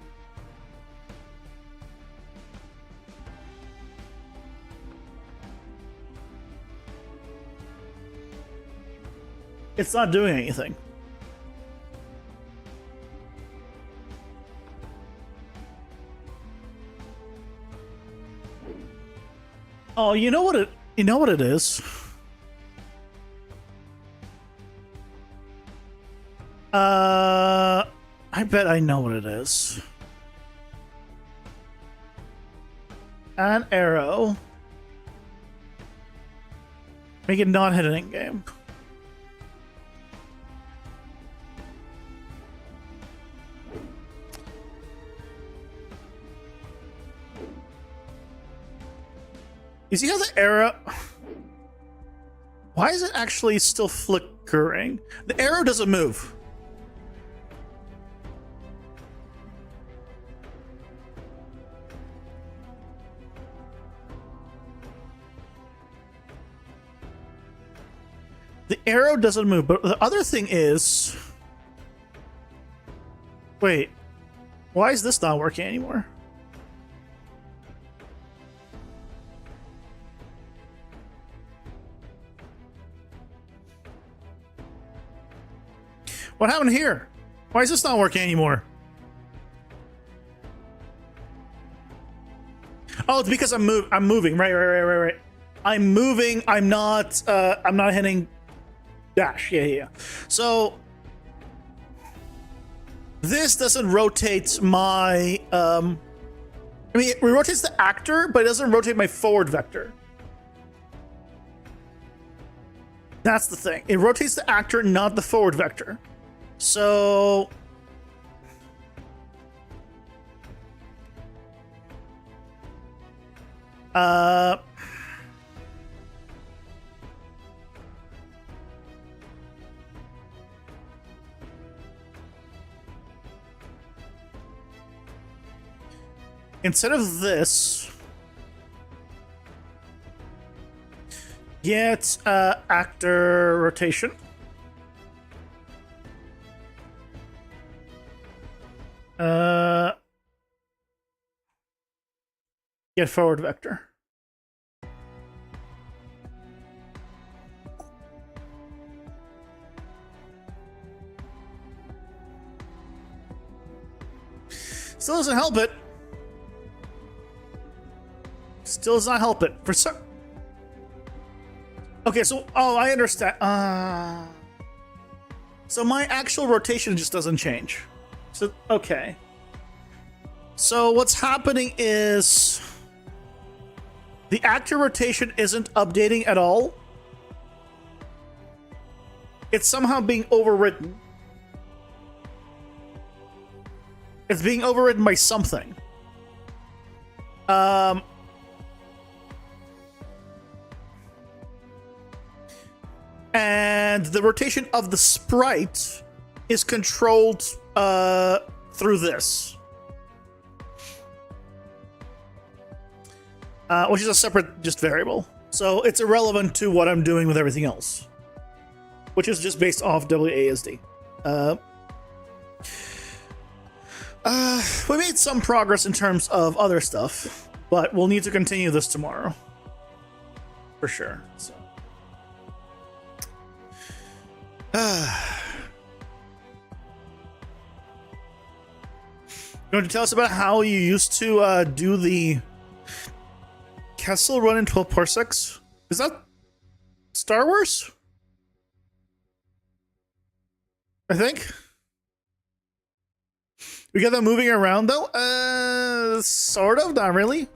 It's not doing anything. Oh, you know what it is? I bet I know what it is. An arrow. Make it not hit an in-game. You see how the arrow... Why is it actually still flickering? The arrow doesn't move. The arrow doesn't move, but the other thing is... Wait. Why is this not working anymore? What happened here? Why is this not working anymore? Oh, it's because I'm moving. Right. I'm moving. I'm not hitting dash. Yeah. So this doesn't rotate my I mean, it rotates the actor, but it doesn't rotate my forward vector. That's the thing. It rotates the actor, not the forward vector. So instead of this, get actor rotation. Get forward vector. Still doesn't help it. Still does not help it. For some... Okay, so... Oh, I understand. So my actual rotation just doesn't change. So, okay. So what's happening is... The actor rotation isn't updating at all. It's somehow being overwritten. It's being overridden by something. And the rotation of the sprite is controlled through this. which is a separate just variable. So it's irrelevant to what I'm doing with everything else, which is just based off WASD. We made some progress in terms of other stuff, but we'll need to continue this tomorrow. For sure. So. You want to tell us about how you used to do the Kessel run in 12 parsecs? Is that Star Wars? I think. We got that moving around though? Sort of, not really.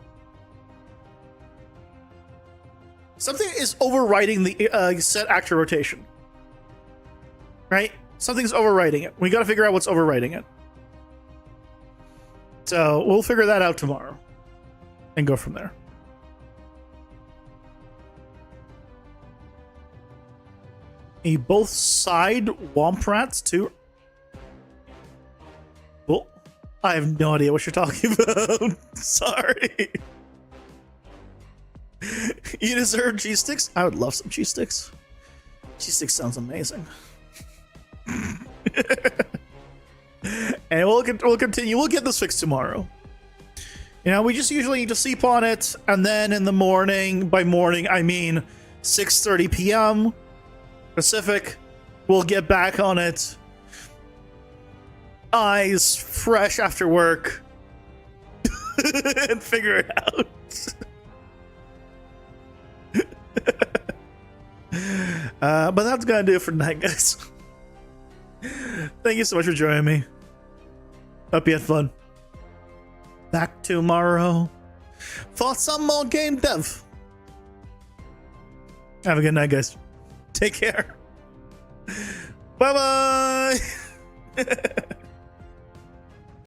Something is overriding the set actor rotation. Right? Something's overriding it. We gotta figure out what's overriding it. So we'll figure that out tomorrow and go from there. Both side womp rats too. Well, I have no idea what you're talking about. Sorry. You deserve cheese sticks? I would love some cheese sticks. Cheese sticks sounds amazing. And we'll continue. We'll get this fixed tomorrow. You know, we just usually need to sleep on it, and then in the morning, by morning I mean 6:30 p.m. Pacific, we'll get back on it. Eyes fresh after work. And figure it out. But that's gonna do it for tonight, guys. Thank you so much for joining me. Hope you had fun. Back tomorrow for some more game dev. Have a good night, guys. Take care. Bye bye.